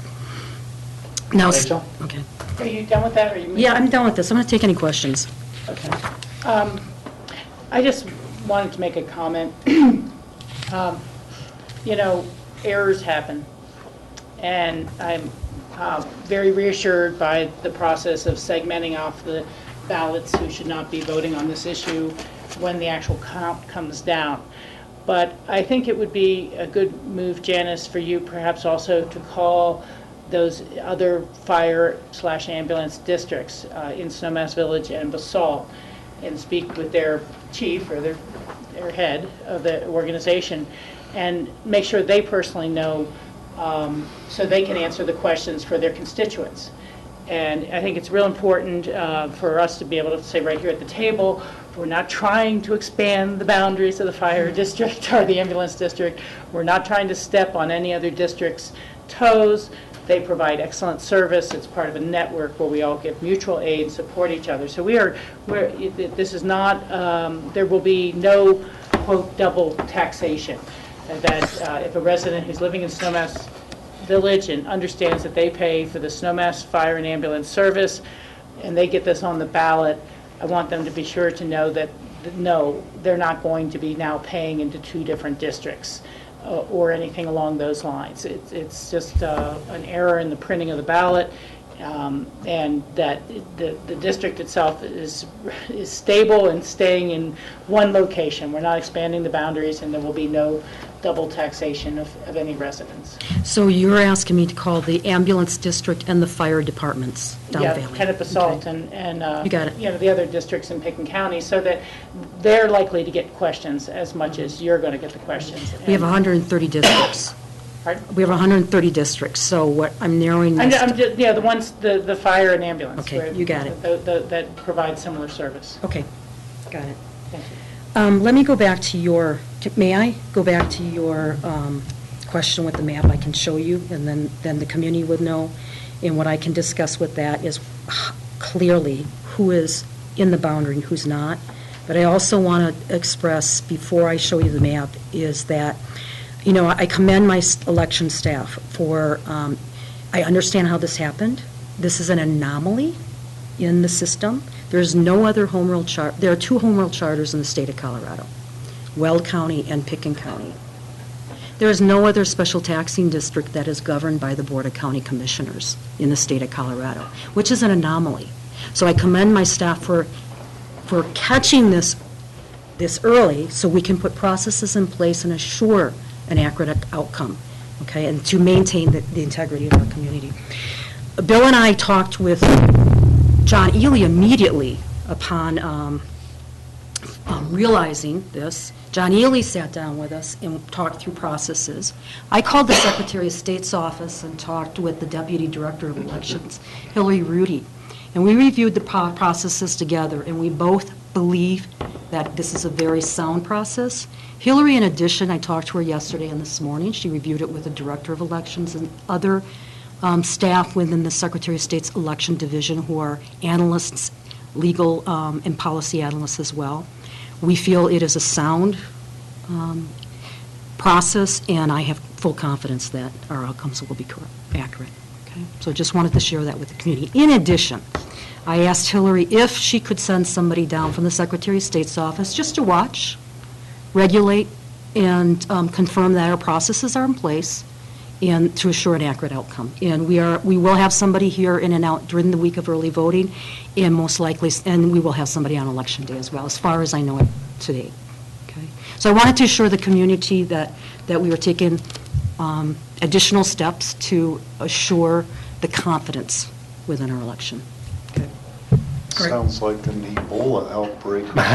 Now, Rachel? Okay. Are you done with that? Or are you Yeah, I'm done with this. I'm going to take any questions. Okay. I just wanted to make a comment. Errors happen, and I'm very reassured by the process of segmenting off the ballots who should not be voting on this issue when the actual count comes down. But I think it would be a good move, Janice, for you perhaps also to call those other fire/ambulance districts in Snowmass Village and Basalt and speak with their chief or their head of the organization and make sure they personally know so they can answer the questions for their constituents. And I think it's real important for us to be able to say right here at the table, we're not trying to expand the boundaries of the fire district or the ambulance district. We're not trying to step on any other district's toes. They provide excellent service. It's part of a network where we all give mutual aid, support each other. So this is not, there will be no, quote, double taxation. That if a resident who's living in Snowmass Village and understands that they pay for the Snowmass Fire and Ambulance Service and they get this on the ballot, I want them to be sure to know that, no, they're not going to be now paying into two different districts. Or anything along those lines. It's just an error in the printing of the ballot, and that the district itself is stable and staying in one location. We're not expanding the boundaries, and there will be no double taxation of any residents. So you're asking me to call the ambulance district and the fire departments down Valley? Yeah, Kennett Basalt Okay. and you got it. The other districts in Picken County, so that they're likely to get questions as much as you're going to get the questions. We have 130 districts. Pardon? We have 130 districts, so what I'm narrowing this I'm just, the ones, the fire and ambulance. Okay, where you got it. That provide similar service. Okay, got it. Thank you. Let me go back to may I go back to your question with the map? I can show you, and then the community would know. And what I can discuss with that is clearly who is in the boundary and who's not. But I also want to express, before I show you the map, is that, I commend my election staff for I understand how this happened. This is an anomaly in the system. There's no other home rule chart. There are 2 home rule charters in the state of Colorado, Weld County and Pickens County. There is no other special taxing district that is governed by the Board of County Commissioners in the state of Colorado, which is an anomaly. So I commend my staff for catching this early so we can put processes in place and assure an accurate outcome, okay, and to maintain the integrity of our community. Bill and I talked with John Ely immediately upon realizing this. John Ely sat down with us and talked through processes. I called the Secretary of State's office and talked with the Deputy Director of Elections, Hillary Rudy, and we reviewed the processes together, and we both believe that this is a very sound process. Hillary, in addition, I talked to her yesterday and this morning. She reviewed it with the Director of Elections and other staff within the Secretary of State's Election Division who are analysts, legal and policy analysts as well. We feel it is a sound process, and I have full confidence that our outcomes will be accurate. Okay? So I just wanted to share that with the community. In addition, I asked Hillary if she could send somebody down from the Secretary of State's office just to watch, regulate, and confirm that our processes are in place and to assure an accurate outcome. And we will have somebody here in and out during the week of early voting, and most likely, and we will have somebody on Election Day as well, as far as I know it today. Okay. So I wanted to assure the community that we were taking additional steps to assure the confidence within our election. Okay. Sounds like an Ebola outbreak. Well,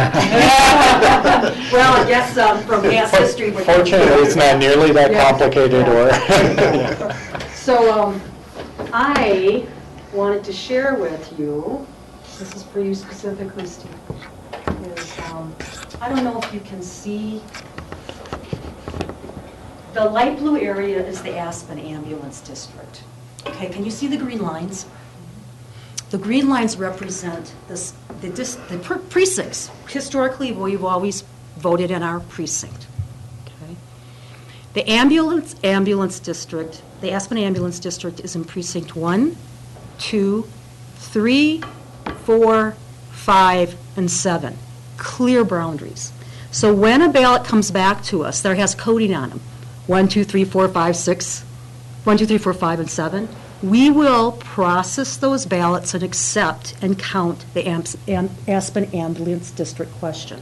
I guess from past history. Fortunately, it's not nearly that complicated. So I wanted to share with you, this is for you specifically, Steve, is I don't know if you can see, the light blue area is the Aspen Ambulance District. Okay, can you see the green lines? The green lines represent the precincts. Historically, we've always voted in our precinct. Okay. The ambulance district, the Aspen Ambulance District is in precinct 1, 2, 3, 4, 5, and 7. Clear boundaries. So when a ballot comes back to us, there has coding on them. 1, 2, 3, 4, 5, 6, 1, 2, 3, 4, 5, and 7. We will process those ballots and accept and count the Aspen Ambulance District question.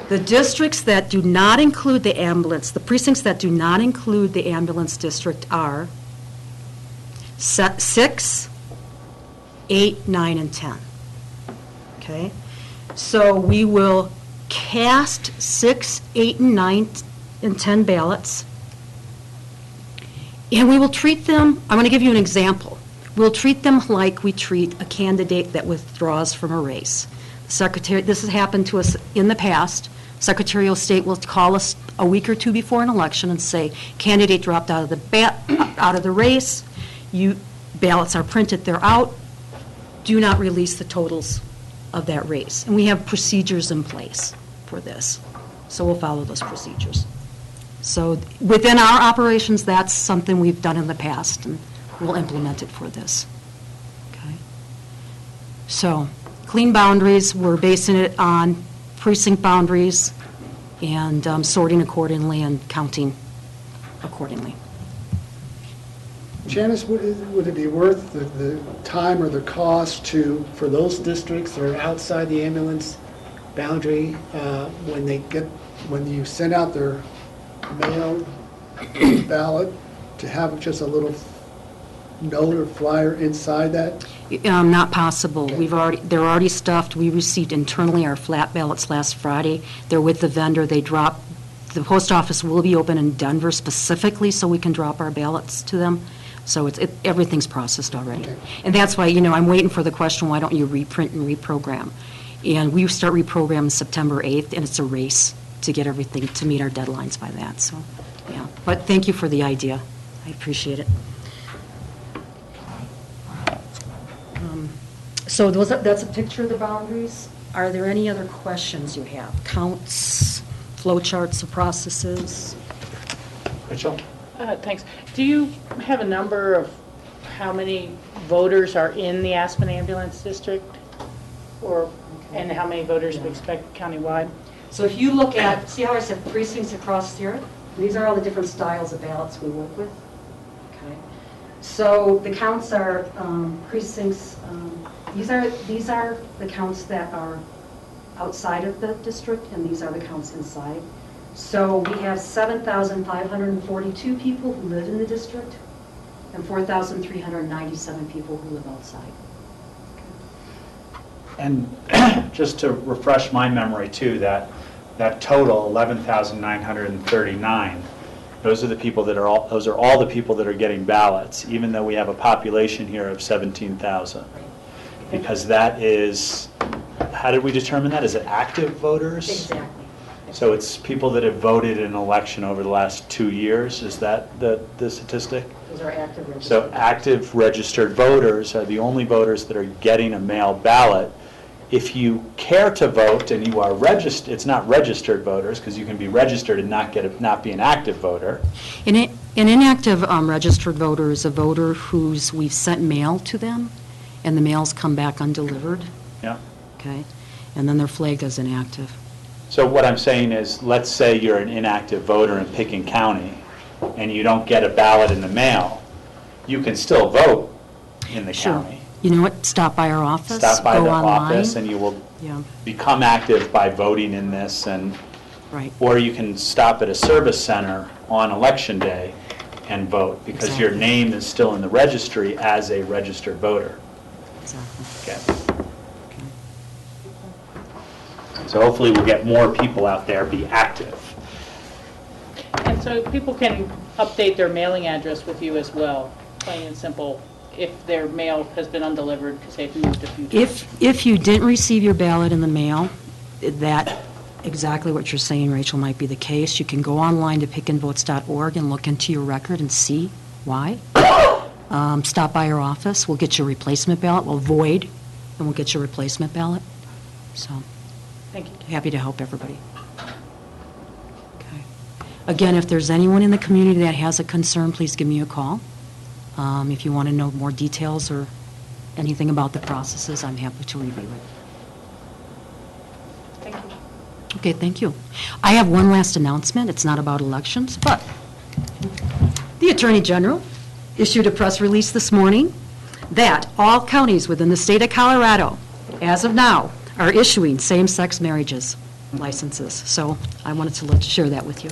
The districts that do not include the ambulance, the precincts that do not include the ambulance district are 6, 8, 9, and 10. Okay? So we will cast 6, 8, and 9, and 10 ballots. And we will treat them, I'm going to give you an example. We'll treat them like we treat a candidate that withdraws from a race. This has happened to us in the past. Secretary of State will call us a week or two before an election and say, candidate dropped out of the race, ballots are printed, they're out, do not release the totals of that race. And we have procedures in place for this. So we'll follow those procedures. So within our operations, that's something we've done in the past, and we'll implement it for this. Okay. So clean boundaries, we're basing it on precinct boundaries and sorting accordingly and counting accordingly. Janice, would it be worth the time or the cost for those districts that are outside the ambulance boundary when you send out their mail ballot to have just a little note or flyer inside that? Not possible. Okay. They're already stuffed. We received internally our flat ballots last Friday. They're with the vendor. The post office will be open in Denver specifically so we can drop our ballots to them. So everything's processed already. Okay. And that's why, I'm waiting for the question, why don't you reprint and reprogram? And we start reprogramming September 8th, and it's a race to get everything to meet our deadlines by that. So, yeah. But thank you for the idea. I appreciate it. So that's a picture of the boundaries. Are there any other questions you have? Counts, flow charts of processes? Mitchell? Thanks. Do you have a number of how many voters are in the Aspen Ambulance District? Or, and how many voters we expect countywide? So if you look at, see how I said precincts across here? These are all the different styles of ballots we work with. Okay. So the counts are precincts, these are the counts that are outside of the district, and these are the counts inside. So we have 7,542 people who live in the district, and 4,397 people who live outside. And just to refresh my memory too, that total 11,939, those are the people that are those are all the people that are getting ballots, even though we have a population here of 17,000. Because that is, how did we determine that? Is it active voters? Exactly. So it's people that have voted in an election over the last 2 years, is that the statistic? Those are active registered. So active registered voters are the only voters that are getting a mail ballot. If you care to vote and you are registered, it's not registered voters, because you can be registered and not be an active voter. An inactive registered voter is a voter whose we've sent mail to them, and the mail's come back undelivered. Yeah. Okay, and then they're flagged as inactive. So what I'm saying is, let's say you're an inactive voter in Pickens County, and you don't get a ballot in the mail, you can still vote in the county. You know what? Stop by our office. Stop by go the online. office, and you will become active by voting in this. And or you can stop at a service center on election day and vote, because your name is still in the registry as a registered voter. Exactly. Okay. So hopefully we'll get more people out there be active. And so people can update their mailing address with you as well, plain and simple, if their mail has been undelivered because they've moved a few times. If you didn't receive your ballot in the mail, that exactly what you're saying, Rachel, might be the case. You can go online to pickinvotes.org and look into your record and see why. Stop by our office. We'll get your replacement ballot. We'll void, and we'll get your replacement ballot. So, thank you. Happy to help everybody. Okay. Again, if there's anyone in the community that has a concern, please give me a call. If you want to know more details or anything about the processes, I'm happy to review it. Thank you. Okay, thank you. I have one last announcement. It's not about elections, but the Attorney General issued a press release this morning that all counties within the state of Colorado, as of now, are issuing same-sex marriages licenses. So I wanted to share that with you.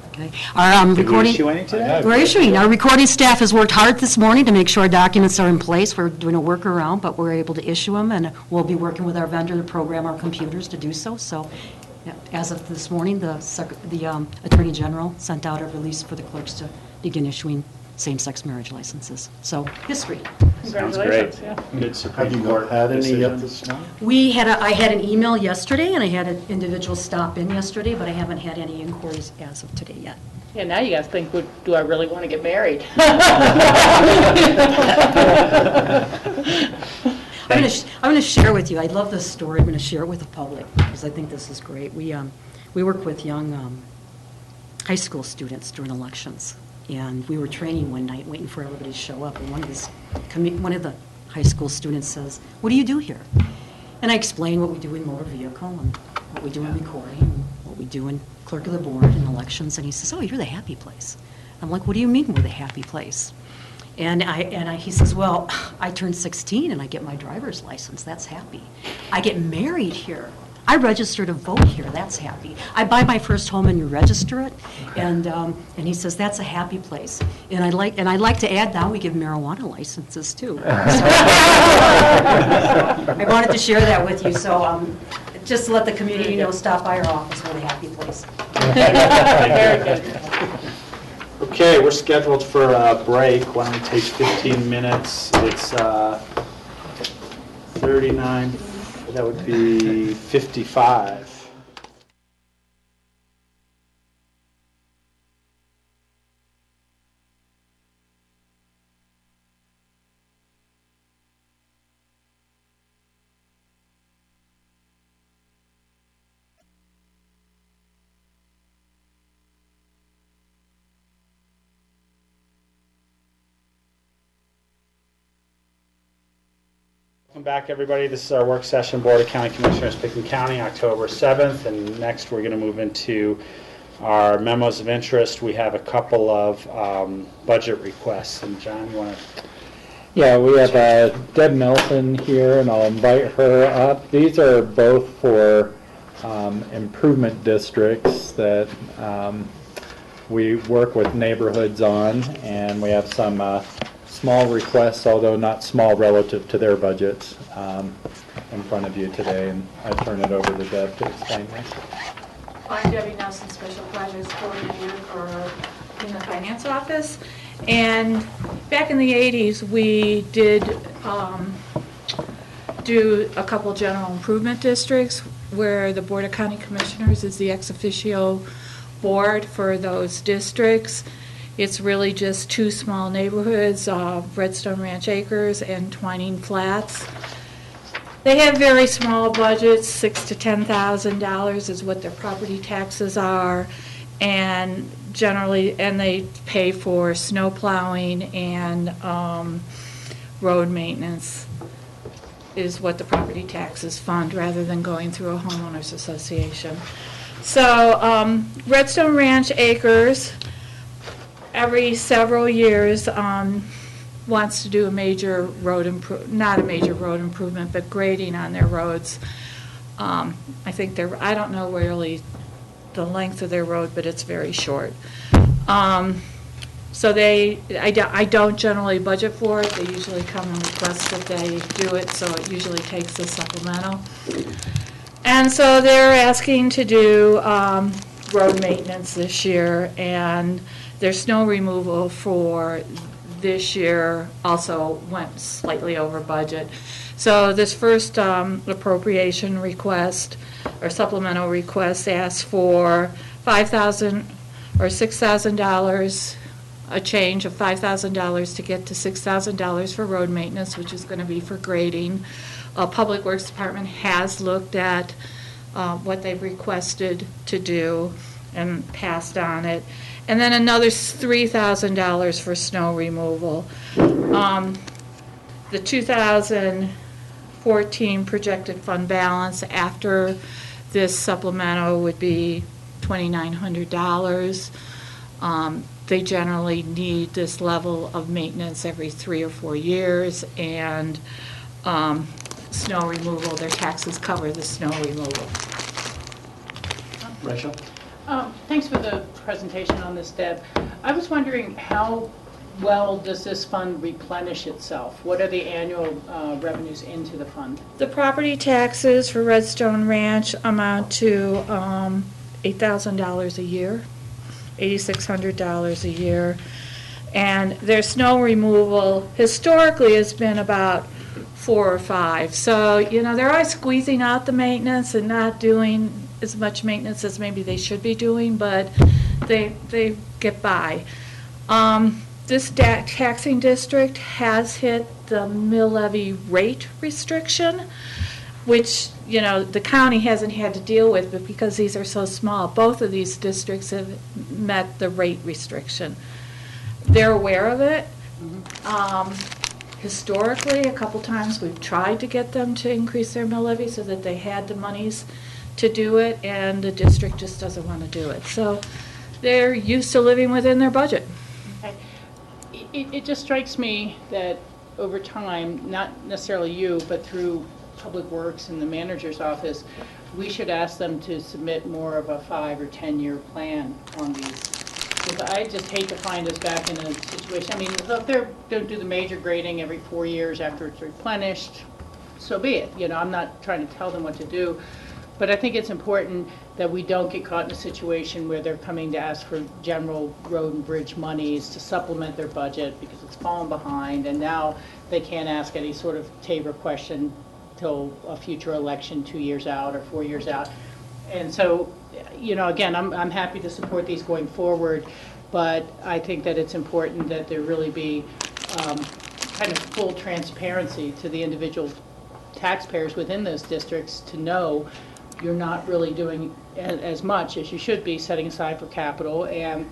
Okay. Our Did we recording. issue any today? We're issuing. Our recording staff has worked hard this morning to make sure our documents are in place. We're doing a workaround, but we're able to issue them, and we'll be working with our vendor to program our computers to do so. So, yeah, as of this morning, the Attorney General sent out a release for the clerks to begin issuing same-sex marriage licenses. So, history. Sounds great. Yeah. Good Supreme Court decision. I had an email yesterday, and I had an individual stop in yesterday, but I haven't had any inquiries as of today yet. Yeah, now you guys think, do I really want to get married? I'm going to share with you. I love this story. I'm going to share it with the public because I think this is great. We work with young high school students during elections, and we were training one night, waiting for everybody to show up. And one of the high school students says, "What do you do here?" And I explained what we do in motor vehicle and what we do in recording, and what we do in clerk of the board and elections. And he says, "Oh, you're the happy place." I'm like, "What do you mean we're the happy place?" And he says, "Well, I turned 16 and I get my driver's license. That's happy. I get married here. I register to vote here. That's happy. I buy my first home and you register it." And he says, "That's a happy place." And I'd like to add, now we give marijuana licenses too. So, I wanted to share that with you. So just to let the community know, stop by our office. We're the happy place. Very good. Okay, we're scheduled for a break. Why don't we take 15 minutes? It's 39, that would be 55. Welcome back, everybody. This is our work session, Board of County Commissioners, Pickens County, October 7th. And next, we're going to move into our memos of interest. We have a couple of budget requests. And John, you want to? Yeah, we have Deb Nelson here, and I'll invite her up. These are both for improvement districts that we work with neighborhoods on, and we have some small requests, although not small relative to their budgets, in front of you today, and I turn it over to Deb to explain this. I'm Debbie Nelson, Special Projects Coordinator in the Finance Office. And back in the 80s, we did do a couple general improvement districts where the Board of County Commissioners is the ex officio board for those districts. It's really just two small neighborhoods, Redstone Ranch Acres and Twining Flats. They have very small budgets, $6,000 to $10,000 is what their property taxes are, and they pay for snow plowing and road maintenance is what the property taxes fund, rather than going through a homeowners association. So Redstone Ranch Acres, every several years, wants to do a major road not a major road improvement, but grading on their roads. I think I don't know really the length of their road, but it's very short. So I don't generally budget for it. They usually come and request that they do it, so it usually takes the supplemental. And so they're asking to do road maintenance this year, and their snow removal for this year also went slightly over budget. So this first appropriation request or supplemental request asks for $5,000 or $6,000, a change of $5,000 to get to $6,000 for road maintenance, which is going to be for grading. Public Works Department has looked at what they've requested to do and passed on it. And then another $3,000 for snow removal. The 2014 projected fund balance after this supplemental would be $2,900. They generally need this level of maintenance every 3 or 4 years, and snow removal, their taxes cover the snow removal. Rachel? Thanks for the presentation on this, Deb. I was wondering, how well does this fund replenish itself? What are the annual revenues into the fund? The property taxes for Redstone Ranch amount to $8,000 a year, $8,600 a year. And their snow removal historically has been about 4 or 5. So, they're always squeezing out the maintenance and not doing as much maintenance as maybe they should be doing, but they get by. This taxing district has hit the mill levy rate restriction, which, the county hasn't had to deal with, but because these are so small, both of these districts have met the rate restriction. They're aware of it. Historically, a couple times we've tried to get them to increase their mill levy so that they had the monies to do it, and the district just doesn't want to do it. So they're used to living within their budget. Okay. It just strikes me that over time, not necessarily you, but through Public Works and the manager's office, we should ask them to submit more of a 5 or 10-year plan on these. Because I just hate to find us back in a situation. I mean, if they don't do the major grading every 4 years after it's replenished, so be it. I'm not trying to tell them what to do. But I think it's important that we don't get caught in a situation where they're coming to ask for general road and bridge monies to supplement their budget because it's fallen behind, and now they can't ask any sort of Tabor question till a future election 2 years out or 4 years out. And so, again, I'm happy to support these going forward, but I think that it's important that there really be kind of full transparency to the individual taxpayers within those districts to know you're not really doing as much as you should be setting aside for capital, and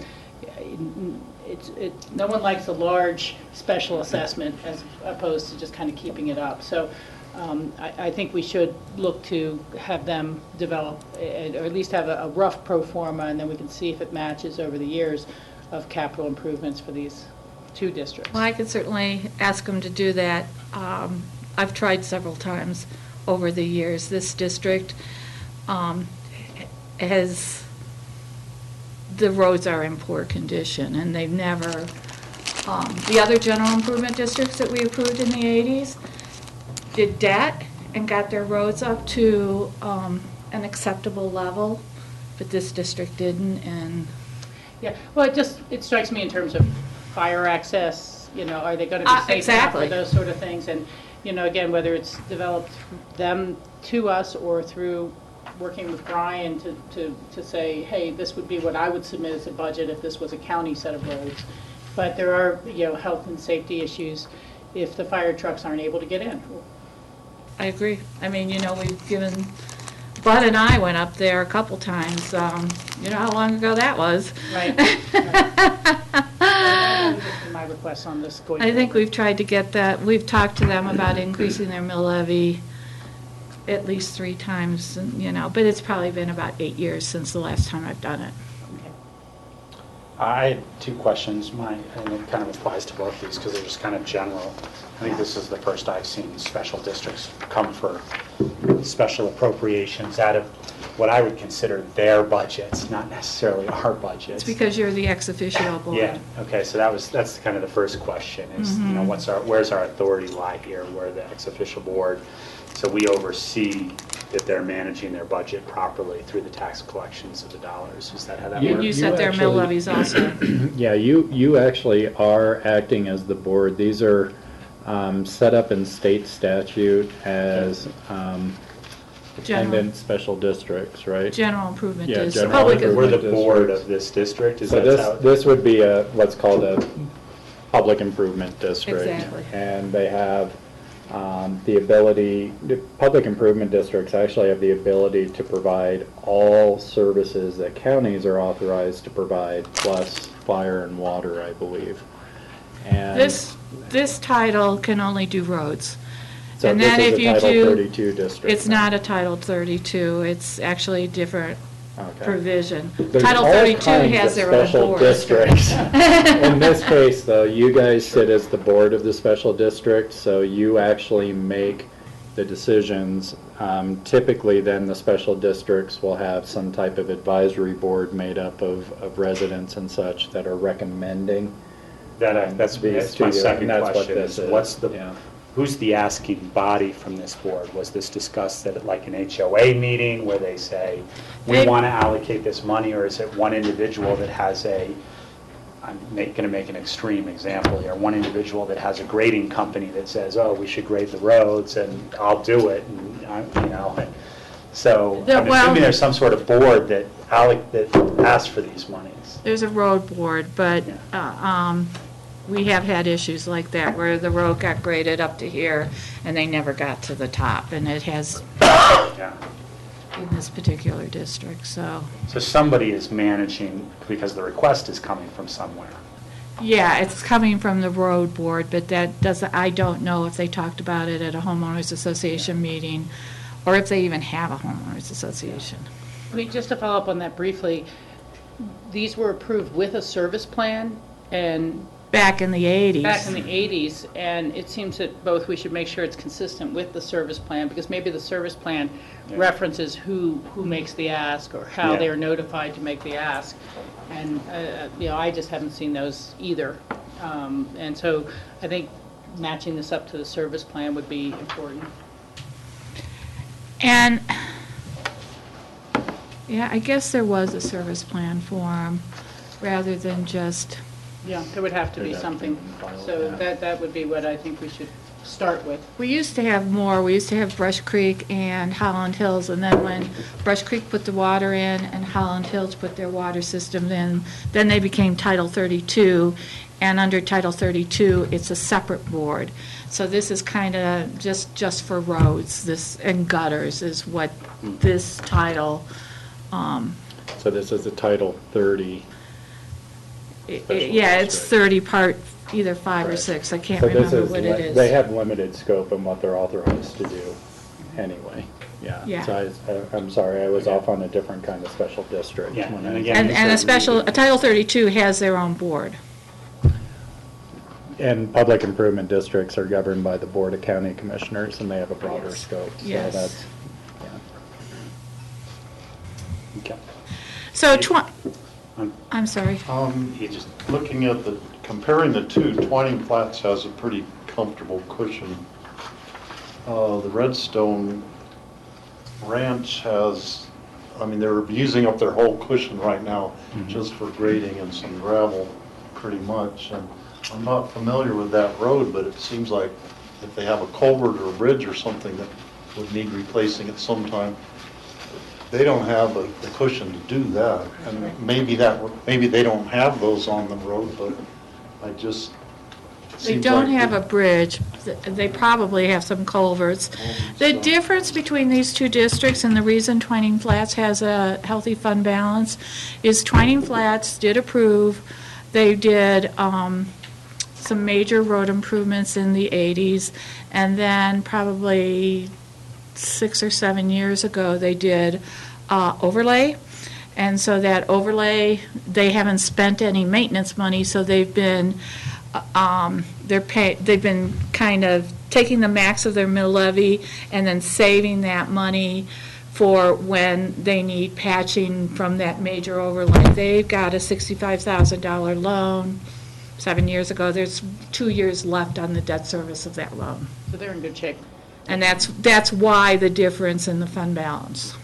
no one likes a large special assessment as opposed to just kind of keeping it up. So I think we should look to have them develop, or at least have a rough pro forma, and then we can see if it matches over the years of capital improvements for these two districts. Well, I could certainly ask them to do that. I've tried several times over the years. This district has, the roads are in poor condition, and they've never, the other general improvement districts that we approved in the 80s did that and got their roads up to an acceptable level, but this district didn't, and... Yeah, well, it strikes me in terms of fire access, are they going to be safe exactly. enough for those sort of things? And, again, whether it's developed them to us or through working with Brian to say, hey, this would be what I would submit as a budget if this was a county set of roads. But there are, health and safety issues if the fire trucks aren't able to get in. I agree. I mean, we've given, Bud and I went up there a couple times. You know how long ago that was. Right. My request on this going I think we've tried to get that. We've talked to them about increasing their mill levy at least 3 times, but it's probably been about 8 years since the last time I've done it. I had 2 questions, and it kind of applies to both these because they're just kind of general. I think this is the first I've seen special districts come for special appropriations out of what I would consider their budgets, not necessarily our budgets. It's because you're the ex officio board. Yeah. Okay. So that's kind of the first question: is where's our authority lie here? We're the ex officio board, so we oversee that they're managing their budget properly through the tax collections of the dollars. Is that how that works? You set their mill levies also. Yeah, you actually are acting as the board. These are set up in state statute as dependent special districts, right? General improvement Yeah, district. We're the board of this district. Is so that this would be what's called a public improvement district. Exactly. And they have the ability, the public improvement districts actually have the ability to provide all services that counties are authorized to provide, plus fire and water, I believe. And this title can only do roads. so and this then is if a you Title do, 32 district. it's not a Title 32. It's actually a different provision. There's Title all 32 kinds has of their own special board. districts. In this case, though, you guys sit as the board of the special district, so you actually make the decisions. Typically, then, the special districts will have some type of advisory board made up of residents and such that are recommending. That's my second question. Who's the asking body from this board? Was this discussed at like an HOA meeting where they say, we want to allocate this money, or is it one individual that has I'm going to make an extreme example here, one individual that has a grading company that says, oh, we should grade the roads, and I'll do it, and so I'm assuming there's some sort of board that asks for these monies. There's a road board, but we have had issues like that where the road got graded up to here and they never got to the top, and it has in this particular district. So somebody is managing because the request is coming from somewhere. Yeah, it's coming from the road board, but that doesn't, I don't know if they talked about it at a homeowners association meeting or if they even have a homeowners association. I mean, just to follow up on that briefly, these were approved with a service plan, and back in the 80s. Back in the 80s, and it seems that both we should make sure it's consistent with the service plan, because maybe the service plan references who makes the ask or how they are notified to make the ask, and I just haven't seen those either, and so I think matching this up to the service plan would be important. And yeah, I guess there was a service plan for them rather than just. Yeah, there would have to be something, so that would be what I think we should start with. We used to have more. We used to have Brush Creek and Holland Hills, and then when Brush Creek put the water in and Holland Hills put their water system in, then they became Title 32, and under Title 32, it's a separate board. So this is kind of just for roads, this and gutters is what this title. So this is a Title 30. Yeah, it's 30 Part either 5 or Right. 6. I can't So this remember is what it is. They have limited scope in what they're authorized to do anyway. Yeah. Yeah. So I'm sorry, I was off on a different kind of special district. Yeah, when and I- again, And a Title 32 has their own board. And public improvement districts are governed by the Board of County Commissioners, and they have a broader Yes. scope. So Yes. that's, yeah. Okay. So, I'm sorry. Just looking at comparing the two, Twining Flats has a pretty comfortable cushion. The Redstone Ranch has, I mean, they're using up their whole cushion right now just for grading and some gravel, pretty much. And I'm not familiar with that road, but it seems like if they have a culvert or a bridge or something that would need replacing at some time, they don't have the cushion to do that. And maybe they don't have those on the road, but I just. They don't have a bridge. They probably have some culverts. The difference between these two districts and the reason Twining Flats has a healthy fund balance is Twining Flats did approve, they did some major road improvements in the 80s, and then probably 6 or 7 years ago, they did overlay. And so that overlay, they haven't spent any maintenance money, so they've been they've been kind of taking the max of their mill levy and then saving that money for when they need patching from that major overlay. They've got a $65,000 loan 7 years ago. There's 2 years left on the debt service of that loan. So they're in good shape. And that's why the difference in the fund balance.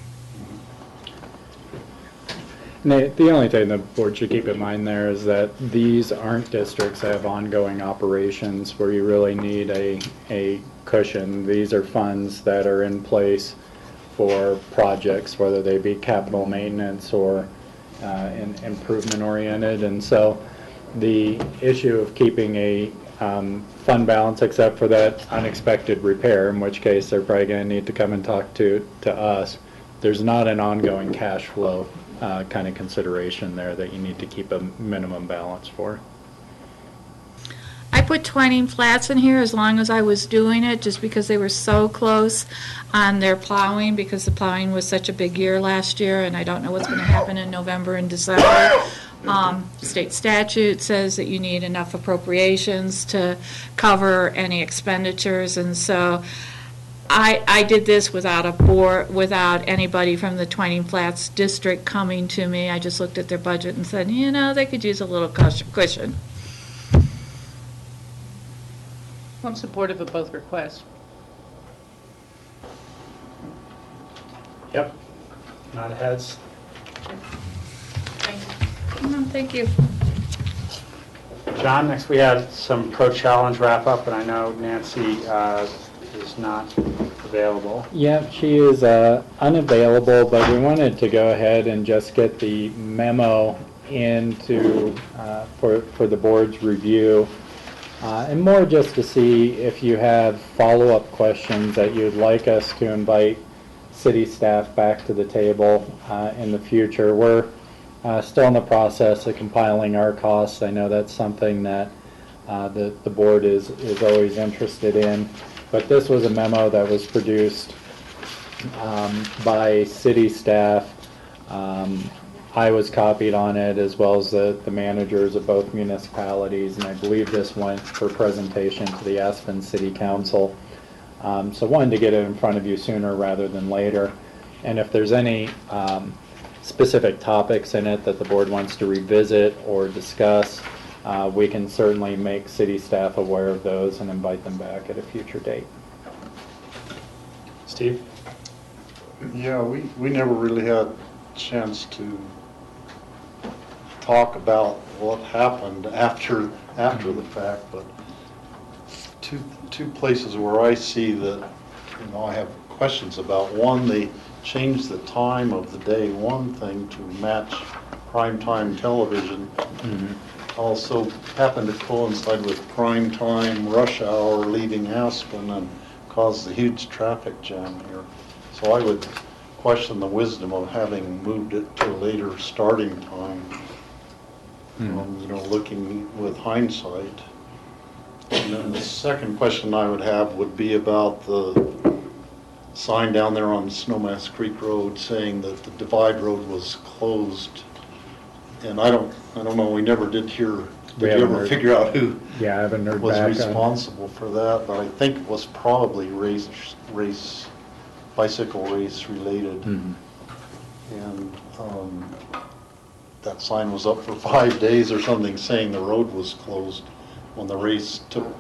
And the only thing the board should keep in mind there is that these aren't districts that have ongoing operations where you really need a cushion. These are funds that are in place for projects, whether they be capital maintenance or improvement oriented. And so the issue of keeping a fund balance, except for that unexpected repair, in which case they're probably going to need to come and talk to us, there's not an ongoing cash flow kind of consideration there that you need to keep a minimum balance for. I put Twining Flats in here as long as I was doing it, just because they were so close on their plowing, because the plowing was such a big year last year, and I don't know what's going to happen in November and December. State statute says that you need enough appropriations to cover any expenditures, and so I did this without a board, without anybody from the Twining Flats district coming to me. I just looked at their budget and said, you know, they could use a little cushion. I'm supportive of both requests. Yep. Nod heads. Thank you. John, next we had some Pro Challenge wrap up, and I know Nancy is not available. Yeah, she is unavailable, but we wanted to go ahead and just get the memo into for the board's review, and more just to see if you have follow-up questions that you'd like us to invite city staff back to the table in the future. We're still in the process of compiling our costs. I know that's something that the board is always interested in. But this was a memo that was produced by city staff. I was copied on it, as well as the managers of both municipalities, and I believe this went for presentation to the Aspen City Council. So wanted to get it in front of you sooner rather than later. And if there's any specific topics in it that the board wants to revisit or discuss, we can certainly make city staff aware of those and invite them back at a future date. Steve? Yeah, we never really had a chance to talk about what happened after the fact, but two places where I see that, you know, I have questions about. One, they changed the time of the day one thing to match primetime television. Also happened to coincide with prime time rush hour leaving Aspen and caused a huge traffic jam here. So I would question the wisdom of having moved it to a later starting time. You know, looking with hindsight. And then the second question I would have would be about the sign down there on Snowmass Creek Road saying that the divide road was closed. And I don't know, we never did hear, did you ever figure out who Yeah, I haven't heard was back on responsible for that? But I think it was probably bicycle race related. Mhm. And that sign was up for 5 days or something saying the road was closed when the race took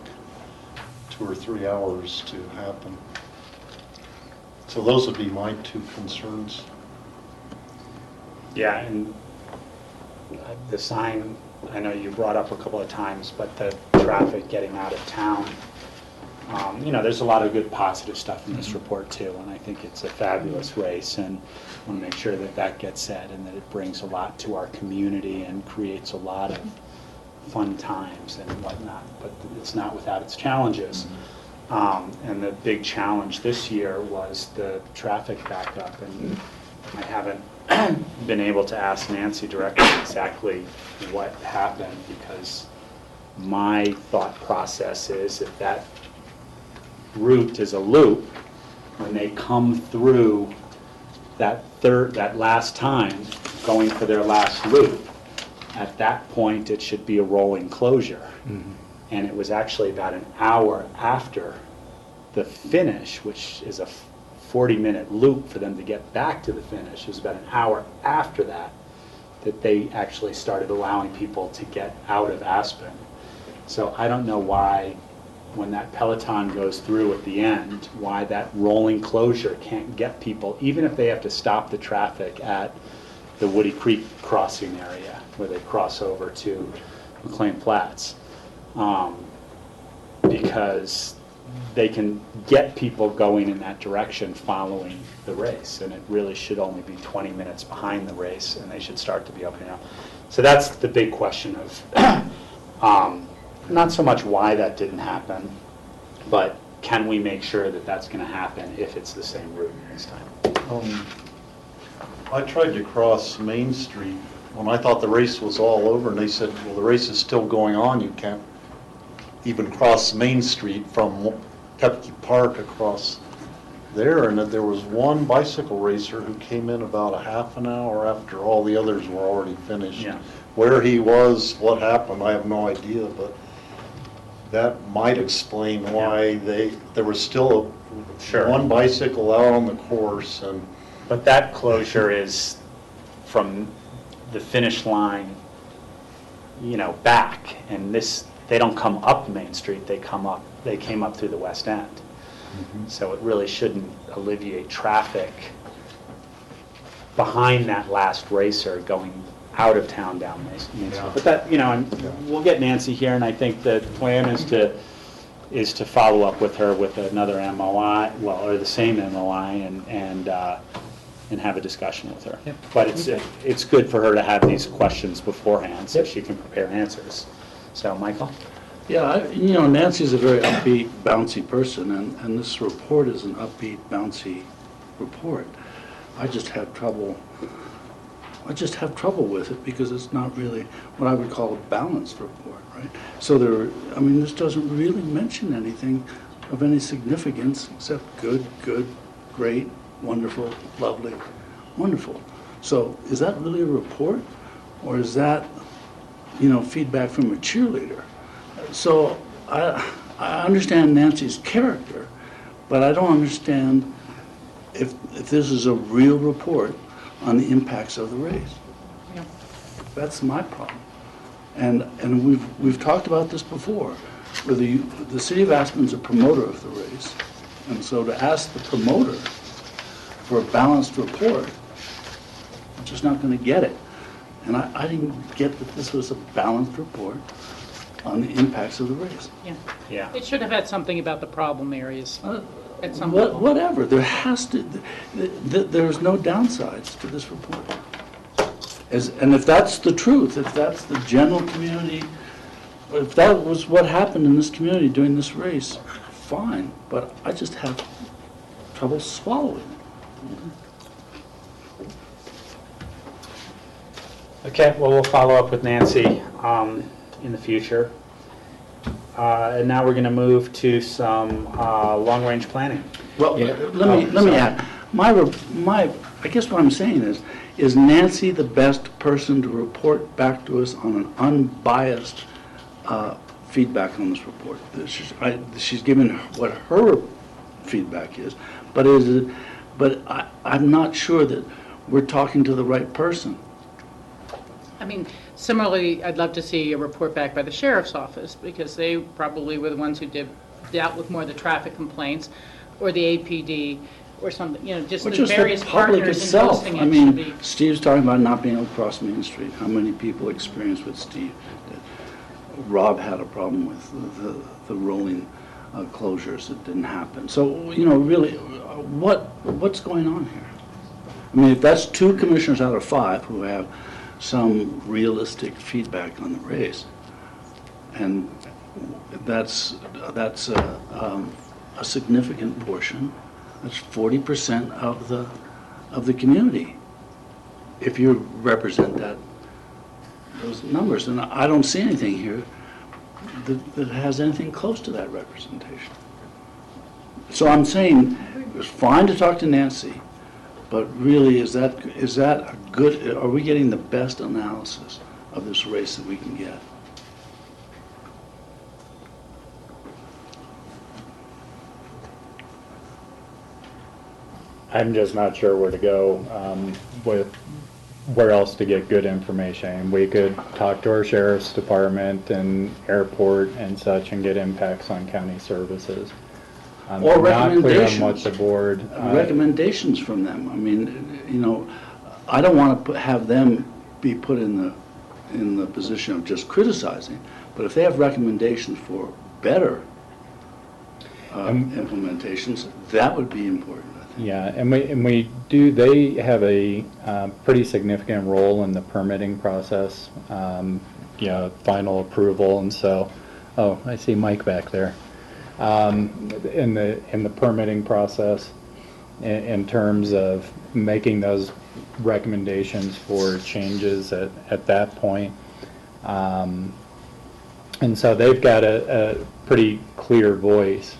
2 or 3 hours to happen. So those would be my two concerns. Yeah, and the sign, I know you brought up a couple of times, but the traffic getting out of town, you know, there's a lot of good positive stuff in this report too, and I think it's a fabulous race, and I want to make sure that that gets said and that it brings a lot to our community and creates a lot of fun times and whatnot, but it's not without its challenges. And the big challenge this year was the traffic backup, and I haven't been able to ask Nancy directly exactly what happened, because my thought process is if that route is a loop, when they come through that last time, going for their last loop, at that point it should be a rolling closure. And it was actually about an hour after the finish, which is a 40-minute loop for them to get back to the finish. It was about an hour after that that they actually started allowing people to get out of Aspen. So I don't know why, when that peloton goes through at the end, why that rolling closure can't get people, even if they have to stop the traffic at the Woody Creek crossing area where they cross over to McLean Flats, because they can get people going in that direction following the race, and it really should only be 20 minutes behind the race, and they should start to be opening up. So that's the big question of not so much why that didn't happen, but can we make sure that that's going to happen if it's the same route this time? I tried to cross Main Street when I thought the race was all over, and they said, well, the race is still going on. You can't even cross Main Street from Pepke Park across there. And that there was one bicycle racer who came in about a half an hour after all the others were already finished. Yeah. Where he was, what happened, I have no idea, but that might explain why there was still one bicycle out on the course. And but that closure is from the finish line, you know, back, and this, they don't come up Main Street, they came up through the West End. So it really shouldn't alleviate traffic behind that last racer going out of town down Main Street. But that, you know, and we'll get Nancy here, and I think the plan is to follow up with her with another MOI, well, or the same MOI, and have a discussion with her. But it's good for her to have these questions beforehand so she can prepare answers. So, Michael? Yeah, you know, Nancy's a very upbeat, bouncy person, and this report is an upbeat, bouncy report. I just have trouble with it because it's not really what I would call a balanced report, right? So this doesn't really mention anything of any significance except good, great, wonderful, lovely, wonderful. So is that really a report, or is that, you know, feedback from a cheerleader? So I understand Nancy's character, but I don't understand if this is a real report on the impacts of the race. Yeah. That's my problem. And we've talked about this before, where the city of Aspen's a promoter of the race, and so to ask the promoter for a balanced report, I'm just not going to get it. And I didn't get that this was a balanced report on the impacts of the race. Yeah. It should have had something about the problem areas at some level. Whatever. There has to. There's no downsides to this report. And if that's the truth, if that's the general community, if that was what happened in this community during this race, fine. But I just have trouble swallowing it. Okay, well, we'll follow up with Nancy in the future. And now we're going to move to some long-range planning. Well, let me add, I guess what I'm saying is Nancy the best person to report back to us on an unbiased feedback on this report? She's given what her feedback is, but I'm not sure that we're talking to the right person. I mean, similarly, I'd love to see a report back by the sheriff's office, because they probably were the ones who dealt with more of the traffic complaints, or the APD, or something, just the various partners in hosting it. I mean, Steve's talking about not being able to cross Main Street. How many people experienced with Steve? Rob had a problem with the rolling closures that didn't happen. So, really, what's going on here? I mean, if that's 2 commissioners out of 5 who have some realistic feedback on the race, and that's a significant portion. That's 40% of the community. If you represent those numbers, and I don't see anything here that has anything close to that representation. So I'm saying it's fine to talk to Nancy, but really, is that a good? Are we getting the best analysis of this race that we can get? I'm just not sure where to go with where else to get good information. We could talk to our sheriff's department and airport and such and get impacts on county services. Or recommendations. Not clear on what the board... recommendations from them. I mean, I don't want to have them be put in the position of just criticizing, but if they have recommendations for better implementations, that would be important. Yeah, and we do. They have a pretty significant role in the permitting process, final approval, and so. Oh, I see Mike back there. In the permitting process, in terms of making those recommendations for changes at that point, and so they've got a pretty clear voice.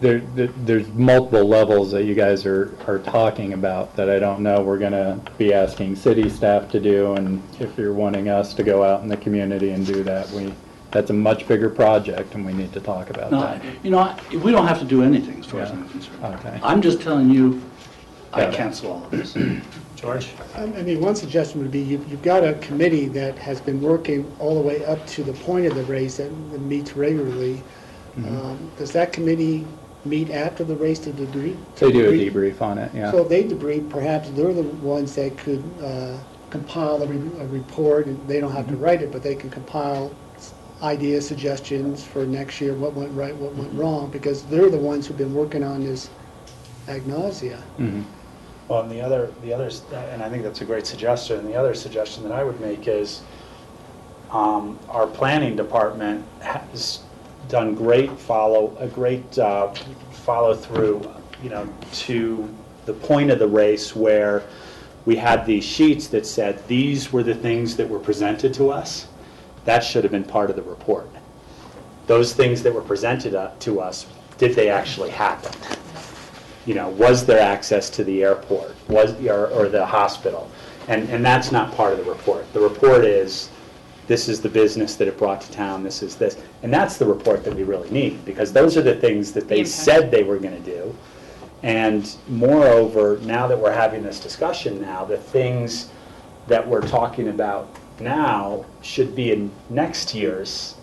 There's multiple levels that you guys are talking about that I don't know we're going to be asking city staff to do, and if you're wanting us to go out in the community and do that, that's a much bigger project, and we need to talk about that. We don't have to do anything as far as I'm concerned. Okay. I'm just telling you, I cancel all of this. George? I mean, one suggestion would be you've got a committee that has been working all the way up to the point of the race that meets regularly. Mm-hmm. Does that committee meet after the race to debrief? They do a debrief on it, yeah. So if they debrief, perhaps they're the ones that could compile a report, and they don't have to write it, but they can compile ideas, suggestions for next year, what went right, what went wrong, because they're the ones who've been working on this ad nausea. Mm-hmm. Well, and the other, and I think that's a great suggestion, and the other suggestion that I would make is our planning department has done a great follow through, to the point of the race where we had these sheets that said these were the things that were presented to us. That should have been part of the report. Those things that were presented to us, did they actually happen? Was there access to the airport, or the hospital? And that's not part of the report. The report is, this is the business that it brought to town, this is this. And that's the report that we really need, because those are the things that they said they were going to do. And moreover, now that we're having this discussion now, the things that we're talking about now should be in next year's,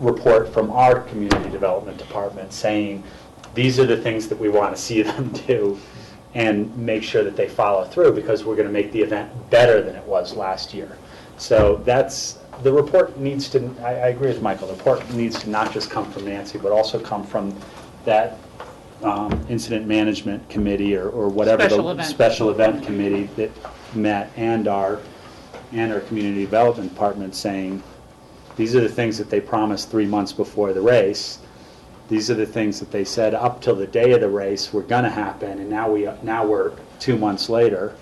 report from our community development department saying, these are the things that we want to see them do, and make sure that they follow through, because we're going to make the event better than it was last year. So the report needs to, I agree with Michael, the report needs to not just come from Nancy, but also come from that incident management committee or whatever special event committee that met, and our community development department, saying these are the things that they promised 3 months before the race. These are the things that they said up till the day of the race were going to happen, and now we're 2 months later.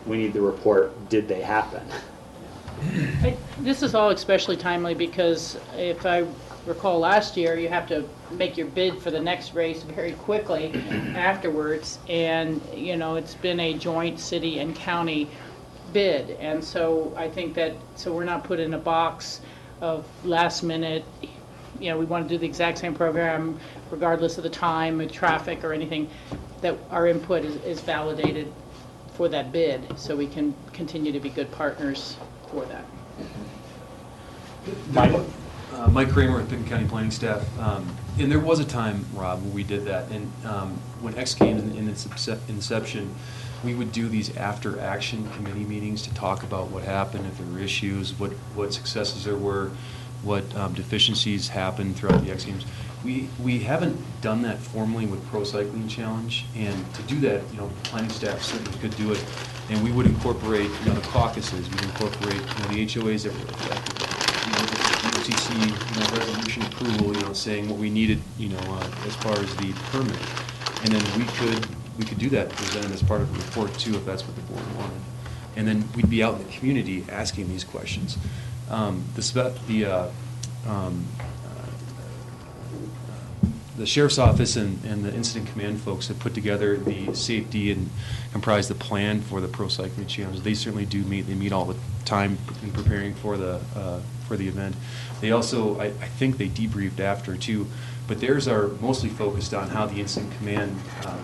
We need the report. Did they happen? This is all especially timely because if I recall last year, you have to make your bid for the next race very quickly afterwards. And, you know, it's been a joint city and county bid. And so I think that, so we're not put in a box of last minute, you know, we want to do the exact same program regardless of the time or traffic or anything, that our input is validated for that bid so we can continue to be good partners for that. Mike Kramer with Pickens County Planning Staff. And there was a time, Rob, when we did that. And when X came in its inception, we would do these after-action committee meetings to talk about what happened, if there were issues, what successes there were, what deficiencies happened throughout the X Games. We haven't done that formally with Pro Cycling Challenge, and to do that, you know, planning staff certainly could do it. And we would incorporate, you know, the caucuses, we'd incorporate, you know, the HOAs that were affected, you know, the OCC, you know, resolution approval, you know, saying what we needed, you know, as far as the permit. And then we could do that, present it as part of the report too, if that's what the board wanted. And then we'd be out in the community asking these questions. The Sheriff's Office and the Incident Command folks have put together the safety and comprise the plan for the Pro Cycling Challenge. They certainly do meet. They meet all the time in preparing for the event. They also, I think they debriefed after too, but theirs are mostly focused on how the Incident Command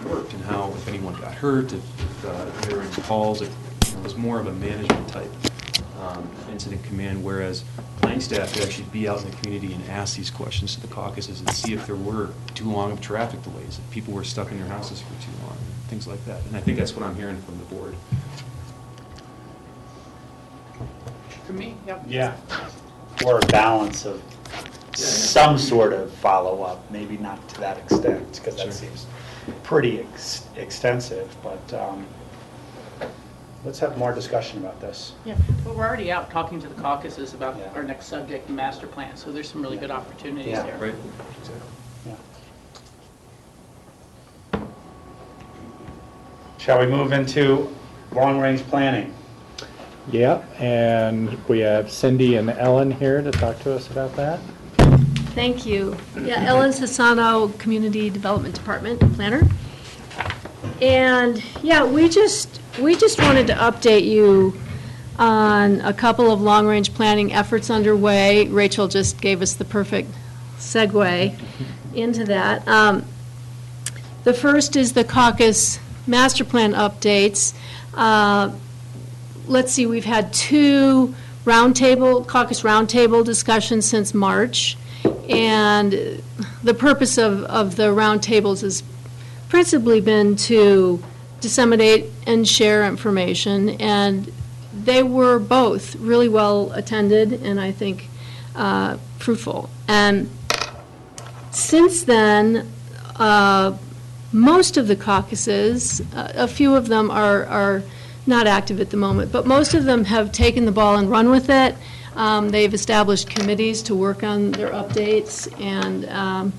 worked and how, if anyone got hurt, if there were any calls, it was more of a management type Incident Command, whereas planning staff could actually be out in the community and ask these questions to the caucuses and see if there were too long of traffic delays, if people were stuck in their houses for too long, things like that. And I think that's what I'm hearing from the board. For me, yep. Yeah. Or a balance of some sort of follow-up, maybe not to that extent, because that seems pretty extensive, but let's have more discussion about this. Yeah, well, we're already out talking to the caucuses about our next subject and master plan, so there's some really good opportunities there. Right. Yeah. Shall we move into long-range planning? Yeah, and we have Cindy and Ellen here to talk to us about that. Thank you. Yeah, Ellen Sassano, Community Development Department Planner. And yeah, we just wanted to update you on a couple of long-range planning efforts underway. Rachel just gave us the perfect segue into that. The first is the caucus master plan updates. Let's see, we've had two caucus roundtable discussions since March, and the purpose of the roundtables has principally been to disseminate and share information, and they were both really well attended and I think fruitful. And since then, most of the caucuses, a few of them are not active at the moment, but most of them have taken the ball and run with it. They've established committees to work on their updates, and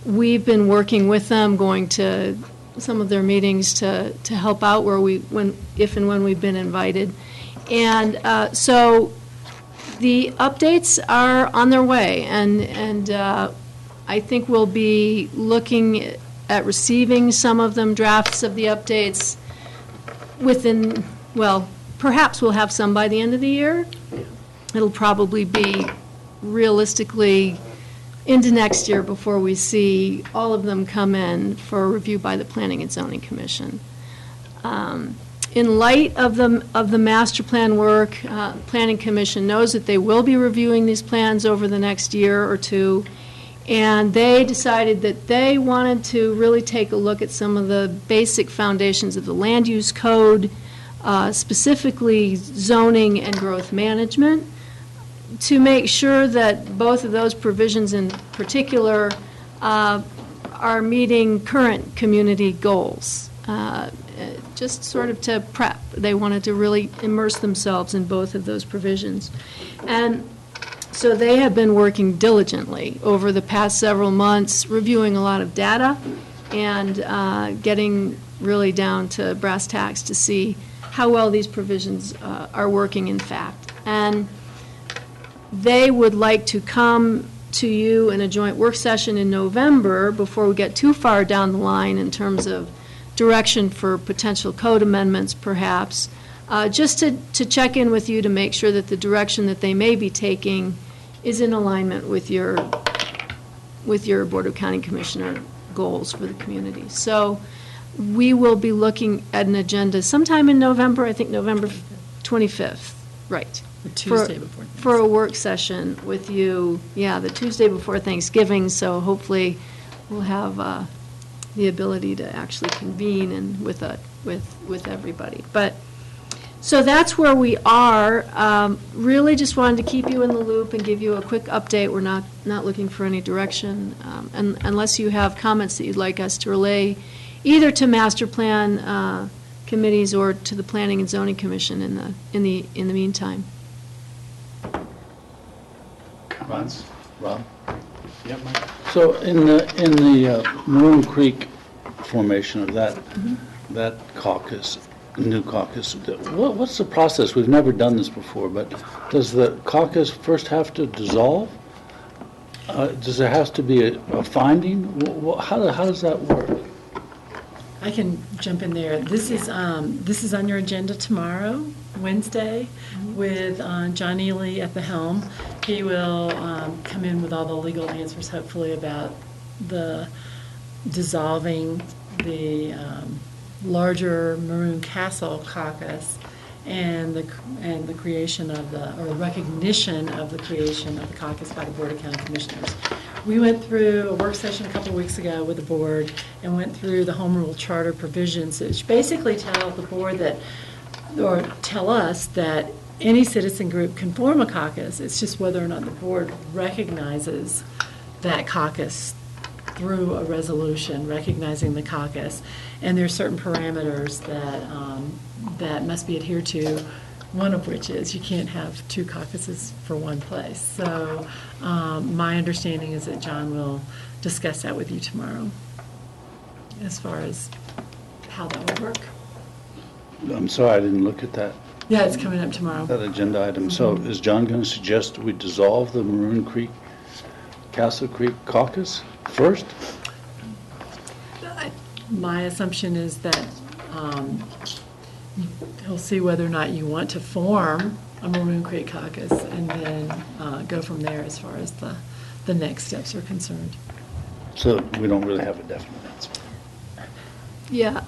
we've been working with them, going to some of their meetings to help out if and when we've been invited. And so the updates are on their way, and I think we'll be looking at receiving some of them, drafts of the updates within, well, perhaps we'll have some by the end of the year. It'll probably be realistically into next year before we see all of them come in for review by the Planning and Zoning Commission. In light of the master plan work, Planning Commission knows that they will be reviewing these plans over the next year or two, and they decided that they wanted to really take a look at some of the basic foundations of the land use code, specifically zoning and growth management, to make sure that both of those provisions in particular are meeting current community goals. Just sort of to prep. They wanted to really immerse themselves in both of those provisions. And so they have been working diligently over the past several months, reviewing a lot of data and getting really down to brass tacks to see how well these provisions are working in fact. And they would like to come to you in a joint work session in November, before we get too far down the line in terms of direction for potential code amendments perhaps, just to check in with you to make sure that the direction that they may be taking is in alignment with your Board of County Commissioner goals for the community. So we will be looking at an agenda sometime in November, I think November 25th, right. The Tuesday before For a work session with you, yeah, the Tuesday before Thanksgiving, so hopefully we'll have the ability to actually convene and with everybody. But, so that's where we are. Really just wanted to keep you in the loop and give you a quick update. We're not looking for any direction, and unless you have comments that you'd like us to relay, either to master plan committees or to the Planning and Zoning Commission in the meantime. Comments? Rob? Yep, Mike. So in the Maroon Creek formation of that caucus, new caucus, what's the process? We've never done this before, but does the caucus first have to dissolve? Does there have to be a finding? How does that work? I can jump in there. This is on your agenda tomorrow, Wednesday, with John Ely at the helm. He will come in with all the legal answers, hopefully, about the dissolving the larger Maroon Castle caucus and the creation of the recognition of the creation of the caucus by the Board of County Commissioners. We went through a work session a couple of weeks ago with the board and went through the home rule charter provisions, which basically tell the board that, or tell us that any citizen group can form a caucus. It's just whether or not the board recognizes that caucus through a resolution recognizing the caucus. And there are certain parameters that must be adhered to, one of which is you can't have two caucuses for one place. So my understanding is that John will discuss that with you tomorrow as far as how that would work. I'm sorry, I didn't look at that. Yeah, it's coming up tomorrow. That agenda item. So is John going to suggest we dissolve the Maroon Creek, Castle Creek caucus first? My assumption is that he'll see whether or not you want to form a Maroon Creek caucus and then go from there as far as the next steps are concerned. So we don't really have a definite answer. Yeah,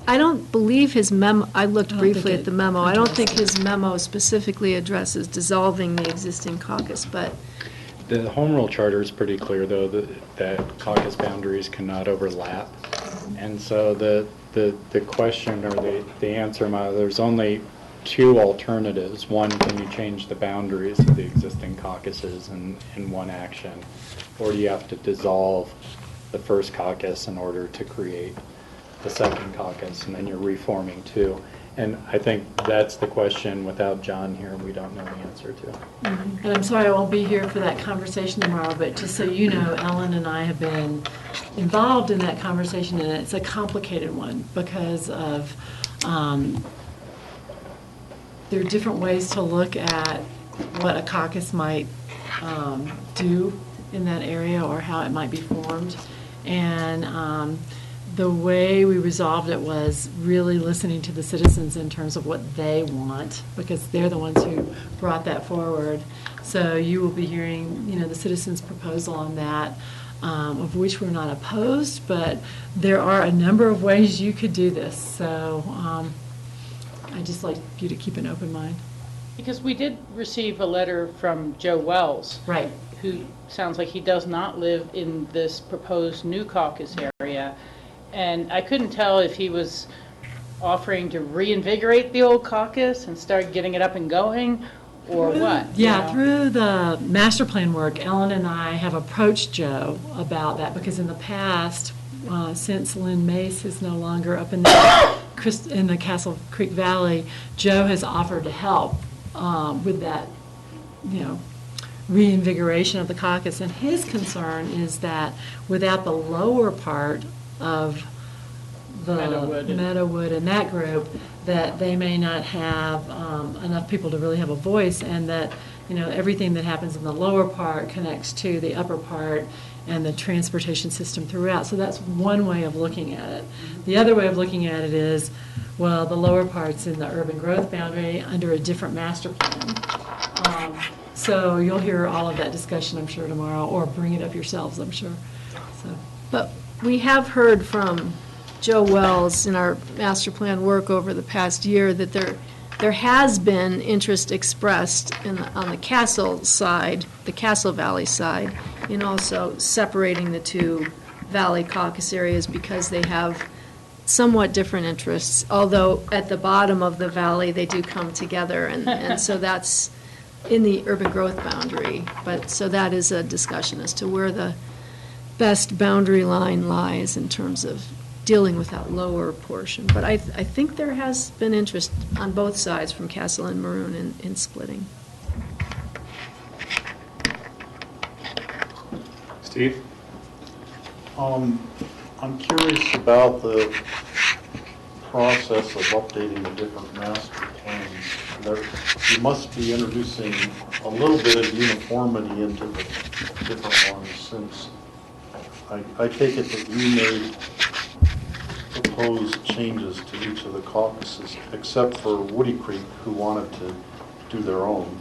I don't believe his memo, I looked briefly at the memo. I don't think his memo specifically addresses dissolving the existing caucus, but The Home Rule Charter is pretty clear, though, that caucus boundaries cannot overlap. And so the question or the answer, there's only two alternatives. One, can you change the boundaries of the existing caucuses in one action? Or do you have to dissolve the first caucus in order to create the second caucus, and then you're reforming two? And I think that's the question. Without John here, we don't know the answer to. And I'm sorry I won't be here for that conversation tomorrow, but just so you know, Ellen and I have been involved in that conversation, and it's a complicated one because of there are different ways to look at what a caucus might do in that area or how it might be formed. And the way we resolved it was really listening to the citizens in terms of what they want, because they're the ones who brought that forward. So you will be hearing, the citizens' proposal on that, of which we're not opposed, but there are a number of ways you could do this. So I'd just like you to keep an open mind. Because we did receive a letter from Joe Wells. Right. Who sounds like he does not live in this proposed new caucus area. And I couldn't tell if he was offering to reinvigorate the old caucus and start getting it up and going, or what? Yeah, through the master plan work, Ellen and I have approached Joe about that, because in the past, since Lynn Mace is no longer up in the Castle Creek Valley, Joe has offered to help with that, reinvigoration of the caucus. And his concern is that without the lower part of the Meadowood and that group, that they may not have enough people to really have a voice, and that everything that happens in the lower part connects to the upper part and the transportation system throughout. So that's one way of looking at it. The other way of looking at it is, well, the lower part's in the urban growth boundary under a different master plan. So you'll hear all of that discussion, I'm sure, tomorrow, or bring it up yourselves, I'm sure. So. But we have heard from Joe Wells in our master plan work over the past year that there has been interest expressed on the Castle side, the Castle Valley side, in also separating the two Valley caucus areas because they have somewhat different interests, although at the bottom of the valley they do come together, and so that's in the urban growth boundary. But so that is a discussion as to where the best boundary line lies in terms of dealing with that lower portion. But I think there has been interest on both sides from Castle and Maroon in splitting. Steve? I'm curious about the process of updating the different master plans. You must be introducing a little bit of uniformity into the different ones, since I take it that you made proposed changes to each of the caucuses, except for Woody Creek, who wanted to do their own.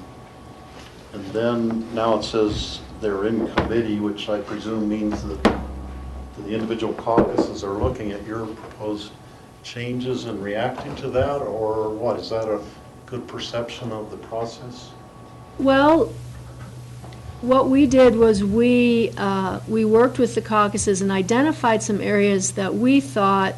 And then now it says they're in committee, which I presume means that the individual caucuses are looking at your proposed changes and reacting to that, or what? Is that a good perception of the process? Well, what we did was we worked with the caucuses and identified some areas that we thought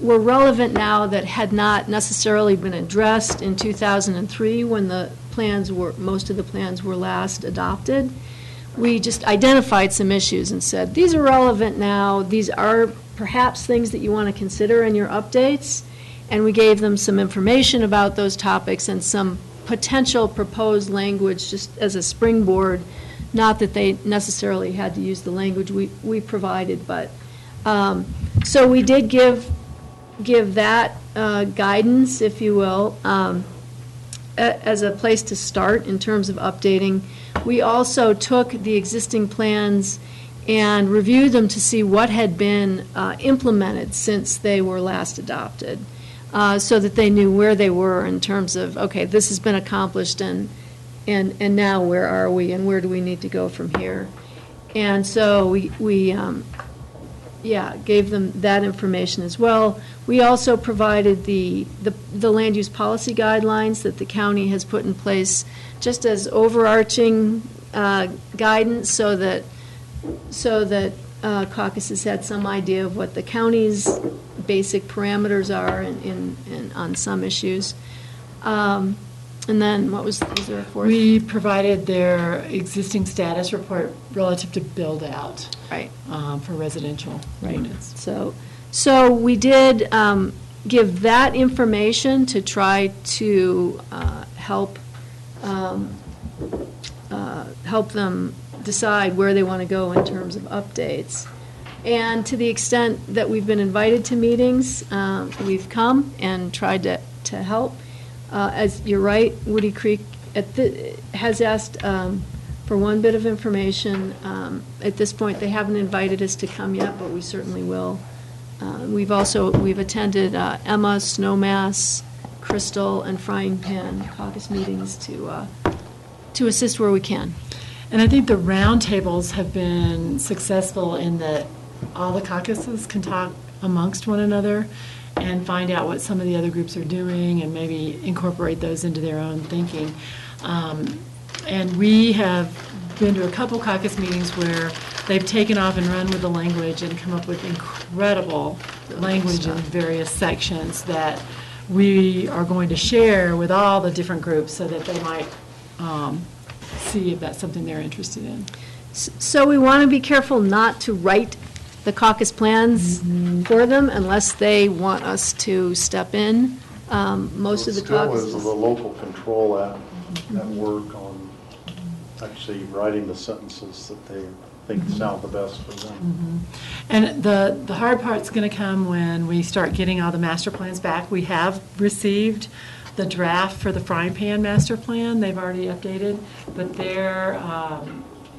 were relevant now that had not necessarily been addressed in 2003 when most of the plans were last adopted. We just identified some issues and said, these are relevant now, these are perhaps things that you want to consider in your updates, and we gave them some information about those topics and some potential proposed language just as a springboard, not that they necessarily had to use the language we provided, but so we did give that guidance, if you will, as a place to start in terms of updating. We also took the existing plans and reviewed them to see what had been implemented since they were last adopted, so that they knew where they were in terms of, okay, this has been accomplished, and now where are we, and where do we need to go from here? And so we gave them that information as well. We also provided the land use policy guidelines that the county has put in place just as overarching guidance, so that caucuses had some idea of what the county's basic parameters are on some issues. And then was there a fourth? We provided their existing status report relative to build out. Right. For residential units. So we did give that information to try to help them decide where they want to go in terms of updates. And to the extent that we've been invited to meetings, we've come and tried to help. As you're right, Woody Creek has asked for one bit of information. At this point, they haven't invited us to come yet, but we certainly will. We've attended Emma, Snowmass, Crystal, and Frying Pan caucus meetings to assist where we can. And I think the roundtables have been successful in that all the caucuses can talk amongst one another and find out what some of the other groups are doing and maybe incorporate those into their own thinking. And we have been to a couple caucus meetings where they've taken off and run with the language and come up with incredible language in various sections that we are going to share with all the different groups so that they might see if that's something they're interested in. So we want to be careful not to write the caucus plans for them unless they want us to step in. Most of the caucuses. Still is the local control at work on actually writing the sentences that they think sound the best for them. And the hard part's going to come when we start getting all the master plans back. We have received the draft for the frying pan master plan, they've already updated, but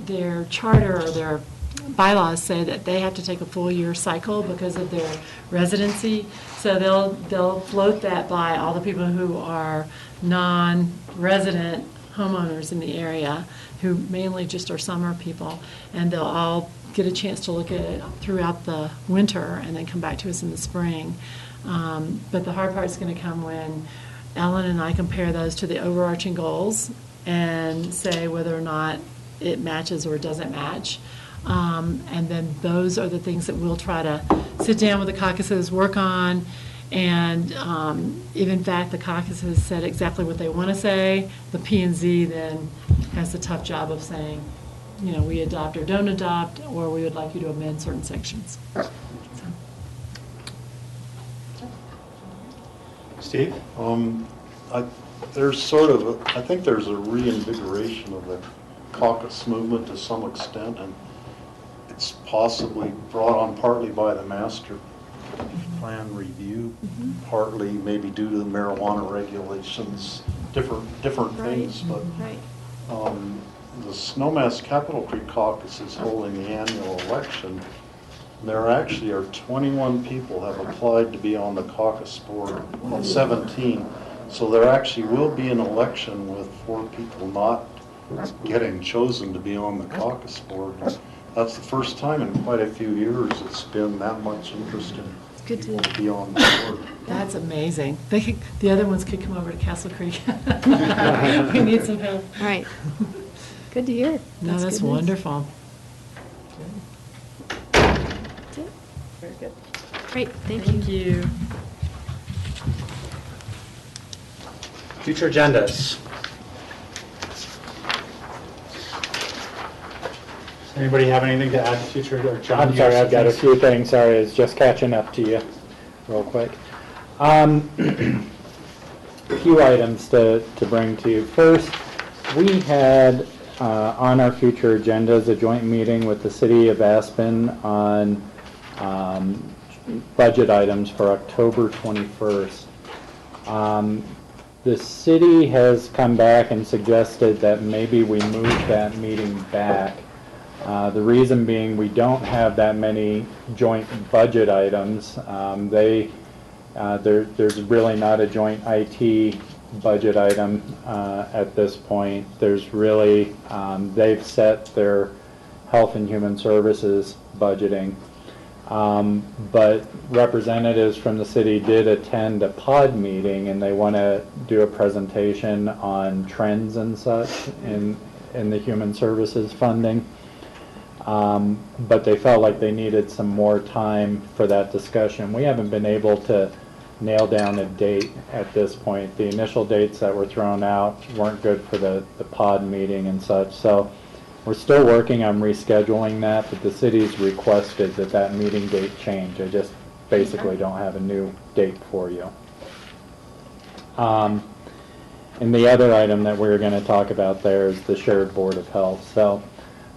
their charter or their bylaws say that they have to take a full year cycle because of their residency. So they'll float that by all the people who are non-resident homeowners in the area, who mainly just are summer people, and they'll all get a chance to look at it throughout the winter and then come back to us in the spring. But the hard part is going to come when Ellen and I compare those to the overarching goals and say whether or not it matches or doesn't match. And then those are the things that we'll try to sit down with the caucuses, work on, and if in fact the caucuses said exactly what they want to say, the P&Z then has the tough job of saying, you know, we adopt or don't adopt, or we would like you to amend certain sections. Steve? There's sort of, I think there's a reinvigoration of the caucus movement to some extent, and it's possibly brought on partly by the master plan review, partly maybe due to the marijuana regulations, different things, but the Snowmass Capitol Creek Caucus is holding the annual election. There actually are 21 people have applied to be on the caucus board, well, 17. So there actually will be an election with 4 people not getting chosen to be on the caucus board. That's the first time in quite a few years it's been that much interest in people to be on the board. That's amazing. The other ones could come over to Castle Creek. We need some help. Right. Good to hear. No, that's good news. wonderful. Very good. Great, thank you. Future agendas. Does anybody have anything to add to future, or John? I'm sorry, I've got a few things. Sorry, I was just catching up to you real quick. A few items to bring to you. First, we had on our future agendas a joint meeting with the City of Aspen on budget items for October 21st. The city has come back and suggested that maybe we move that meeting back. The reason being we don't have that many joint budget items. There's really not a joint IT budget item at this point. There's really, they've set their health and human services budgeting. But representatives from the city did attend a pod meeting, and they want to do a presentation on trends and such in the human services funding. But they felt like they needed some more time for that discussion. We haven't been able to nail down a date at this point. The initial dates that were thrown out weren't good for the pod meeting and such. So we're still working on rescheduling that, but the city's requested that meeting date change. I just basically don't have a new date for you. And the other item that we're going to talk about there is the shared Board of Health. So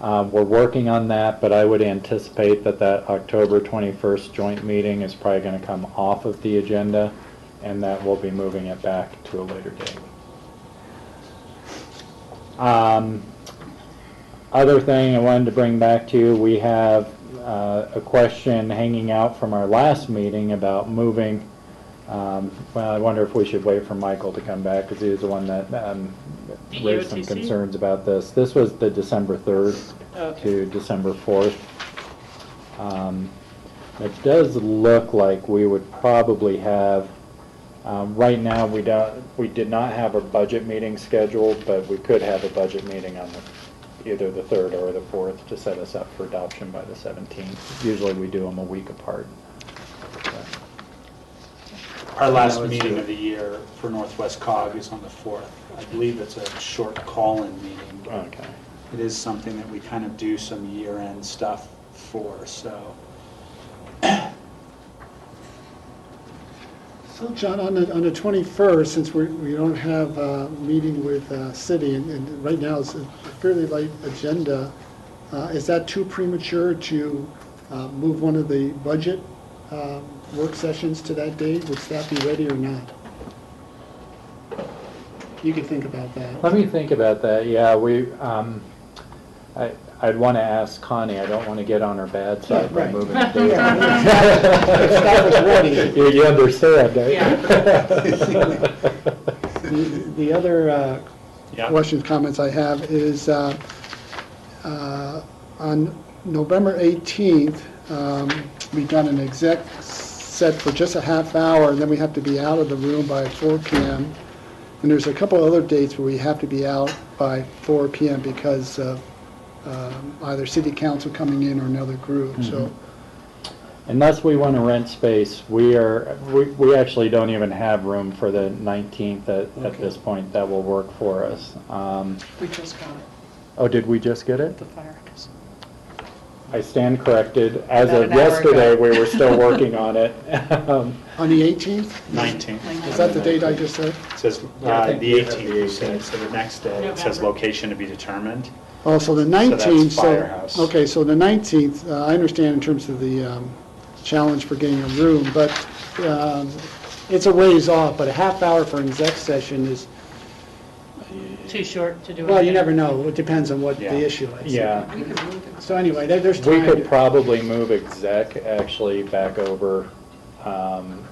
we're working on that, but I would anticipate that October 21st joint meeting is probably going to come off of the agenda, and that we'll be moving it back to a later date. Other thing I wanted to bring back to you, we have a question hanging out from our last meeting about moving. Well, I wonder if we should wait for Michael to come back, because he was the one that raised some concerns about this. This was the December 3rd to December 4th. It does look like we would probably have, right now we did not have a budget meeting scheduled, but we could have a budget meeting on either the 3rd or the 4th to set us up for adoption by the 17th. Usually we do them a week apart. Our last meeting of the year for Northwest COG is on the 4th. I believe it's a short call-in meeting. Okay. It is something that we kind of do some year-end stuff for, so. So John, on the 21st, since we don't have a meeting with city, and right now it's a fairly light agenda, is that too premature to move one of the budget work sessions to that date? Would staff be ready or not? You could think about that. Let me think about that. Yeah, I'd want to ask Connie. I don't want to get on her bad side by Right. moving Yeah. the date. That was ready. You understand, right? The other questions, comments I have is on November 18th, we've done an exec set for just a half hour, and then we have to be out of the room by 4 p.m. And there's a couple other dates where we have to be out by 4 p.m. because of either city council coming in or another group. So, unless we want to rent space, we actually don't even have room for the 19th at this point. That will work for us. We just got it. Oh, did we just get it? The firehouse. I stand corrected. As About of an hour yesterday, ago. we were still working on it. on the 18th? 19th. Is that the date I just said? It says Yeah, I think the we have 18th, the you said, so the next day it says November. location to be determined. Oh, so the So 19th, that's Firehouse. okay, so the 19th, I understand in terms of the challenge for getting a room, but it's a ways off, but a half hour for an exec session is, Too short to do it. well, you never know, it depends on what Yeah. the issue is. Yeah. So anyway, there's We time. could probably move exec actually back over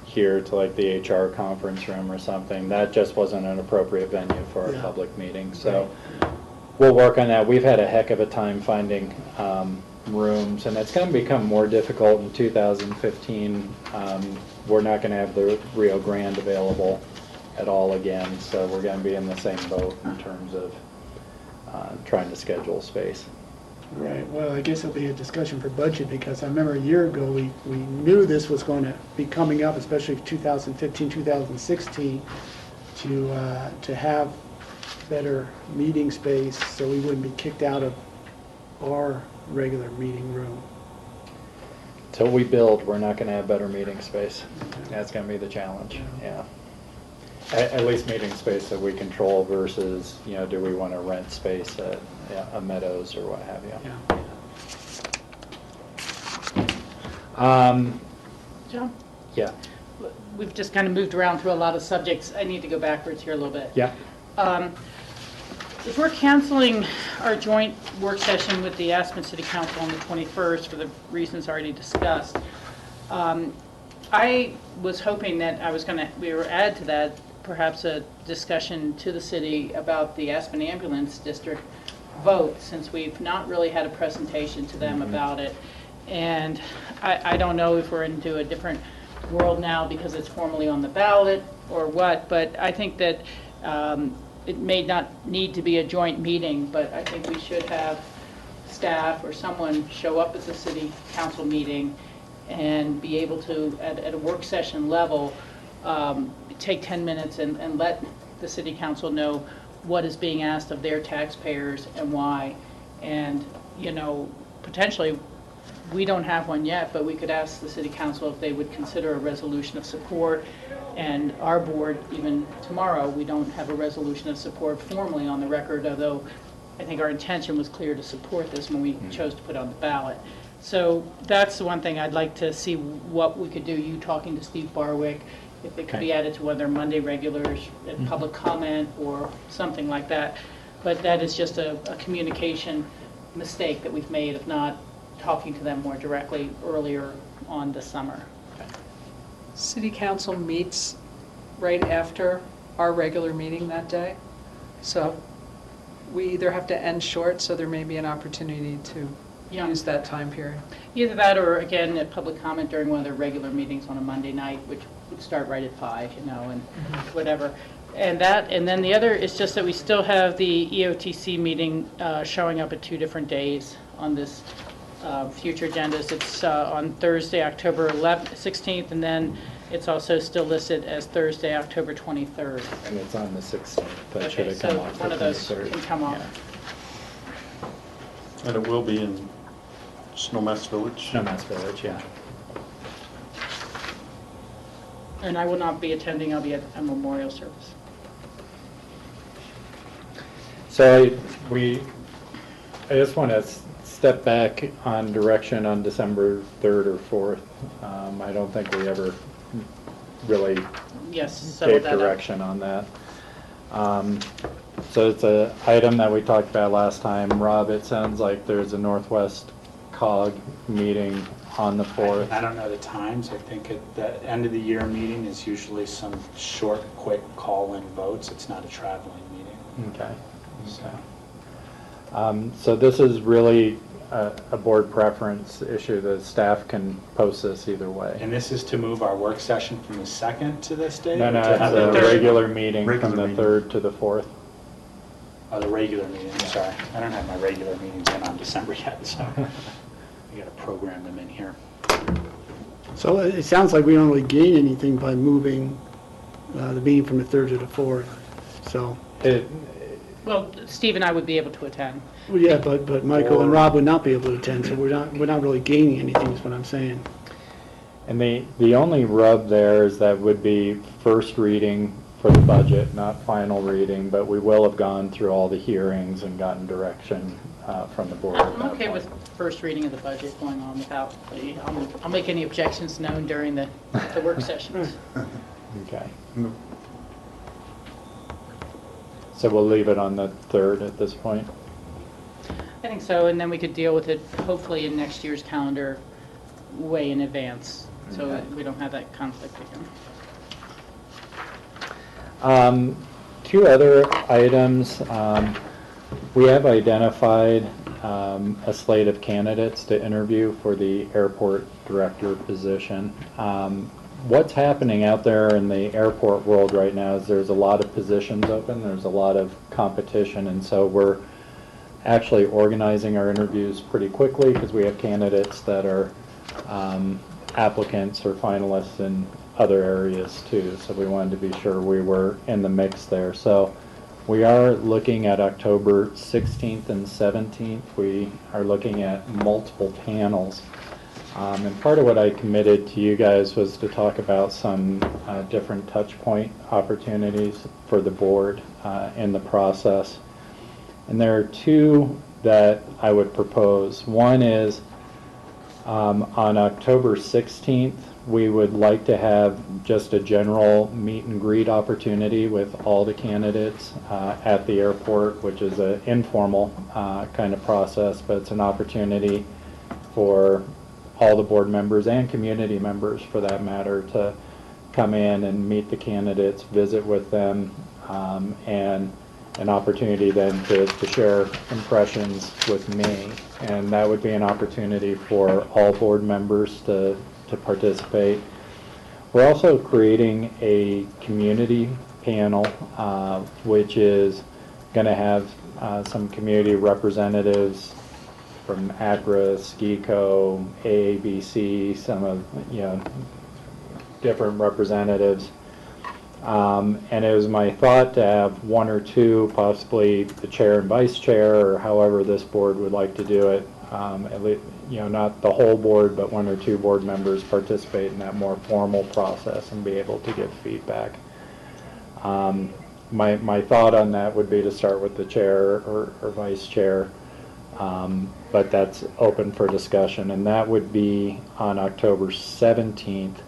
here to like the HR conference room or something. That just wasn't an appropriate venue for a Yeah. public meeting, so we'll work on that. We've had a heck of a time finding rooms, and it's going to become more difficult in 2015. We're not going to have the Rio Grande available at all again, so we're going to be in the same boat in terms of trying to schedule space. Right, well, I guess it'll be a discussion for budget, because I remember a year ago, we knew this was going to be coming up, especially 2015, 2016, to have better meeting space, so we wouldn't be kicked out of our regular meeting room. Till we build, we're not going to have better meeting space. That's going to be the challenge, yeah. At least meeting space that we control versus, do we want to rent space at a Meadows or what have you. John? Yeah. We've just kind of moved around through a lot of subjects. I need to go backwards here a little bit. Yeah. If we're canceling our joint work session with the Aspen City Council on the 21st for the reasons already discussed, I was hoping that we were add to that perhaps a discussion to the city about the Aspen Ambulance District vote, since we've not really had a presentation to them about it. And I don't know if we're into a different world now because it's formally on the ballot or what, but I think that it may not need to be a joint meeting, but I think we should have staff or someone show up at the city council meeting and be able to, at a work session level, take 10 minutes and let the city council know what is being asked of their taxpayers and why. And, potentially, we don't have one yet, but we could ask the city council if they would consider a resolution of support. And our board, even tomorrow, we don't have a resolution of support formally on the record, although I think our intention was clear to support this when we chose to put it on the ballot. So that's the one thing I'd like to see what we could do. You talking to Steve Barwick, if it could be added to one of their Monday regulars, public comment or something like that. But that is just a communication mistake that we've made of not talking to them more directly earlier on this summer. City council meets right after our regular meeting that day. So we either have to end short, so there may be an opportunity to use that time period. Either that or, again, a public comment during one of their regular meetings on a Monday night, which would start right at 5, and whatever. And then the other is just that we still have the EOTC meeting showing up at 2 different days on this future agendas. It's on Thursday, October 16th, and then it's also still listed as Thursday, October 23rd. And it's on the 16th. That should Okay, have come so off. one of those can come off. And it will be in Snowmass Village? Snowmass Village, yeah. And I will not be attending. I'll be at a memorial service. So I just want to step back on direction on December 3rd or 4th. I don't think we ever really gave direction on that. So it's a item that we talked about last time. Rob, it sounds like there's a Northwest COG meeting on the 4th. I don't know the times. I think at the end of the year meeting is usually some short, quick call-in votes. It's not a traveling meeting. Okay. So this is really a board preference issue. The staff can post this either way. And this is to move our work session from the 2nd to this date? No, or to have it's the a regular meeting from the 3rd to the 4th. Oh, the regular meeting, I'm sorry. I don't have my regular meetings in on December yet, so I got to program them in here. So it sounds like we don't really gain anything by moving the meeting from the 3rd to the 4th, so. Well, Steve and I would be able to attend. Well, yeah, but Michael and Rob would not be able to attend, so we're not really gaining anything, is what I'm saying. And the only rub there is that would be first reading for the budget, not final reading, but we will have gone through all the hearings and gotten direction from the board. I'm okay with first reading of the budget going on without, I'll make any objections known during the work sessions. Okay. So we'll leave it on the 3rd at this point? I think so, and then we could deal with it hopefully in next year's calendar way in advance, so Okay. we don't have that conflict again. Two other items. We have identified a slate of candidates to interview for the airport director position. What's happening out there in the airport world right now is there's a lot of positions open, there's a lot of competition, and so we're actually organizing our interviews pretty quickly because we have candidates that are applicants or finalists in other areas too, so we wanted to be sure we were in the mix there. So we are looking at October 16th and 17th. We are looking at multiple panels. And part of what I committed to you guys was to talk about some different touch point opportunities for the board in the process. And there are two that I would propose. One is on October 16th, we would like to have just a general meet and greet opportunity with all the candidates at the airport, which is an informal kind of process, but it's an opportunity for all the board members and community members, for that matter, to come in and meet the candidates, visit with them, and an opportunity then to share impressions with me. And that would be an opportunity for all board members to participate. We're also creating a community panel, which is going to have some community representatives from ACRA, SKICO, AABC, some of, different representatives. And it was my thought to have one or two, possibly the chair and vice chair, or however this board would like to do it, at least, not the whole board, but one or two board members participate in that more formal process and be able to give feedback. My thought on that would be to start with the chair or vice chair, but that's open for discussion, and that would be on October 17th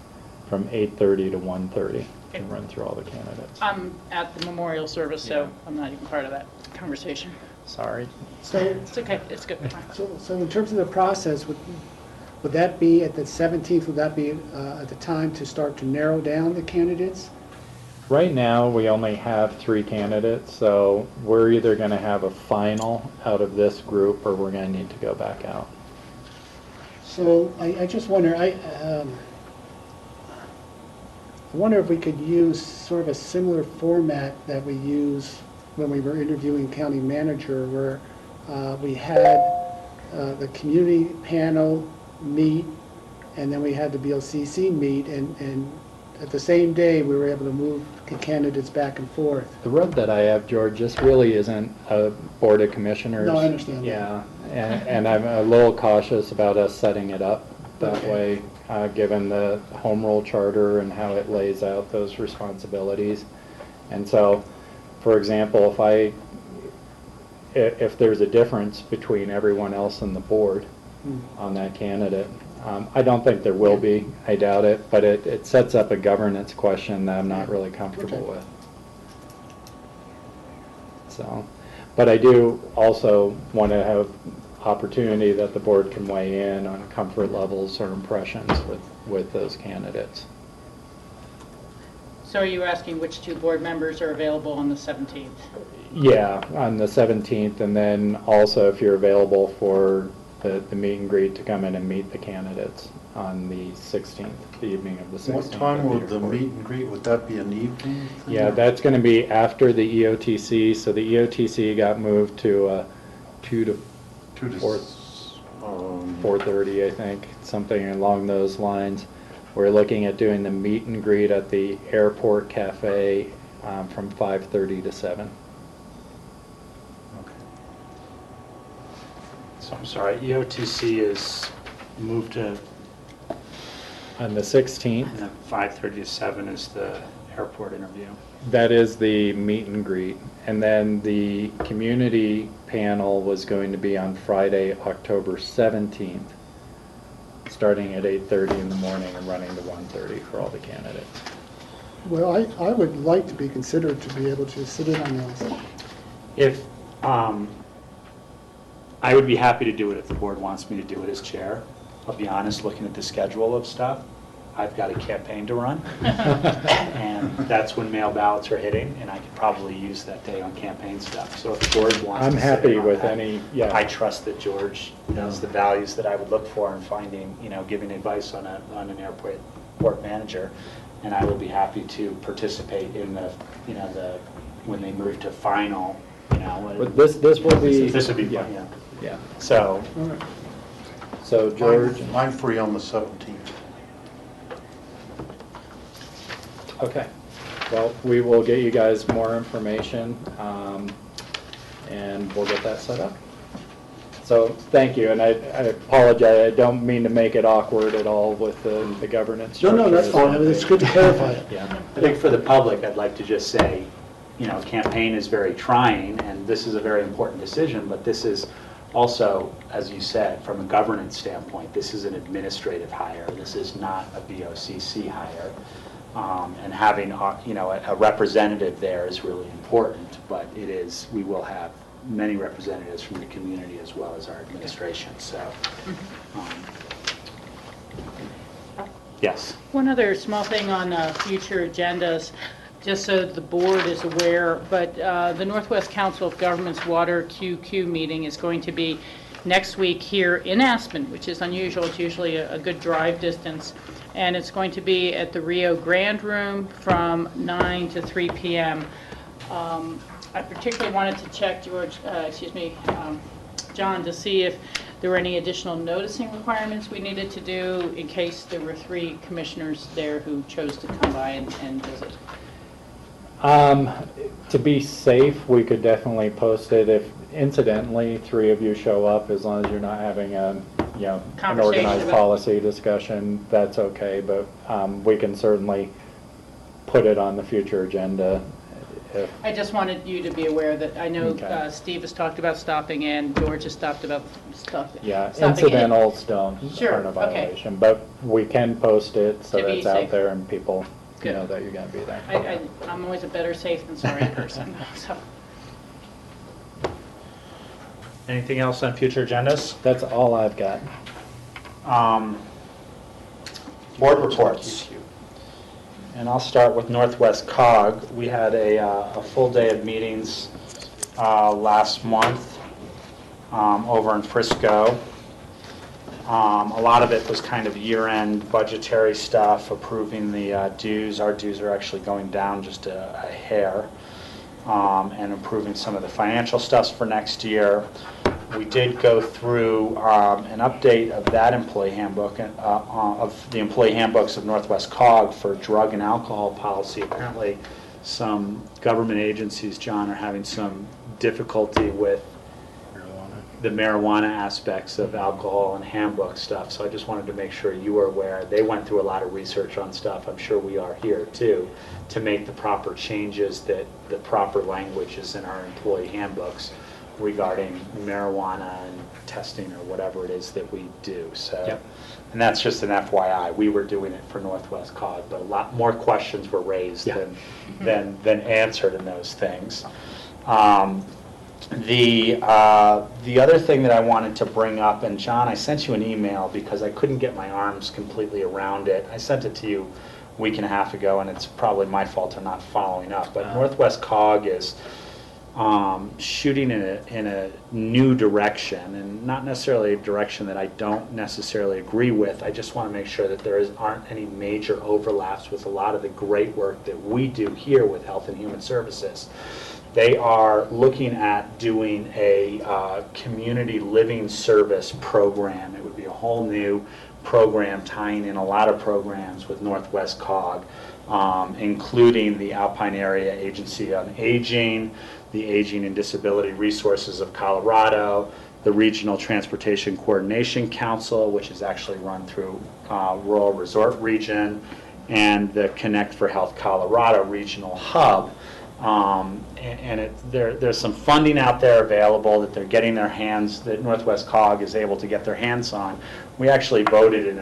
from 8:30 to 1:30 and run through all the candidates. I'm at the memorial service, so I'm not even part of that conversation. Sorry. So It's okay, it's good. So in terms of the process, would that be at the 17th, would that be at the time to start to narrow down the candidates? Right now, we only have 3 candidates, so we're either going to have a final out of this group, or we're going to need to go back out. So I just wonder, I wonder if we could use sort of a similar format that we use when we were interviewing county manager, where we had the community panel meet, and then we had the BOCC meet, and at the same day, we were able to move candidates back and forth. The rub that I have, George, this really isn't a Board of Commissioners. No, I understand that. Yeah, and I'm a little cautious about us setting it up that way, given the home rule charter and how it lays out those responsibilities. And so, for example, if there's a difference between everyone else in the board on that candidate, I don't think there will be, I doubt it, but it sets up a governance question that I'm not really comfortable with. So, but I do also want to have opportunity that the board can weigh in on comfort levels or impressions with those candidates. So are you asking which two board members are available on the 17th? Yeah, on the 17th, and then also if you're available for the meet and greet to come in and meet the candidates on the 16th, the evening of the 16th. What time would the meet and greet, would that be an evening thing? Yeah, that's going to be after the EOTC. So the EOTC got moved to 2 to 4:30, I think, something along those lines. We're looking at doing the meet and greet at the airport cafe from 5:30 to 7. So I'm sorry, EOTC is moved to, On the 16th, and then 5:30 to 7 is the airport interview. that is the meet and greet. And then the community panel was going to be on Friday, October 17th, starting at 8:30 in the morning and running to 1:30 for all the candidates. Well, I would like to be considered to be able to sit in on those. If, I would be happy to do it if the board wants me to do it as chair. I'll be honest, looking at the schedule of stuff, I've got a campaign to run. And that's when mail ballots are hitting, and I could probably use that day on campaign stuff. So if George wants I'm to sit happy in on with that, any, yeah. I trust that George knows the values that I would look for in finding, giving advice on an airport manager. And I will be happy to participate in the, when they move to final, But this will be. This would be fun, yeah. Yeah. So, So George. I'm free on the 17th. Okay. Well, we will get you guys more information, and we'll get that set up. So, thank you, and I apologize, I don't mean to make it awkward at all with the governance structure. No, that's fine. I mean, it's good to clarify it. Yeah. I think for the public, I'd like to just say, campaign is very trying, and this is a very important decision, but this is also, as you said, from a governance standpoint, this is an administrative hire. This is not a BOCC hire. And having, a representative there is really important, but we will have many representatives from the community as well as our administration, so. Yes. One other small thing on future agendas, just so the board is aware, but the Northwest Council of Governments Water QQ meeting is going to be next week here in Aspen, which is unusual. It's usually a good drive distance. And it's going to be at the Rio Grande Room from 9 to 3 p.m. I particularly wanted to check, John, to see if there were any additional noticing requirements we needed to do in case there were 3 commissioners there who chose to come by and visit. To be safe, we could definitely post it if incidentally 3 of you show up, as long as you're not having an organized policy discussion, that's okay, but we can certainly put it on the future agenda. I just wanted you to be aware that I know Steve has talked about stopping in, George has talked about stopping in. Yeah, incidentals aren't a violation, but we can post it so that it's out there and people know that you're going to be there. I'm always a better safe than sorry person. So. Anything else on future agendas? That's all I've got. Board reports. And I'll start with Northwest COG. We had a full day of meetings last month over in Frisco. A lot of it was kind of year-end budgetary stuff, approving the dues. Our dues are actually going down just a hair, and improving some of the financial stuff for next year. We did go through an update of that employee handbook, of the employee handbooks of Northwest COG for drug and alcohol policy. Apparently, some government agencies, John, are having some difficulty with the marijuana aspects of alcohol and handbook stuff. So I just wanted to make sure you were aware. They went through a lot of research on stuff. I'm sure we are here too, to make the proper changes, that the proper language is in our employee handbooks regarding marijuana and testing or whatever it is that we do. So, and that's just an FYI. We were doing it for Northwest COG, but a lot more questions were raised than answered in those things. The other thing that I wanted to bring up, and John, I sent you an email because I couldn't get my arms completely around it. I sent it to you a week and a half ago, and it's probably my fault for not following up. But Northwest COG is shooting in a new direction, and not necessarily a direction that I don't necessarily agree with. I just want to make sure that aren't any major overlaps with a lot of the great work that we do here with Health and Human Services. They are looking at doing a community living service program. It would be a whole new program tying in a lot of programs with Northwest COG, including the Alpine Area Agency on Aging, the Aging and Disability Resources of Colorado, the Regional Transportation Coordination Council, which is actually run through Rural Resort Region, and the Connect for Health Colorado Regional Hub. There's some funding out there available that they're getting their hands, that Northwest COG is able to get their hands on. We actually voted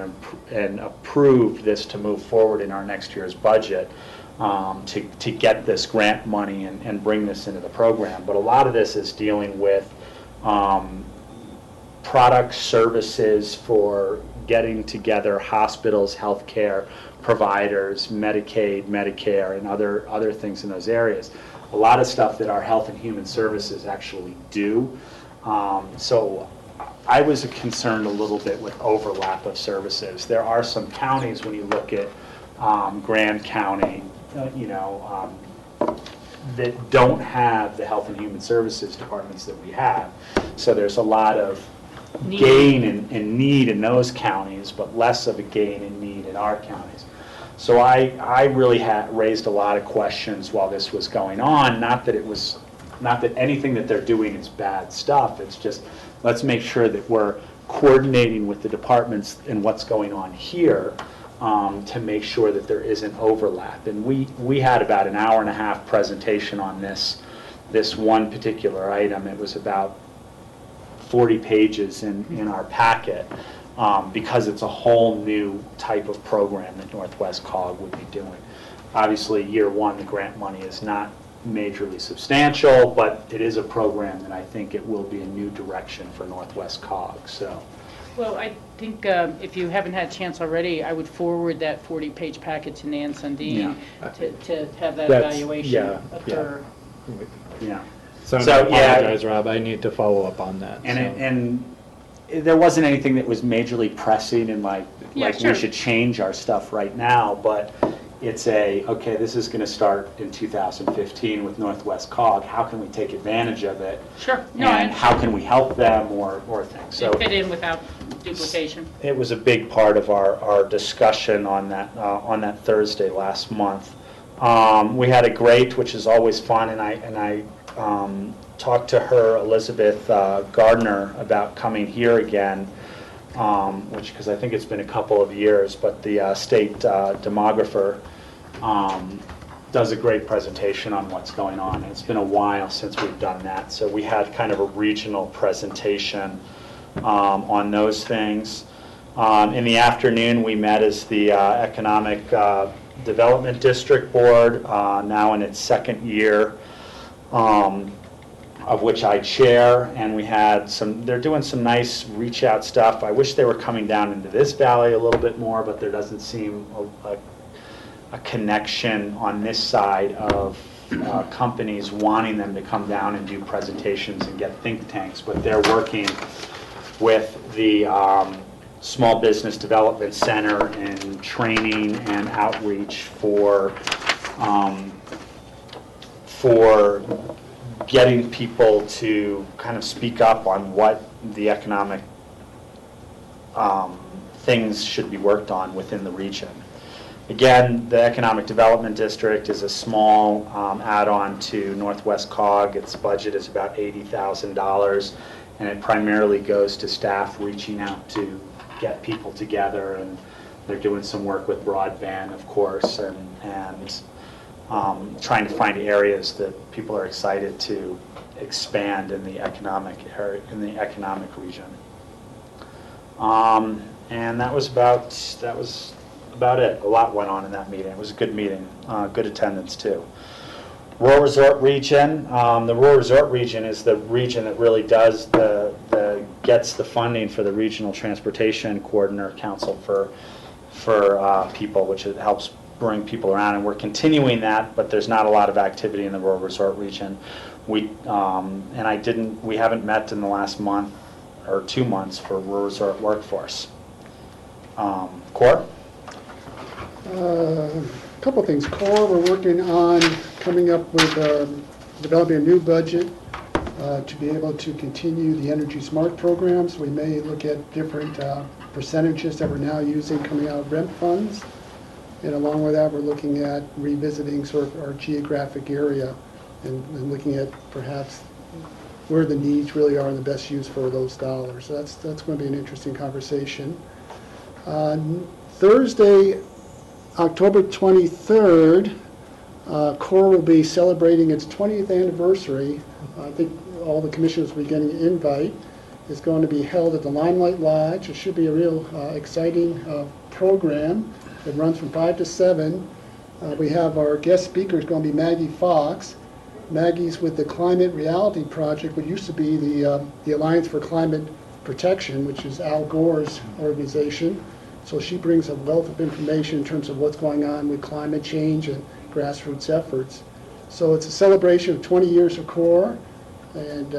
and approved this to move forward in our next year's budget to get this grant money and bring this into the program. But a lot of this is dealing with product services for getting together hospitals, healthcare providers, Medicaid, Medicare, and other things in those areas. A lot of stuff that our Health and Human Services actually do. So I was concerned a little bit with overlap of services. There are some counties, when you look at Grand County, that don't have the Health and Human Services departments that we have. So there's a lot of gain and need in those counties, but less of a gain and need in our counties. So I really raised a lot of questions while this was going on. Not that anything that they're doing is bad stuff. It's just, let's make sure that we're coordinating with the departments and what's going on here to make sure that there isn't overlap. And we had about an hour and a half presentation on this one particular item. It was about 40 pages in our packet. Because it's a whole new type of program that Northwest COG would be doing. Obviously, year one, the grant money is not majorly substantial, but it is a program that I think it will be a new direction for Northwest COG. So, well, I think if you haven't had a chance already, I would forward that 40-page packet to Nan Sundin to have that evaluation of her. Yeah. So I apologize, Rob. I need to follow up on that. And there wasn't anything that was majorly pressing and like we should change our stuff right now, but it's okay, this is going to start in 2015 with Northwest COG. How can we take advantage of it? Sure. No, and how can we help them or things? So fit in without duplication. It was a big part of our discussion on that Thursday last month. We had a great, which is always fun, and I talked to her, Elizabeth Gardner, about coming here again, because I think it's been a couple of years, but the state demographer does a great presentation on what's going on. It's been a while since we've done that, so we had kind of a regional presentation on those things. In the afternoon, we met as the Economic Development District Board, now in its second year, of which I chair, and we had they're doing some nice reach out stuff. I wish they were coming down into this valley a little bit more, but there doesn't seem a connection on this side of companies wanting them to come down and do presentations and get think tanks, but they're working with the Small Business Development Center and training and outreach for getting people to kind of speak up on what the economic things should be worked on within the region. Again, the Economic Development District is a small add-on to Northwest COG. Its budget is about $80,000, and it primarily goes to staff reaching out to get people together, and they're doing some work with broadband, of course, and trying to find areas that people are excited to expand in the economic area, in the economic region. And that was about it. A lot went on in that meeting. It was a good meeting, good attendance too. Rural Resort Region, the Rural Resort Region is the region that really does gets the funding for the Regional Transportation Coordinator Council for people, which it helps bring people around, and we're continuing that, but there's not a lot of activity in the Rural Resort Region. We haven't met in the last month or 2 months for Rural Resort Workforce. Core? A couple of things. Core, we're working on coming up with developing a new budget to be able to continue the Energy Smart programs. We may look at different percentages that we're now using coming out of rent funds. And along with that, we're looking at revisiting sort of our geographic area and looking at perhaps where the needs really are and the best use for those dollars. So that's going to be an interesting conversation. Thursday, October 23rd, CORE will be celebrating its 20th anniversary. I think all the commissioners will be getting an invite. It's going to be held at the Limelight Lodge. It should be a real exciting program. It runs from 5 to 7. We have our guest speaker is going to be Maggie Fox. Maggie's with the Climate Reality Project, which used to be the Alliance for Climate Protection, which is Al Gore's organization. So she brings a wealth of information in terms of what's going on with climate change and grassroots efforts. So it's a celebration of 20 years of CORE, and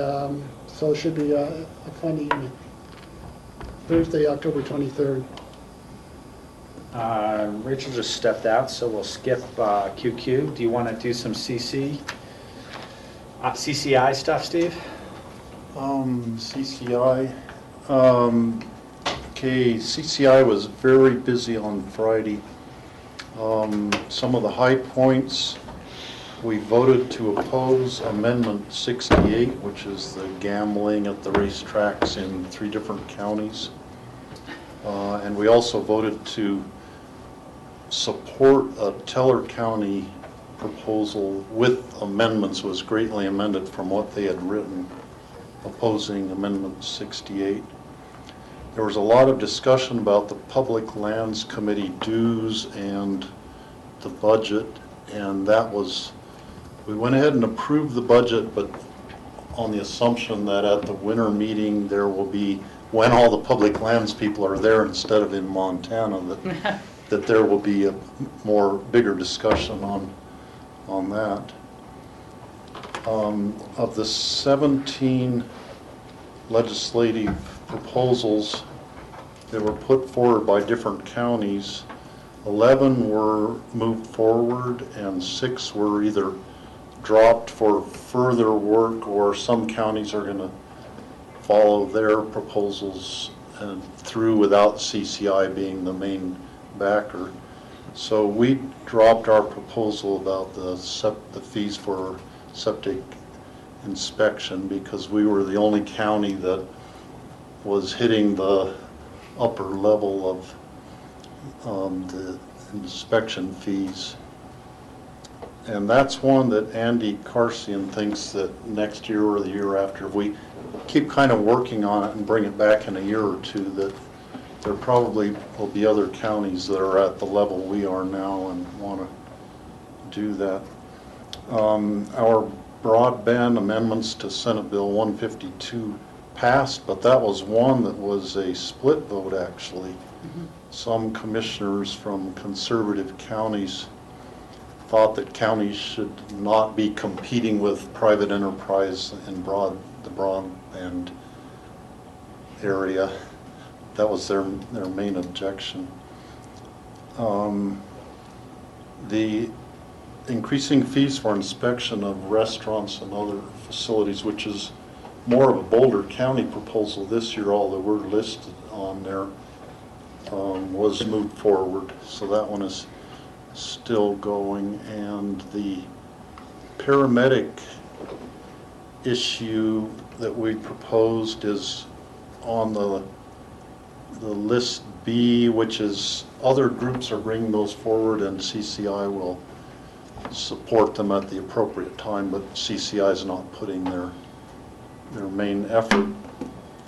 so it should be a fun evening. Thursday, October 23rd. Rachel just stepped out, so we'll skip QQ. Do you want to do some CCI stuff, Steve? CCI. Okay, CCI was very busy on Friday. Some of the high points, we voted to oppose Amendment 68, which is the gambling at the racetracks in 3 different counties. And we also voted to support a Teller County proposal with amendments, was greatly amended from what they had written, opposing Amendment 68. There was a lot of discussion about the Public Lands Committee dues and the budget, and that was, we went ahead and approved the budget, but on the assumption that at the winter meeting there will be, when all the public lands people are there instead of in Montana, that there will be a bigger discussion on that. Of the 17 legislative proposals that were put forward by different counties, 11 were moved forward and 6 were either dropped for further work, or some counties are going to follow their proposals and through without CCI being the main backer. So we dropped our proposal about the fees for septic inspection because we were the only county that was hitting the upper level of the inspection fees. And that's one that Andy Carsian thinks that next year or the year after, if we keep kind of working on it and bring it back in a year or two, that there probably will be other counties that are at the level we are now and want to do that. Our broadband amendments to Senate Bill 152 passed, but that was one that was a split vote actually. Mm-hmm. Some commissioners from conservative counties thought that counties should not be competing with private enterprise in the broadband area. That was their main objection. The increasing fees for inspection of restaurants and other facilities, which is more of a Boulder County proposal this year, although we're listed on there, was moved forward. So that one is still going. And the paramedic issue that we proposed is on the list B, which is other groups are bringing those forward and CCI will support them at the appropriate time, but CCI is not putting their main effort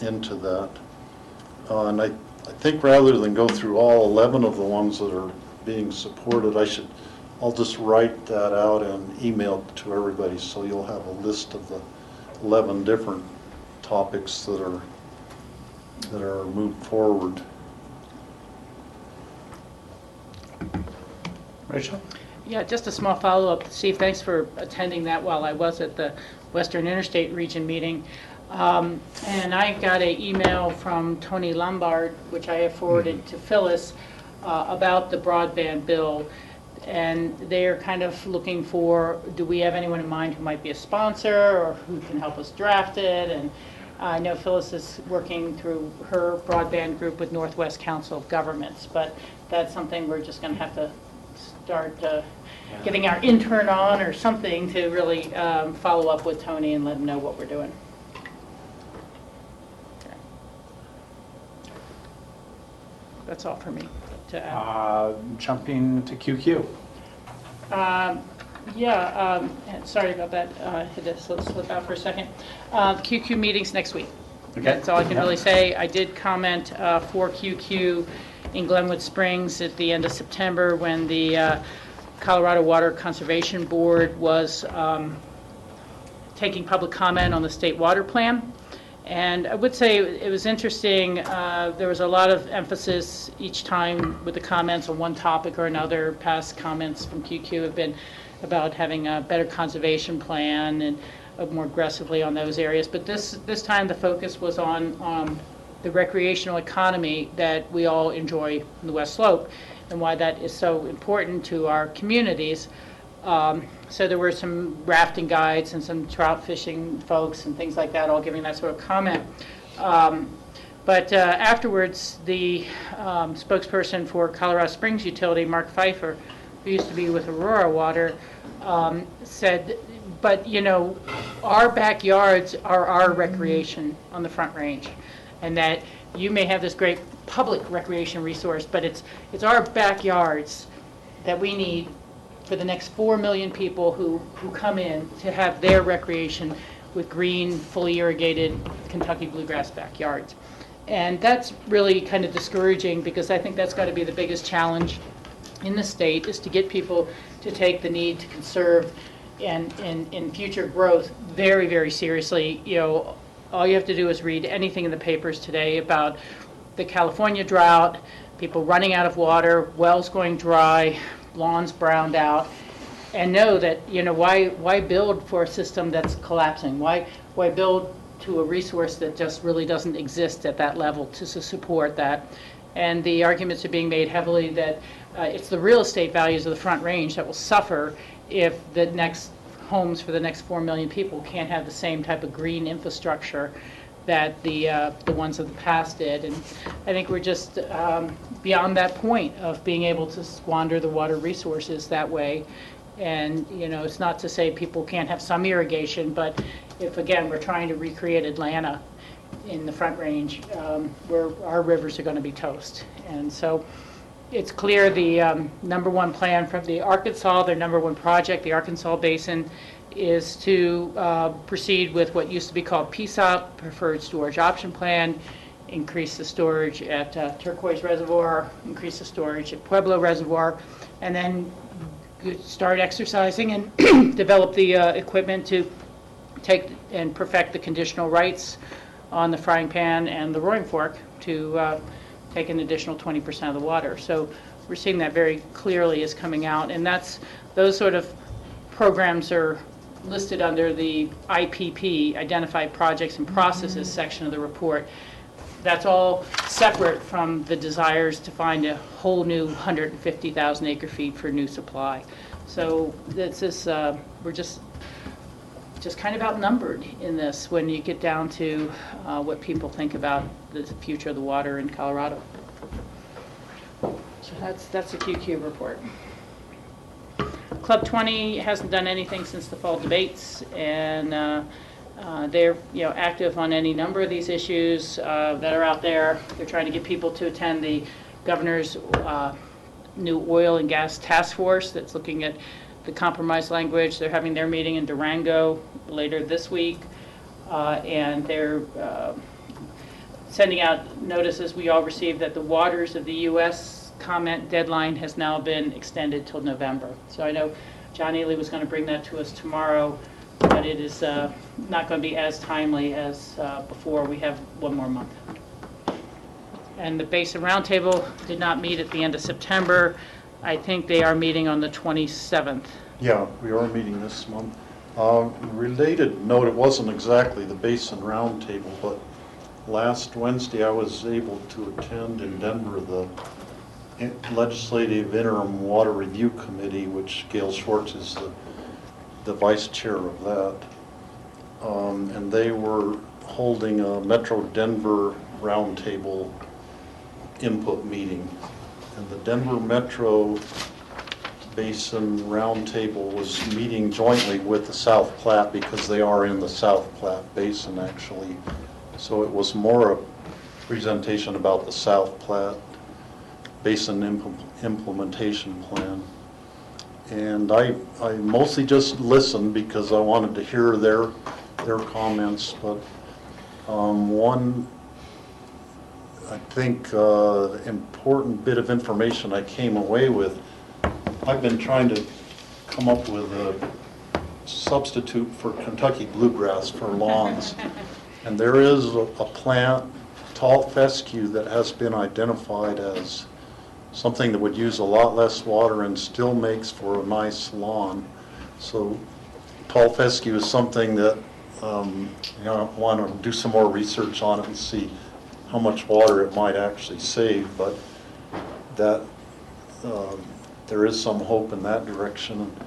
into that. And I think rather than go through all 11 of the ones that are being supported, I should I'll just write that out and email it to everybody, so you'll have a list of the 11 different topics that are moved forward. Rachel? Yeah, just a small follow-up. Steve, thanks for attending that while I was at the Western Interstate Region meeting. And I got an email from Tony Lombard, which I have forwarded to Phyllis, about the broadband bill. And they're kind of looking for, do we have anyone in mind who might be a sponsor or who can help us draft it? And I know Phyllis is working through her broadband group with Northwest Council of Governments, but that's something we're just going to have to start getting our intern on or something to really follow up with Tony and let him know what we're doing. Okay. That's all for me to add. Jumping to QQ. Sorry about that. I had to slip out for a second. QQ meetings next week. Okay. That's all I can really say. I did comment for QQ in Glenwood Springs at the end of September when the Colorado Water Conservation Board was taking public comment on the state water plan. And I would say it was interesting. There was a lot of emphasis each time with the comments on one topic or another. Past comments from QQ have been about having a better conservation plan and more aggressively on those areas. But this time the focus was on the recreational economy that we all enjoy in the West Slope and why that is so important to our communities. So there were some rafting guides and some trout fishing folks and things like that, all giving that sort of comment. But afterwards, the spokesperson for Colorado Springs Utility, Mark Pfeiffer, who used to be with Aurora Water, said, but you know, our backyards are our recreation on the Front Range, and that you may have this great public recreation resource, but it's our backyards that we need for the next 4 million people who come in to have their recreation with green, fully irrigated Kentucky bluegrass backyards. And that's really kind of discouraging, because I think that's got to be the biggest challenge in the state, is to get people to take the need to conserve and in future growth very, very seriously. You know, all you have to do is read anything in the papers today about the California drought, people running out of water, wells going dry, lawns browned out, and know that, you know, why build for a system that's collapsing? Why build to a resource that just really doesn't exist at that level to support that? And the arguments are being made heavily that it's the real estate values of the Front Range that will suffer if the next homes for the next 4 million people can't have the same type of green infrastructure that the ones of the past did. And I think we're just beyond that point of being able to squander the water resources that way. And, you know, it's not to say people can't have some irrigation, but if, again, we're trying to recreate Atlanta in the Front Range, where our rivers are going to be toast. And so it's clear the #1 plan from the Arkansas, their #1 project, the Arkansas Basin, is to proceed with what used to be called PSOP, Preferred Storage Option Plan, increase the storage at Turquoise Reservoir, increase the storage at Pueblo Reservoir, and then start exercising and develop the equipment to take and perfect the conditional rights on the Frying Pan and the Roaring Fork to take an additional 20% of the water. So we're seeing that very clearly is coming out, and those sort of programs are listed under the IPP, Identified Projects and Processes section of the report. That's all separate from the desires to find a whole new 150,000 acre feet for new supply. So this is, we're just kind of outnumbered in this when you get down to what people think about the future of the water in Colorado. So that's a QQ report. Club 20 hasn't done anything since the fall debates, and they're active on any number of these issues that are out there. They're trying to get people to attend the governor's new oil and gas task force that's looking at the compromise language. They're having their meeting in Durango later this week, and they're sending out notices we all received that the waters of the U.S. comment deadline has now been extended till November. So I know John Ely was going to bring that to us tomorrow, but it is not going to be as timely as before. We have one more month. And the Basin Roundtable did not meet at the end of September. I think they are meeting on the 27th. Yeah, we are meeting this month. Related note, it wasn't exactly the Basin Roundtable, but last Wednesday I was able to attend in Denver the Legislative Interim Water Review Committee, which Gail Schwartz is the vice chair of that. And they were holding a Metro Denver Roundtable input meeting. And the Denver Metro Basin Roundtable was meeting jointly with the South Platte because they are in the South Platte Basin actually. So it was more a presentation about the South Platte Basin implementation plan. And I mostly just listened because I wanted to hear their comments, but one, I think, important bit of information I came away with, I've been trying to come up with a substitute for Kentucky bluegrass for lawns. And there is a plant, tall fescue, that has been identified as something that would use a lot less water and still makes for a nice lawn. So tall fescue is something that I want to do some more research on it and see how much water it might actually save, but that there is some hope in that direction. And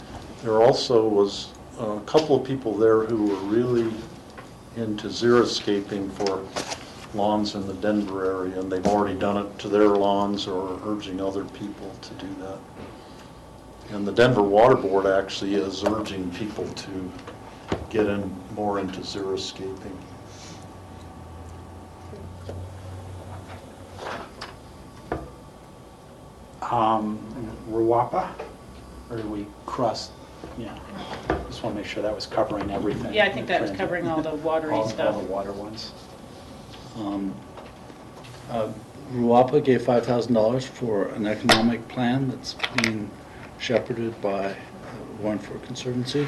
there also was a couple of people there who were really into xeriscaping for lawns in the Denver area, and they've already done it to their lawns or are urging other people to do that. And the Denver Water Board actually is urging people to get in more into xeriscaping. Ruapa, or do we cross? Yeah, just want to make sure that was covering everything. Yeah, I think that was covering all the watery stuff. All the water ones. Ruapa gave $5,000 for an economic plan that's being shepherded by Warren Ford Conservancy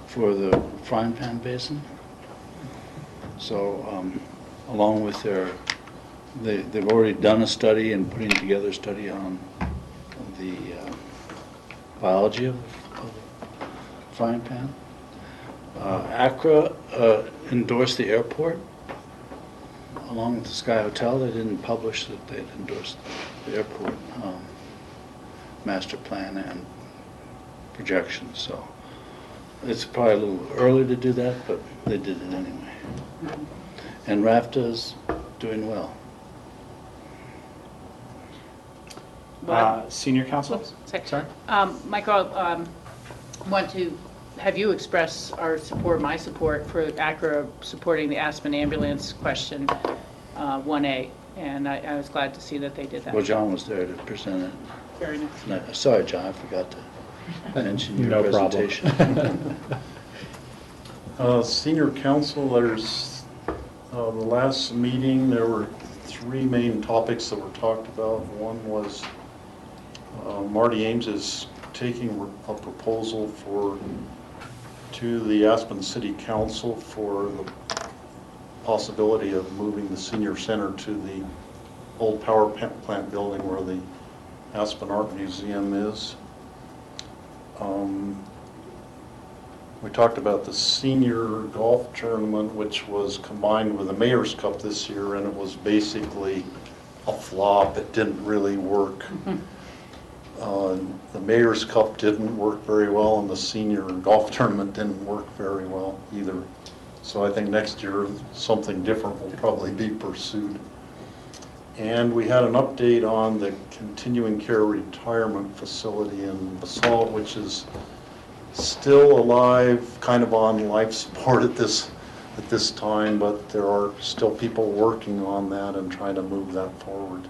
for the Frying Pan Basin. So along with they've already done a study and putting together a study on the biology of frying pan. Accra endorsed the airport along with the Sky Hotel. They didn't publish that they'd endorsed the airport master plan and projections. So it's probably a little early to do that, but they did it anyway. And RAFTA's doing well. Senior counsel? Sorry. Michael, want to have you express our support, my support for ACRA supporting the Aspen ambulance question 1A, and I was glad to see that they did that. Well, John was there to present it. Very nice. No, sorry, John, I forgot to mention your No presentation. Senior council, there's the last meeting, there were three main topics that were talked about. One was Marty Ames is taking a proposal to the Aspen City Council for the possibility of moving the senior center to the old power plant building where the Aspen Art Museum is. We talked about the senior golf tournament, which was combined with the Mayor's Cup this year, and it was basically a flop. It didn't really work. The Mayor's Cup didn't work very well, and the senior golf tournament didn't work very well either. So I think next year something different will probably be pursued. And we had an update on the continuing care retirement facility in Basalt, which is still alive, kind of on life support at this time, but there are still people working on that and trying to move that forward.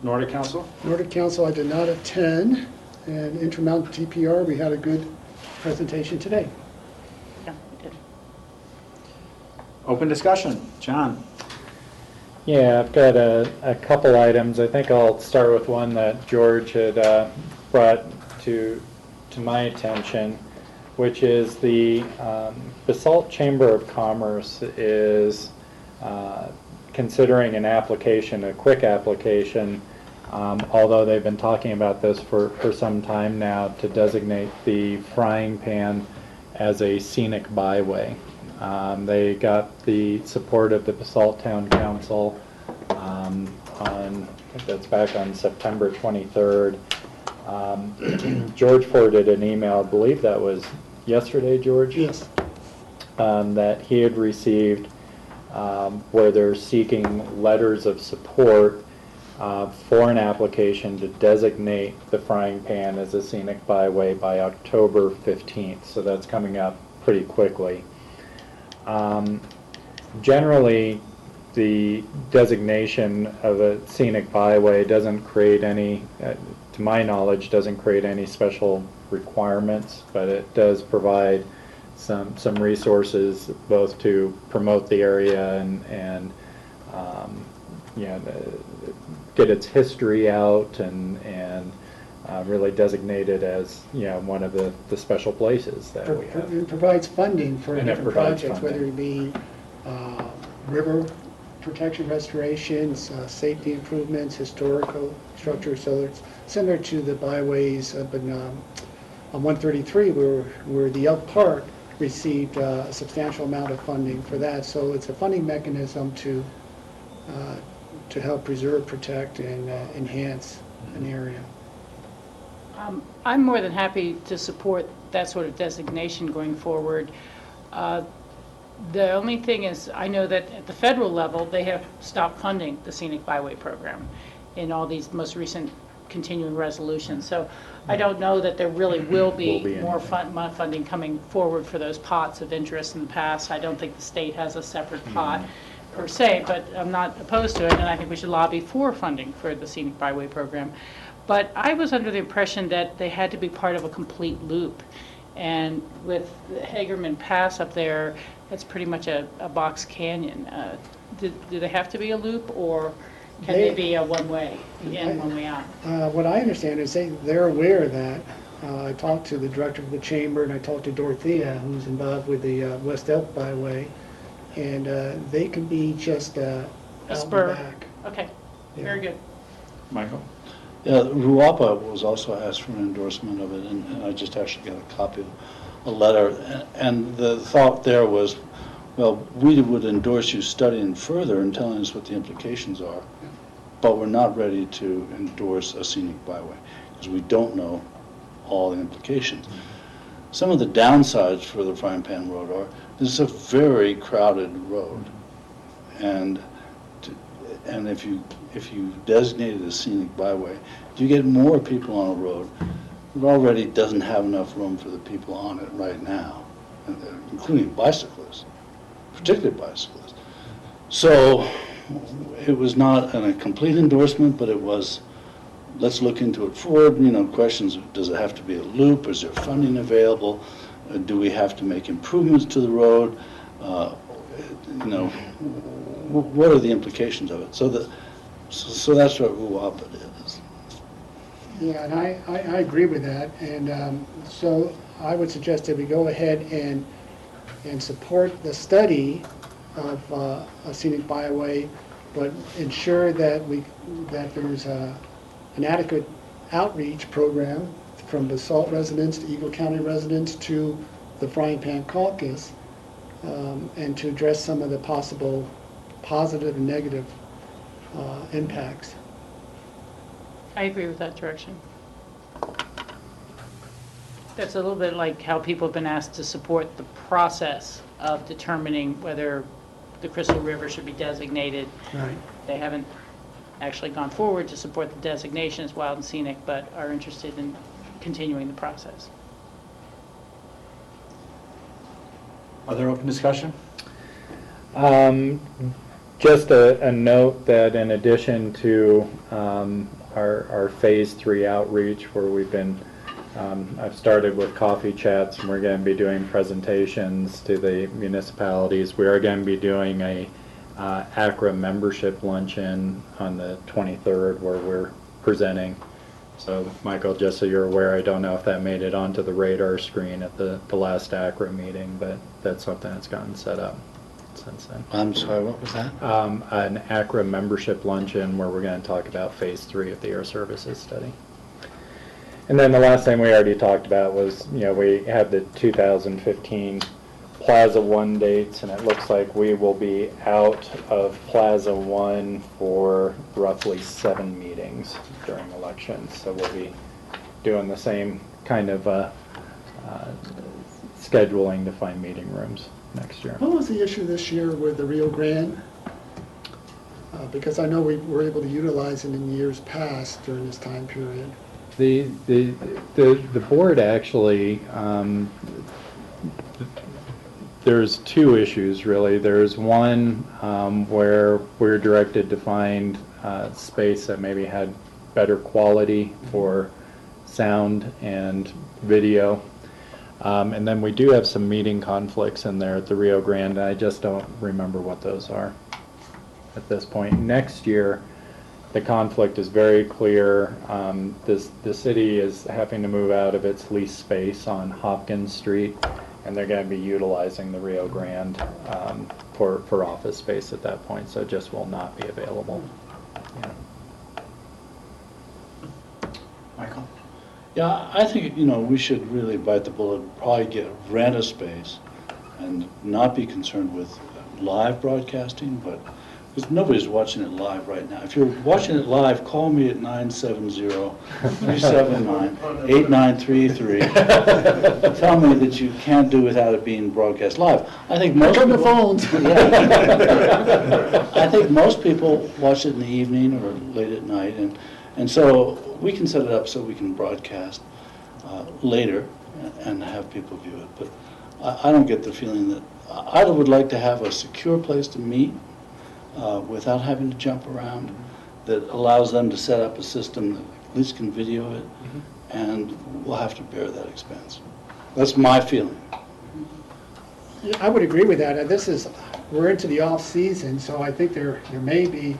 Nordic Council? Nordic Council, I did not attend, and Intermountain TPR, we had a good presentation today. Yeah, we did. Open discussion. John? Yeah, I've got a couple items. I think I'll start with one that George had brought to my attention, which is the Basalt Chamber of Commerce is considering an application, a quick application, although they've been talking about this for some time now, to designate the frying pan as a scenic byway. They got the support of the Basalt Town Council on, I think that's back on September 23rd. George forwarded an email, I believe that was yesterday, George? Yes. That he had received where they're seeking letters of support for an application to designate the frying pan as a scenic byway by October 15th. So that's coming up pretty quickly. Generally, the designation of a scenic byway doesn't create any, to my knowledge, doesn't create any special requirements, but it does provide some resources both to promote the area and you know, get its history out and really designate it as, you know, one of the special places that we have. It provides funding for And it different provides projects, funding. whether it be river protection restorations, safety improvements, historical structures. So it's similar to the byways up in, on 133 where the Elk Park received a substantial amount of funding for that. So it's a funding mechanism to help preserve, protect, and enhance an area. I'm more than happy to support that sort of designation going forward. The only thing is, I know that at the federal level, they have stopped funding the Scenic Byway Program in all these most recent continuing resolutions. So I don't know that there really will be more funding coming forward for those pots of interest in the past. I don't think the state has a separate pot per se, but I'm not opposed to it, and I think we should lobby for funding for the Scenic Byway Program. But I was under the impression that they had to be part of a complete loop. And with the Hagerman Pass up there, that's pretty much a box canyon. Do they have to be a loop, or can they be a one-way in, one-way out? What I understand is they're aware of that. I talked to the director of the chamber, and I talked to Dorothea, who's involved with the West Elk Byway, and they can be just out A and spur. back. Okay, Yeah. very good. Michael? Yeah, Ruapa was also asked for an endorsement of it, and I just actually got a copy of a letter. And the thought there was, well, we would endorse you studying further and telling us what the implications are, but we're not ready to endorse a scenic byway because we don't know all the implications. Some of the downsides for the Frying Pan Road are this is a very crowded road, and if you designate it as scenic byway, you get more people on a road that already doesn't have enough room for the people on it right now, including bicyclists, particularly bicyclists. So it was not a complete endorsement, but it was, let's look into it forward. You know, questions, does it have to be a loop? Is there funding available? Do we have to make improvements to the road? You know, what are the implications of it? So that's what UAPA is. Yeah, and I agree with that, and so I would suggest that we go ahead and support the study of a scenic byway, but ensure that there's an adequate outreach program from Basalt residents to Eagle County residents to the Frying Pan Caucus, and to address some of the possible positive and negative impacts. I agree with that direction. That's a little bit like how people have been asked to support the process of determining whether the Crystal River should be designated. Right. They haven't actually gone forward to support the designation as wild and scenic, but are interested in continuing the process. Other open discussion? Just a note that in addition to our Phase 3 outreach, where we've been, I've started with coffee chats, and we're going to be doing presentations to the municipalities. We are going to be doing a ACRA membership luncheon on the 23rd where we're presenting. So Michael, just so you're aware, I don't know if that made it onto the radar screen at the last ACRA meeting, but that's something that's gotten set up since then. I'm sorry, what was that? An ACRA membership luncheon where we're going to talk about phase 3 of the air services study. And then the last thing we already talked about was, we had the 2015 Plaza 1 dates, and it looks like we will be out of Plaza 1 for roughly 7 meetings during elections. So we'll be doing the same kind of scheduling to find meeting rooms next year. What was the issue this year with the Rio Grande? Because I know we were able to utilize it in years past during this time period. The board actually, there's 2 issues really. There's one where we're directed to find space that maybe had better quality for sound and video. And then we do have some meeting conflicts in there at the Rio Grande. I just don't remember what those are at this point. Next year, the conflict is very clear. The city is having to move out of its lease space on Hopkins Street, and they're going to be utilizing the Rio Grande for office space at that point, so it just will not be available. Michael? Yeah, I think, we should really bite the bullet, probably rent a space and not be concerned with live broadcasting, but because nobody's watching it live right now. If you're watching it live, call me at 970-379-8933. Tell me that you can't do without it being broadcast live. I think most Pick up the people, phones. I think most people watch it in the evening or late at night, and so we can set it up so we can broadcast later and have people view it. But I don't get the feeling that I would like to have a secure place to meet without having to jump around, that allows them to set up a system that at least can video it, and we'll have to bear that expense. That's my feeling. I would agree with that. We're into the off-season, so I think there may be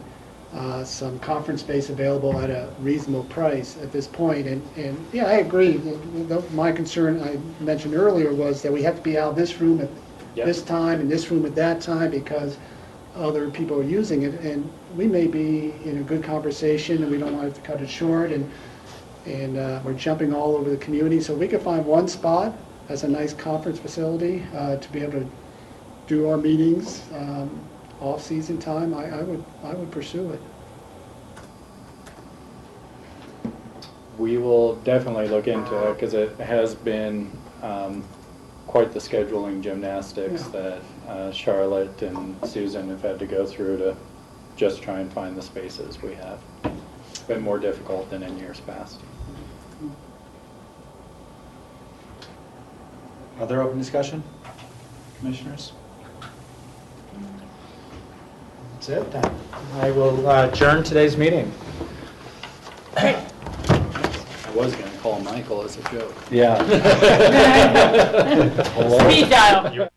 some conference space available at a reasonable price at this point. And yeah, I agree. My concern I mentioned earlier was that we have to be out of this room at this time and this room at that time because other people are using it, and we may be in a good conversation and we don't want to cut it short, and we're jumping all over the community. So we could find one spot as a nice conference facility to be able to do our meetings off-season time. I would pursue it. We will definitely look into it because it has been quite the scheduling gymnastics that Charlotte and Susan have had to go through to just try and find the spaces we have. It's been more difficult than in years past. Other open discussion, commissioners? That's it then. I will adjourn today's meeting. I was going to call Michael as a joke. Yeah. Speed dial.